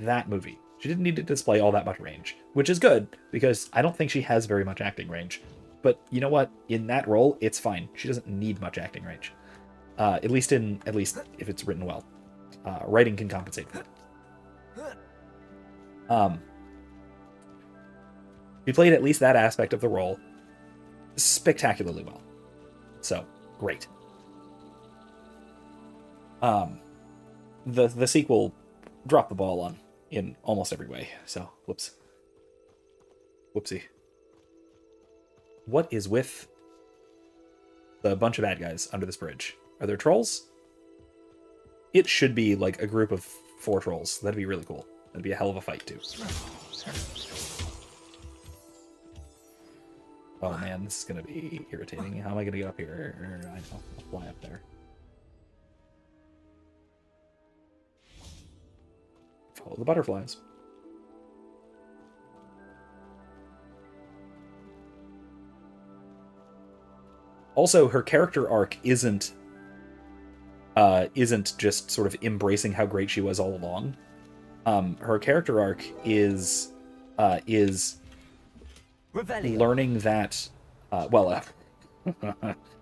that movie. She didn't need to display all that much range, which is good, because I don't think she has very much acting range. But you know what? In that role, it's fine. She doesn't need much acting range. At least if it's written well. Writing can compensate for it. He played at least that aspect of the role spectacularly well. So, great. the sequel dropped the ball on in almost every way. So, whoopsie. What is with the bunch of bad guys under this bridge? Are there trolls? It should be like a group of 4 trolls. That'd be really cool. That'd be a hell of a fight too. Oh man, this is gonna be irritating. How am I gonna get up here? I know, I'll fly up there. Follow the butterflies. Also, her character arc isn't just sort of embracing how great she was all along. Her character arc is learning that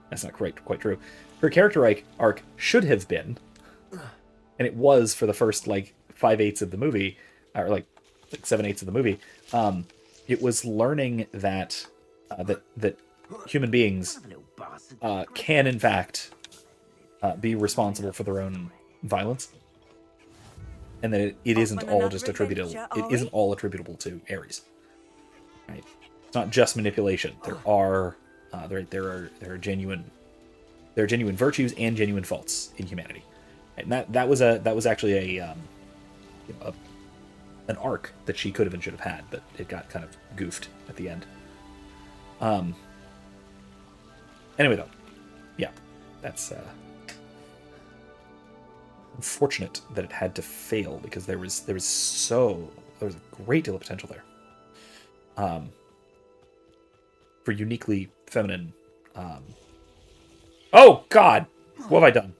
that's not quite true. Her character arc should have been, and it was for the first like 5/8 of the movie, or like 7/8 of the movie. It was learning that that human beings can in fact be responsible for their own violence, and that it isn't all just attributable. It isn't all attributable to Ares. Right? It's not just manipulation. There are genuine virtues and genuine faults in humanity, and that was actually an arc that she could have and should have had, but it got kind of goofed at the end. Anyway, though, yeah, that's unfortunate that it had to fail because there was a great deal of potential there. For uniquely feminine. Oh God, what have I done?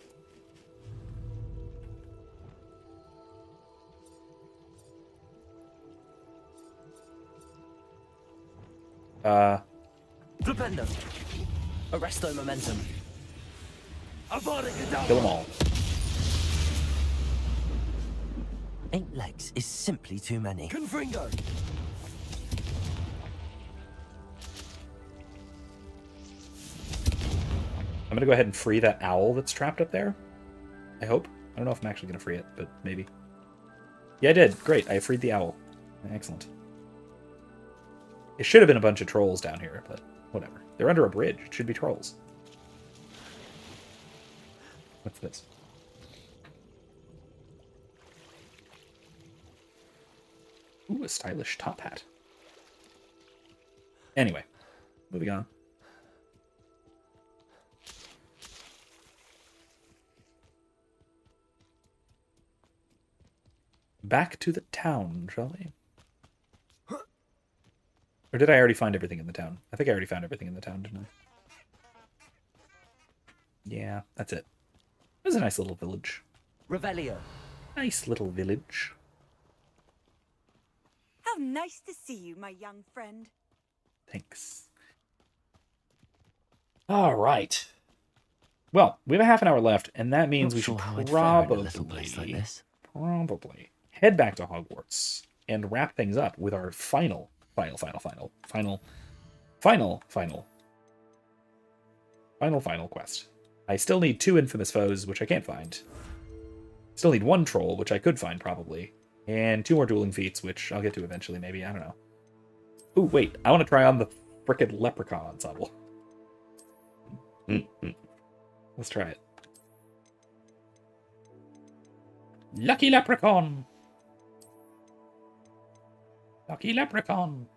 Flipendo. Arresto momentum. Kill them all. 8 legs is simply too many. Confringo. I'm gonna go ahead and free that owl that's trapped up there. I hope. I don't know if I'm actually gonna free it, but maybe. Yeah, I did. Great. I freed the owl. Excellent. It should have been a bunch of trolls down here, but whatever. They're under a bridge. It should be trolls. What's this? Ooh, a stylish top hat. Anyway, moving on. Back to the town, shall we? Or did I already find everything in the town? I think I already found everything in the town, didn't I? Yeah, that's it. It was a nice little village. Revelio. Nice little village. How nice to see you, my young friend. Thanks. All right. Well, we have a half an hour left, and that means we should probably head back to Hogwarts and wrap things up with our final quest. I still need 2 infamous foes, which I can't find. Still need 1 troll, which I could find probably. And 2 more dueling feats, which I'll get to eventually, maybe. I don't know. Ooh, wait. I want to try on the frickin' leprechaun ensemble. Let's try it. Lucky leprechaun! Lucky leprechaun!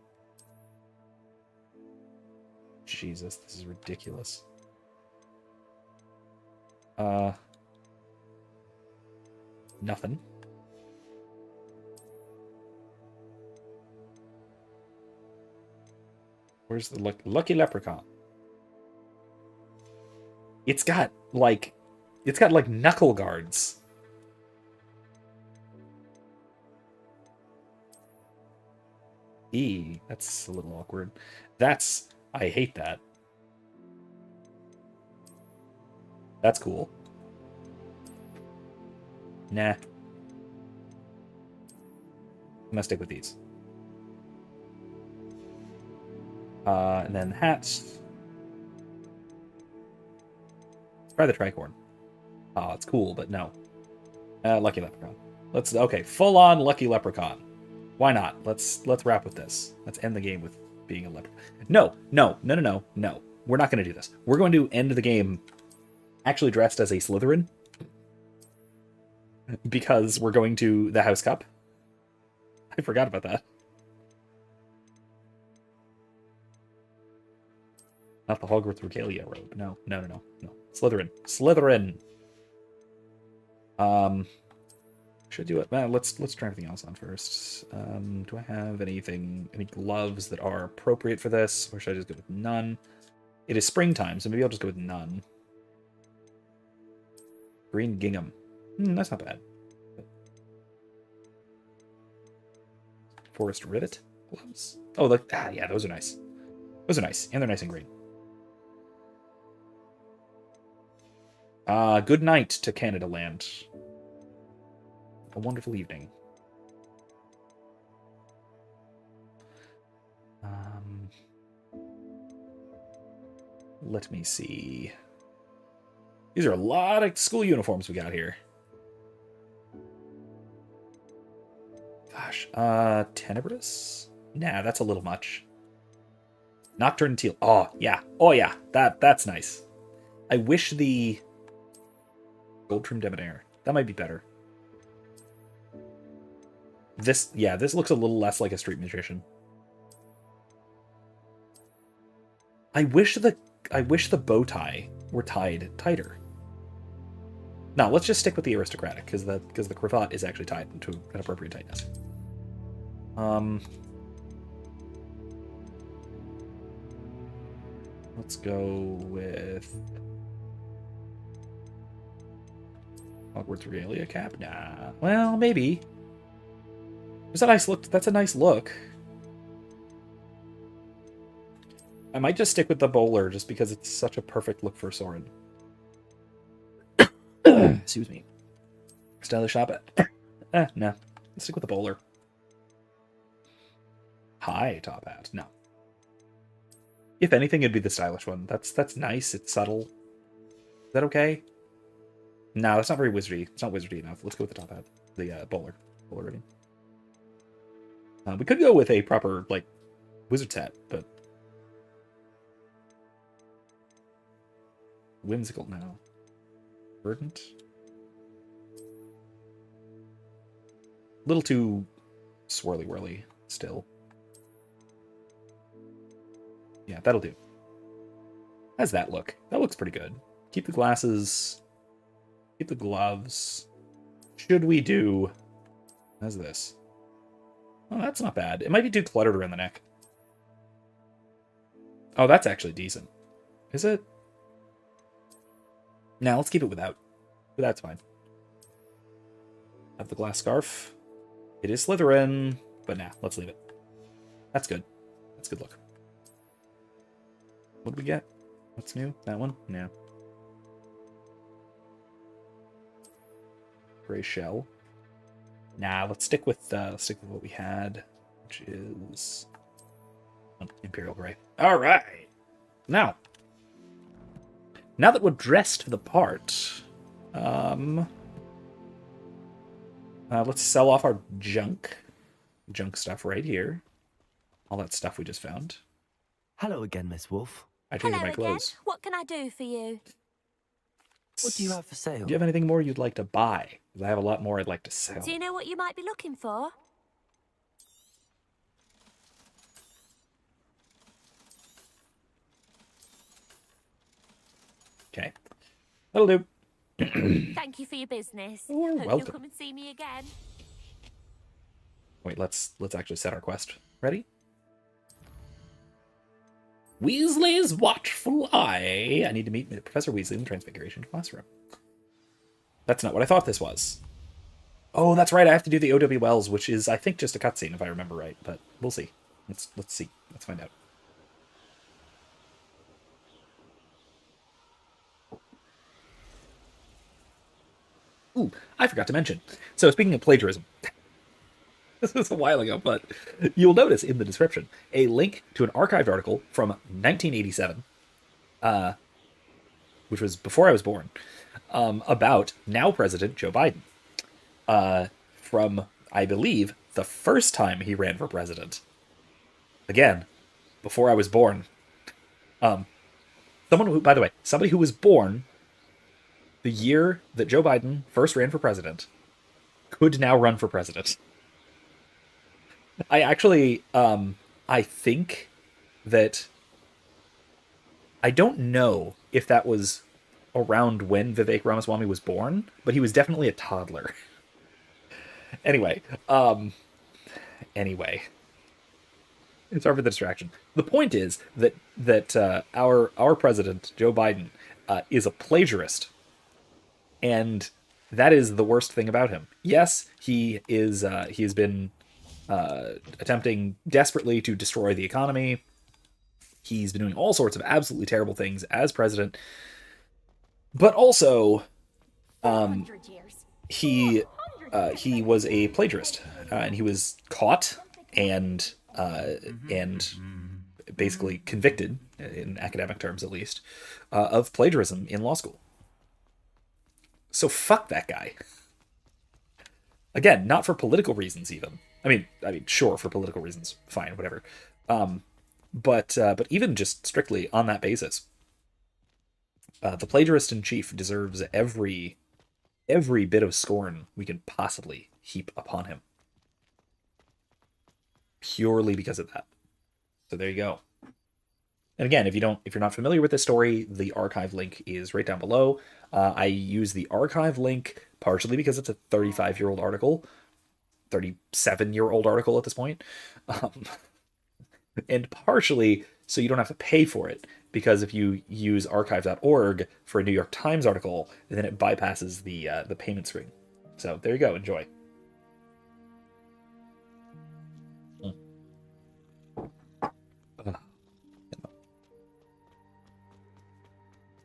Jesus, this is ridiculous. Nothing. Where's the lucky leprechaun? It's got like knuckle guards. That's a little awkward. I hate that. That's cool. Nah. I'm gonna stick with these. And then hats. Try the tricorn. Oh, it's cool, but no. Lucky Leprechaun. Okay, full on Lucky Leprechaun. Why not? Let's wrap with this. Let's end the game with being a leprechaun. No. We're not going to do this. We're going to end the game actually dressed as a Slytherin because we're going to the House Cup. I forgot about that. Not the Hogwarts Regalia robe. No. Slytherin. Should do it. Well, let's try everything else on first. Do I have any gloves that are appropriate for this, or should I just go with none? It is springtime, so maybe I'll just go with none. Green gingham. That's not bad. Forest rivet gloves. Oh, look. Yeah, those are nice. Those are nice, and they're nice and green. Good night to Canada Land. A wonderful evening. Let me see. These are a lot of school uniforms we got here. Gosh, Tenebrous? Nah, that's a little much. Nocturne Teal. Oh yeah, that's nice. I wish the Gold Trim Debonair. That might be better. This looks a little less like a street magician. I wish the bow tie were tied tighter. No, let's just stick with the aristocratic, because the cravat is actually tied to an appropriate tightness. Let's go with Hogwarts Regalia cap. Nah, well, maybe. That's a nice look. That's a nice look. I might just stick with the bowler just because it's such a perfect look for Soren. Excuse me. Stylish shop at. No. Let's stick with the bowler. High top hat. No. If anything, it'd be the stylish one. That's nice. It's subtle. Is that okay? No, that's not very wizardy. It's not wizardy enough. Let's go with the top hat. The bowler. Bowler rating. We could go with a proper, wizard's hat, but... Whimsical now. Verdant? A little too swirly-whirly still. Yeah, that'll do. How's that look? That looks pretty good. Keep the glasses. Keep the gloves. Should we do... How's this? Oh, that's not bad. It might be too cluttered around the neck. Oh, that's actually decent. Is it? Now let's keep it without. That's fine. Have the glass scarf. It is Slytherin, but nah, let's leave it. That's good. That's a good look. What did we get? What's new? That one? No. Gray shell. Nah, let's stick with what we had, which is Imperial Gray. All right. Now that we're dressed for the part, let's sell off our junk stuff right here. All that stuff we just found. Hello again, Miss Wolf. I changed Hello my clothes. again. What can I do for you? What do you have for sale? Do you have anything more you'd like to buy? Because I have a lot more I'd like to sell. Do you know what you might be looking for? Okay. That'll do. Thank you for your business. You're Hope welcome. you'll come and see me again. Wait, let's actually set our quest. Ready? Weasley's watchful eye. I need to meet Professor Weasley in the Transfiguration classroom. That's not what I thought this was. Oh, that's right. I have to do the O.W. Wells, which is, I think, just a cutscene, if I remember right. But we'll see. Let's see. Let's find out. Ooh, I forgot to mention. So, speaking of plagiarism, this was a while ago, but you'll notice in the description a link to an archived article from 1987, which was before I was born, about now President Joe Biden. from, I believe, the first time he ran for president. Again, before I was born. Someone who, by the way, somebody who was born the year that Joe Biden first ran for president could now run for president. I actually, I think that, I don't know if that was around when Vivek Ramaswamy was born, but he was definitely a toddler. Anyway, sorry for the distraction. The point is that our president, Joe Biden, is a plagiarist, and that is the worst thing about him. Yes, he has been attempting desperately to destroy the economy. He's been doing all sorts of absolutely terrible things as president, but also, he was a plagiarist, and he was caught and basically convicted, in academic terms at least, of plagiarism in law school. So fuck that guy. Again, not for political reasons even. I mean, sure, for political reasons, fine, whatever. But even just strictly on that basis, the plagiarist in chief deserves every bit of scorn we can possibly heap upon him, purely because of that. So there you go. And again, if you're not familiar with this story, the archive link is right down below. I use the archive link partially because it's a 35-year-old article, 37-year-old article at this point, and partially so you don't have to pay for it, because if you use archive.org for a New York Times article, then it bypasses the payment screen. So there you go. Enjoy.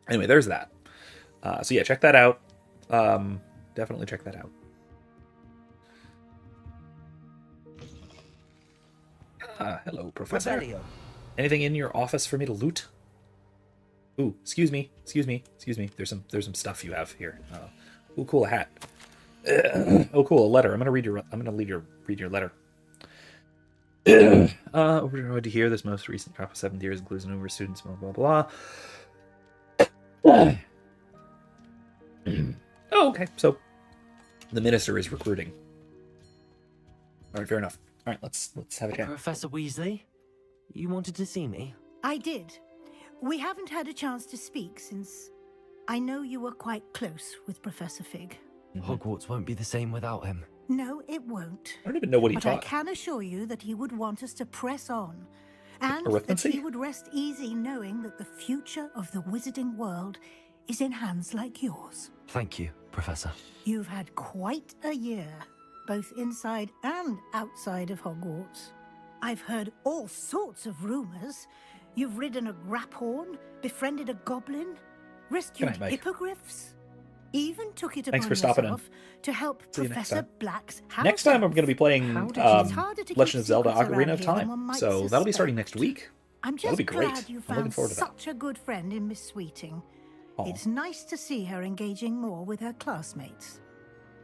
Anyway, there's that. So yeah, check that out. Definitely check that out. Hello, Professor. Rebellion. Anything in your office for me to loot? Ooh, excuse me. There's some stuff you have here. Ooh, cool, a hat. Oh, cool, a letter. I'm gonna read your letter. Overjoyed to hear this most recent crop of 7th years includes a number of students, blah blah blah. Oh, okay. So the minister is recruiting. All right, fair enough. All right, let's have a chat. Professor Weasley, you wanted to see me? I did. We haven't had a chance to speak since I know you were quite close with Professor Fig. Hogwarts won't be the same without him. No, it won't. I don't even know what he but taught. I can assure you that he would want us to press on. And that Arithmancy? he would rest easy knowing that the future of the wizarding world is in hands like yours. Thank you, Professor. You've had quite a year, both inside and outside of Hogwarts. I've heard all sorts of rumors. You've ridden a graphorn, befriended a goblin, rescued Good night, Mike. hippogriffs, even took it Thanks upon for stopping in. yourself to help See you next Professor time. Black's house. Next time I'm going to be playing It's harder to keep Legend of Zelda secrets Ocarina around of here than Time. one might So that'll be starting next suspect. week. I'm That'll just be great. glad you I'm looking found forward to that. such a good friend in Miss Sweeting. Aw. It's nice to see her engaging more with her classmates.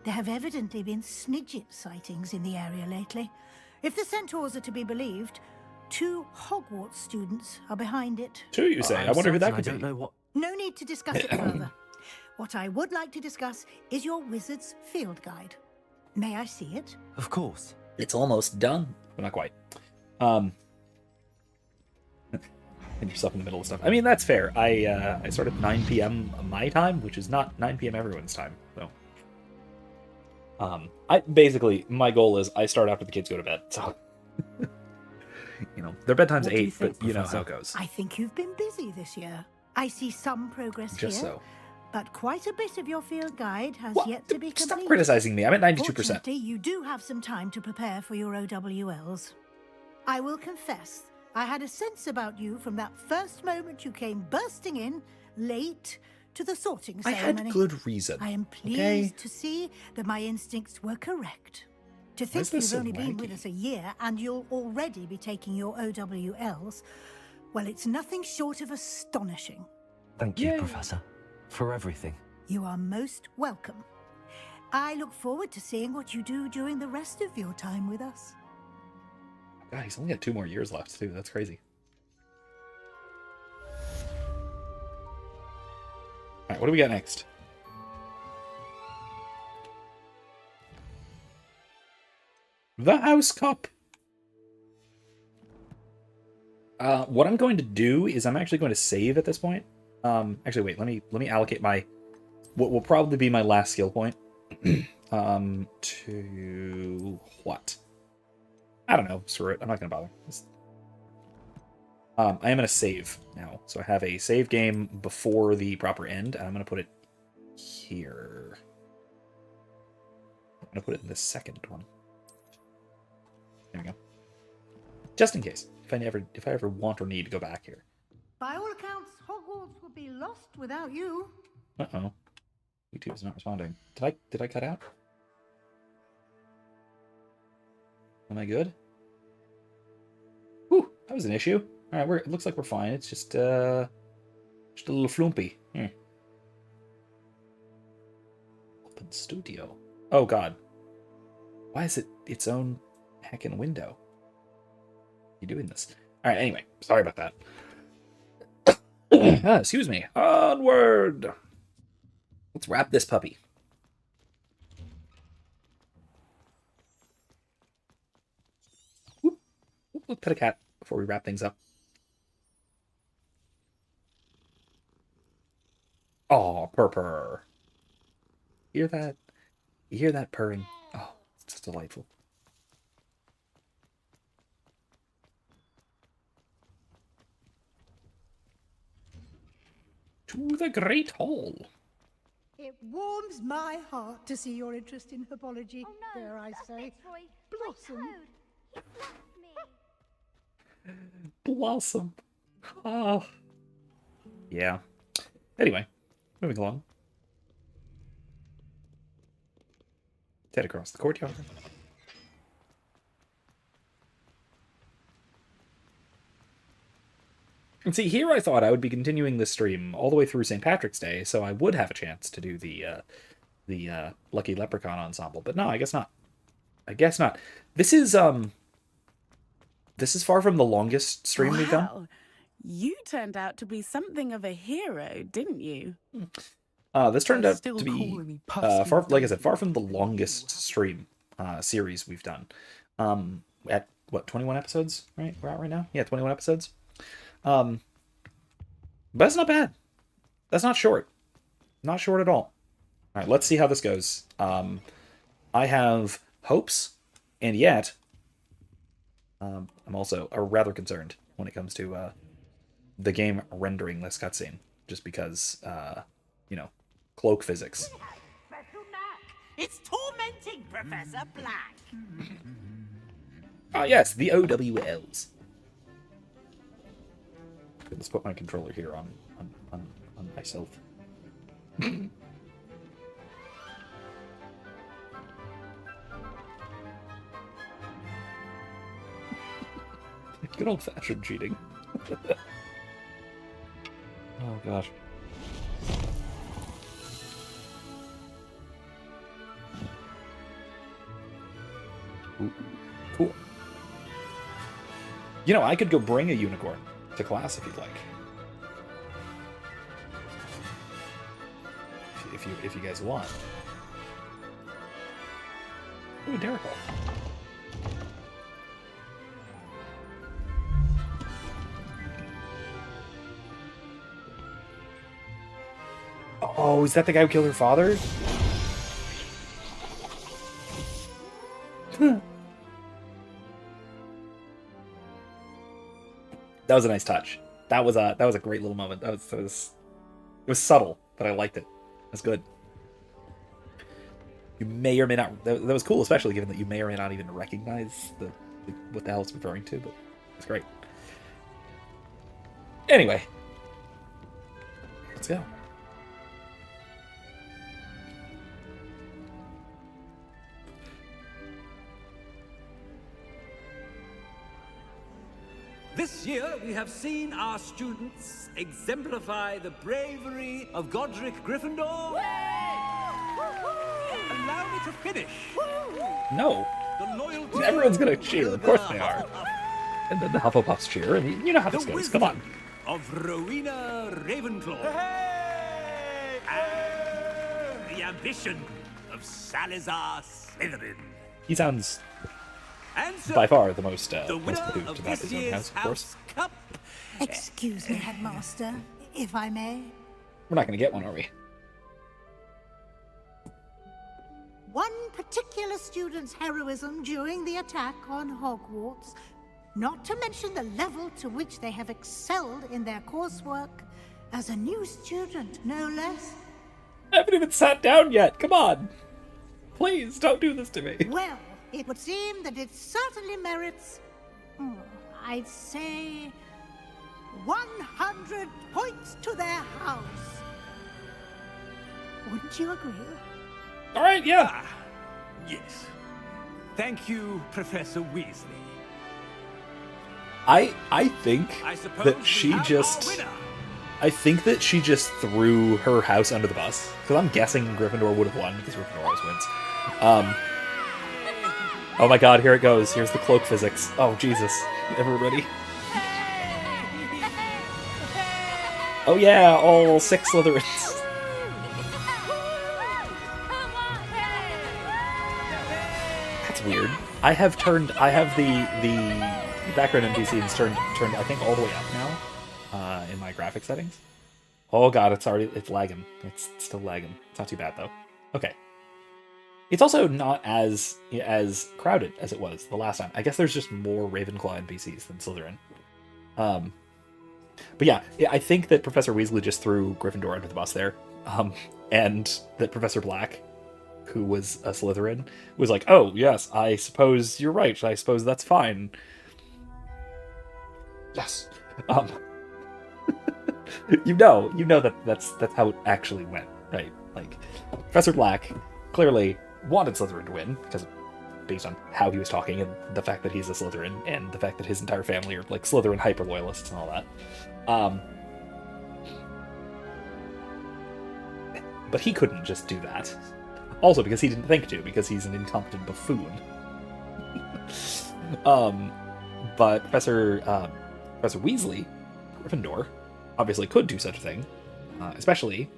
There have evidently been Snidget sightings in the area lately. If the centaurs are to be believed, 2 Hogwarts students are behind it. 2, you say? I wonder who that could I don't be. know what... No need to discuss it further. What I would like to discuss is your wizard's field guide. May I see it? Of course. It's almost done, but not quite. And yourself in the middle of stuff. I mean, that's fair. I start at 9 p.m. my time, which is not 9 p.m. everyone's time. So, my goal is I start after the kids go to bed. So, their bedtime's What do you 8, think, but you know Professor? how it goes. I think you've been busy this year. I see some progress Just here, so. but quite a bit of your field guide has What? yet to be Stop complete. criticizing me. I'm at 92%. Fortunately, you do have some time to prepare for your OWLs. I will confess, I had a sense about you from that first moment you came bursting in, late, to the sorting I ceremony. had good reason. I am pleased okay? to see that my instincts were correct. To Why think is this you've so only been with laggy? us a year and you'll already be taking your OWLs, well, it's nothing short of astonishing. Thank you, Professor, for everything. You are most welcome. I look forward to seeing what you do during the rest of your time with us. God, he's only got 2 more years left, too. That's crazy. Alright, what do we got next? The House Cup! What I'm going to do is I'm actually going to save at this point. Actually, wait, let me allocate my... what will probably be my last skill point. To... what? I don't know. Screw it. I'm not going to bother. I am going to save now. So I have a save game before the proper end, and I'm going to put it here. I'm going to put it in the second one. There we go. Just in case. If I ever want or need to go back here. By all accounts, Hogwarts would be lost without you. Uh-oh. YouTube is not responding. Did I cut out? Am I good? Whew, that was an issue. All right, it looks like we're fine. It's just a little flumpy. Here. Open studio. Oh God. Why is it its own heckin' window? You doing this? All right. Anyway, sorry about that. Excuse me. Onward. Let's wrap this puppy. Whoop. Let's pet a cat before we wrap things up. Oh, purr. Hear that? You hear that purring? Oh, it's just delightful. To the Great Hall. It warms my heart to see your interest in herbology, dare I say. Blossom. Blossom. Oh. Yeah. Anyway, moving along. Head across the courtyard. And see, here I thought I would be continuing this stream all the way through St. Patrick's Day, so I would have a chance to do the Lucky Leprechaun ensemble. But no, I guess not. I guess not. This is far from the longest stream we've done. You turned out to be something of a hero, didn't you? This turned out to be far, like I said, far from the longest stream series we've done. At what, 21 episodes? Right, we're at right now. Yeah, 21 episodes. But that's not bad. That's not short. Not short at all. All right, let's see how this goes. I have hopes, and yet I'm also rather concerned when it comes to the game rendering this cutscene, just because you know, cloak physics. It's tormenting, Professor Black. Ah, yes, the OWLs. Let's put my controller here on myself. Good old-fashioned cheating. Oh gosh. Ooh, cool. You know, I could go bring a unicorn to class if you'd like. If you guys want. Ooh, Derek. Oh, is that the guy who killed her father? That was a nice touch. That was a great little moment. It was subtle, but I liked it. It was good. You may or may not. That was cool, especially given that you may or may not even recognize what the hell it's referring to. But it's great. Anyway, let's go. This year, we have seen our students exemplify the bravery of Godric Gryffindor. Allow to finish. No. The loyalty Everyone's gonna cheer. Of course they are. And then the Hufflepuffs cheer, and you know how this goes. Come on. Of Rowena Ravenclaw. And the ambition of Salazar Slytherin. He sounds And so, by far the most the winner enthused of about this his own year's house, of course. House Cup. Excuse me, Headmaster, if I may. We're not gonna get one, are we? One particular student's heroism during the attack on Hogwarts, not to mention the level to which they have excelled in their coursework, as a new student, no less. I haven't even sat down yet. Come on. Please, don't do this to me. Well, it would seem that it certainly merits, I'd say, 100 points to their house. Wouldn't you agree? All right, yeah. Yes. Thank you, Professor Weasley. I think I suppose that we she have just... our winner. I think that she just threw her house under the bus. Because I'm guessing Gryffindor would have won, because Gryffindor always wins. Oh my god, here it goes. Here's the cloak physics. Oh, Jesus. Everybody. Oh yeah, all 6 Slytherins. That's weird. I have the background NPCs turned I think all the way up now in my graphic settings. Oh god, it's lagging. It's still lagging. It's not too bad though. Okay. It's also not as crowded as it was the last time. I guess there's just more Ravenclaw NPCs than Slytherin. But yeah, I think that Professor Weasley just threw Gryffindor under the bus there. And that Professor Black, who was a Slytherin, was like, oh, yes, I suppose you're right. I suppose that's fine. Yes. you know that's how it actually went, right? Like, Professor Black clearly wanted Slytherin to win, because based on how he was talking and the fact that he's a Slytherin and the fact that his entire family are like Slytherin hyper-loyalists and all that. But he couldn't just do that. Also because he didn't think to, because he's an incompetent buffoon. But Professor Weasley, Gryffindor, obviously could do such a thing, especially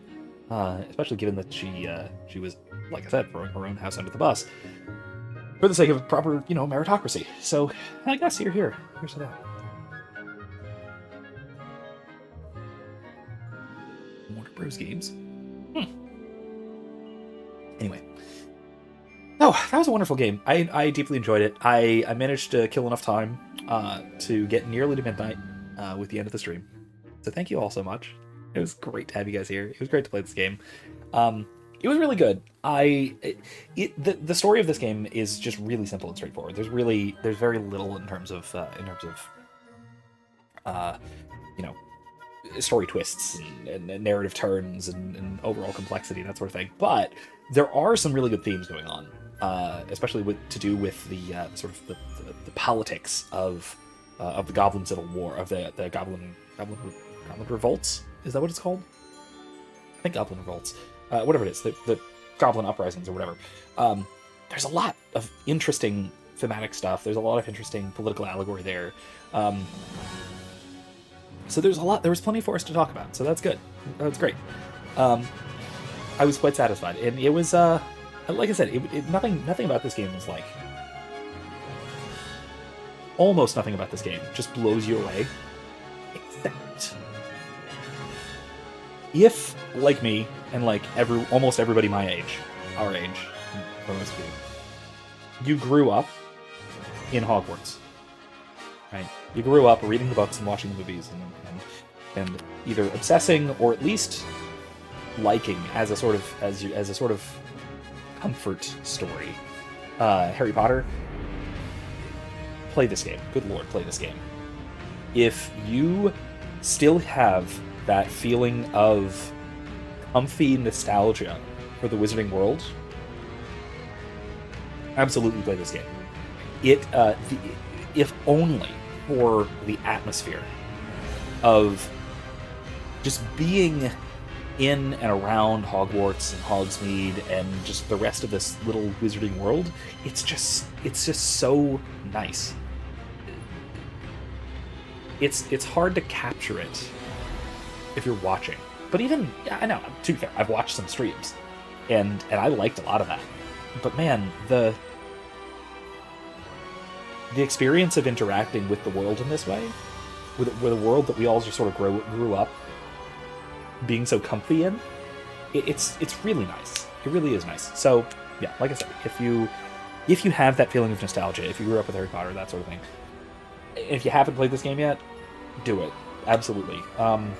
given that she was, like I said, throwing her own house under the bus for the sake of proper, meritocracy. So I guess you're here. Here's to that. Warner Bros. Games. Anyway. Oh, that was a wonderful game. I deeply enjoyed it. I managed to kill enough time to get nearly to midnight with the end of the stream. So thank you all so much. It was great to have you guys here. It was great to play this game. It was really good. The story of this game is just really simple and straightforward. There's very little in terms of story twists and narrative turns and overall complexity and that sort of thing. But there are some really good themes going on, especially to do with the sort of the politics of the Goblin Civil War, of the Goblin Revolts. Is that what it's called? I think Goblin Revolts. Whatever it is, the Goblin Uprisings or whatever. There's a lot of interesting thematic stuff. There's a lot of interesting political allegory there. So there was plenty for us to talk about, so that's good. That's great. I was quite satisfied, and it was, like I said, nothing about this game was like, almost nothing about this game just blows you away, except if, like me, and like almost everybody my age, our age, for most of you grew up in Hogwarts, right? You grew up reading the books and watching the movies and either obsessing or at least liking as a sort of comfort story. Harry Potter. Play this game. Good lord, play this game. If you still have that feeling of comfy nostalgia for the Wizarding World, absolutely play this game. If only for the atmosphere of just being in and around Hogwarts and Hogsmeade and just the rest of this little wizarding world, it's just so nice. It's hard to capture it if you're watching. But even, yeah, I know, to be fair, I've watched some streams, and I liked a lot of that. But man, the experience of interacting with the world in this way, with a world that we all just sort of grew up being so comfy in, it's really nice. It really is nice. So yeah, like I said, if you have that feeling of nostalgia, if you grew up with Harry Potter, that sort of thing, if you haven't played this game yet, do it. Absolutely. I'm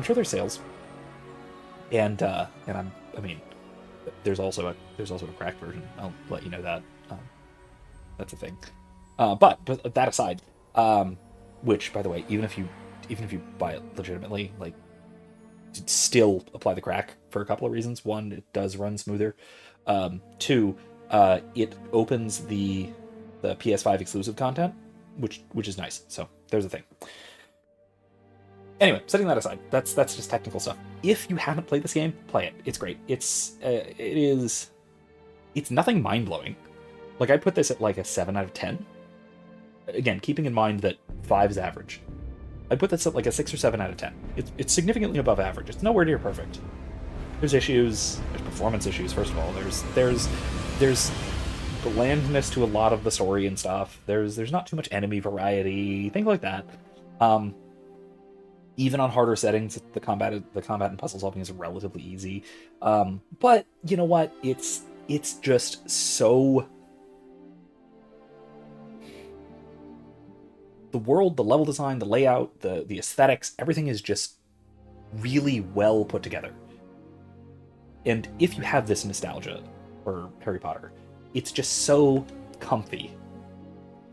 sure there's sales, and I mean, there's also a cracked version. I'll let you know that. That's a thing. But that aside, which, by the way, even if you buy it legitimately, like, still apply the crack for a couple of reasons. One, it does run smoother. Two, it opens the PS5 exclusive content, which is nice. So there's a thing. Anyway, setting that aside, that's just technical stuff. If you haven't played this game, play it. It's great. It's nothing mind-blowing. Like, I put this at like a 7 out of 10. Again, keeping in mind that 5 is average. I put this at like a 6 or 7 out of 10. It's significantly above average. It's nowhere near perfect. There's issues. There's performance issues, first of all. There's blandness to a lot of the story and stuff. There's not too much enemy variety, things like that. Even on harder settings, the combat and puzzle solving is relatively easy. But you know what? It's just so... The world, the level design, the layout, the aesthetics, everything is just really well put together. And if you have this nostalgia for Harry Potter, it's just so comfy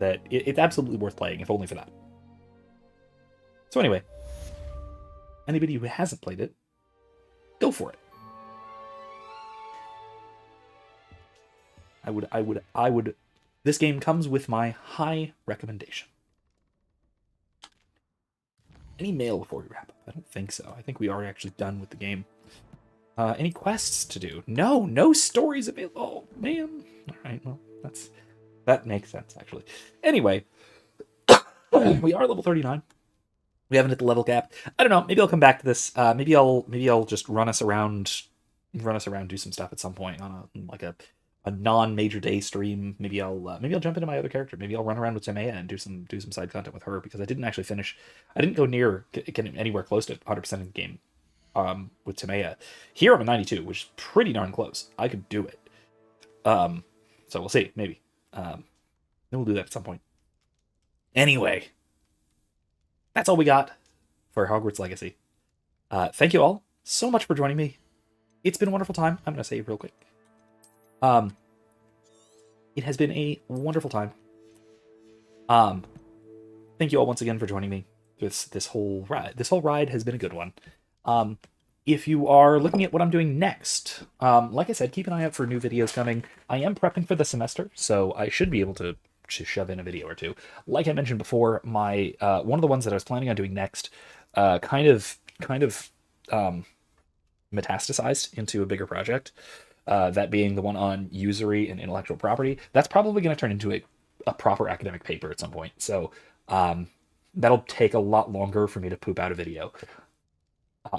that it's absolutely worth playing, if only for that. So anyway, anybody who hasn't played it, go for it. I would. This game comes with my high recommendation. Any mail before we wrap up? I don't think so. I think we are actually done with the game. Any quests to do? No stories available. Oh, man. All right, well, that makes sense, actually. Anyway, we are level 39. We haven't hit the level cap. I don't know. Maybe I'll come back to this. Maybe I'll just run us around, do some stuff at some point on a non-major day stream. Maybe I'll jump into my other character. Maybe I'll run around with Samaya and do some side content with her, because I didn't actually finish. I didn't go near getting anywhere close to 100% of the game with Samaya. Here I'm at 92, which is pretty darn close. I could do it. So we'll see. Maybe. Then we'll do that at some point. Anyway, that's all we got for Hogwarts Legacy. Thank you all so much for joining me. It's been a wonderful time. I'm going to say it real quick. It has been a wonderful time. Thank you all once again for joining me. This whole ride has been a good one. If you are looking at what I'm doing next, like I said, keep an eye out for new videos coming. I am prepping for the semester, so I should be able to shove in a video or two. Like I mentioned before, my one of the ones that I was planning on doing next kind of metastasized into a bigger project. That being the one on usury and intellectual property. That's probably going to turn into a proper academic paper at some point. So that'll take a lot longer for me to poop out a video.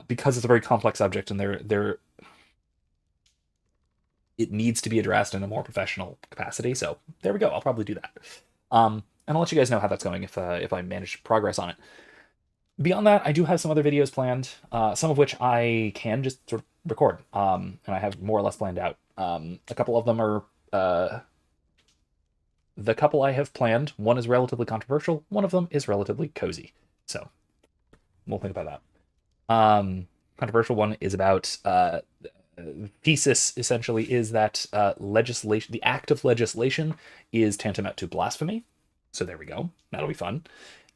Because it's a very complex subject, and it needs to be addressed in a more professional capacity. So there we go. I'll probably do that. And I'll let you guys know how that's going if I manage to progress on it. Beyond that, I do have some other videos planned, some of which I can just sort of record, and I have more or less planned out. A couple of them are the couple I have planned. One is relatively controversial. One of them is relatively cozy. So we'll think about that. Controversial one is about thesis, essentially, is that legislation, the act of legislation, is tantamount to blasphemy. So there we go. That'll be fun.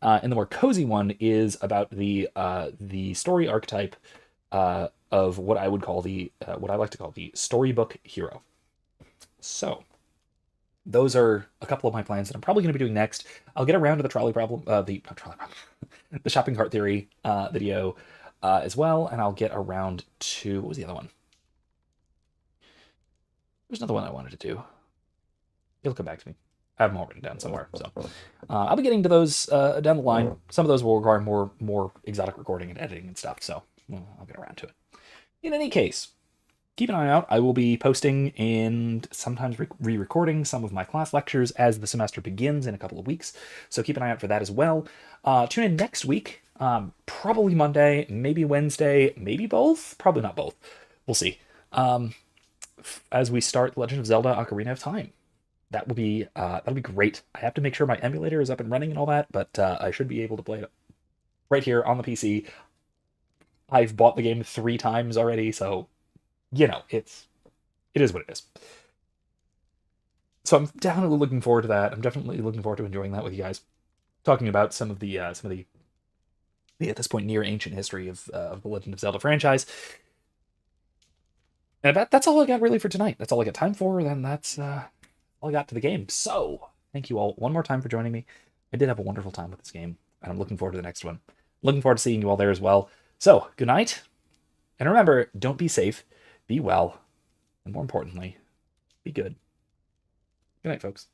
And the more cozy one is about the story archetype of what I would call what I like to call the storybook hero. So those are a couple of my plans that I'm probably going to be doing next. I'll get around to the trolley problem, the shopping cart theory video. as well, and I'll get around to, what was the other one? There's another one I wanted to do. It'll come back to me. I have them all written down somewhere. So I'll be getting to those down the line. Some of those will require more exotic recording and editing and stuff, so I'll get around to it. In any case, keep an eye out. I will be posting and sometimes re-recording some of my class lectures as the semester begins in a couple of weeks, so keep an eye out for that as well. Tune in next week, probably Monday, maybe Wednesday, maybe both. Probably not both. We'll see. As we start Legend of Zelda: Ocarina of Time. That'll be great. I have to make sure my emulator is up and running and all that, but I should be able to play it right here on the PC. I've bought the game 3 times already, so you know it is what it is. So I'm definitely looking forward to that. I'm definitely looking forward to enjoying that with you guys, talking about some of the at this point near ancient history of the Legend of Zelda franchise. And that's all I got really for tonight. That's all I got time for. Then that's all I got to the game. So thank you all one more time for joining me. I did have a wonderful time with this game, and I'm looking forward to the next one. Looking forward to seeing you all there as well. So good night, and remember, don't be safe, be well, and more importantly, be good. Good night, folks.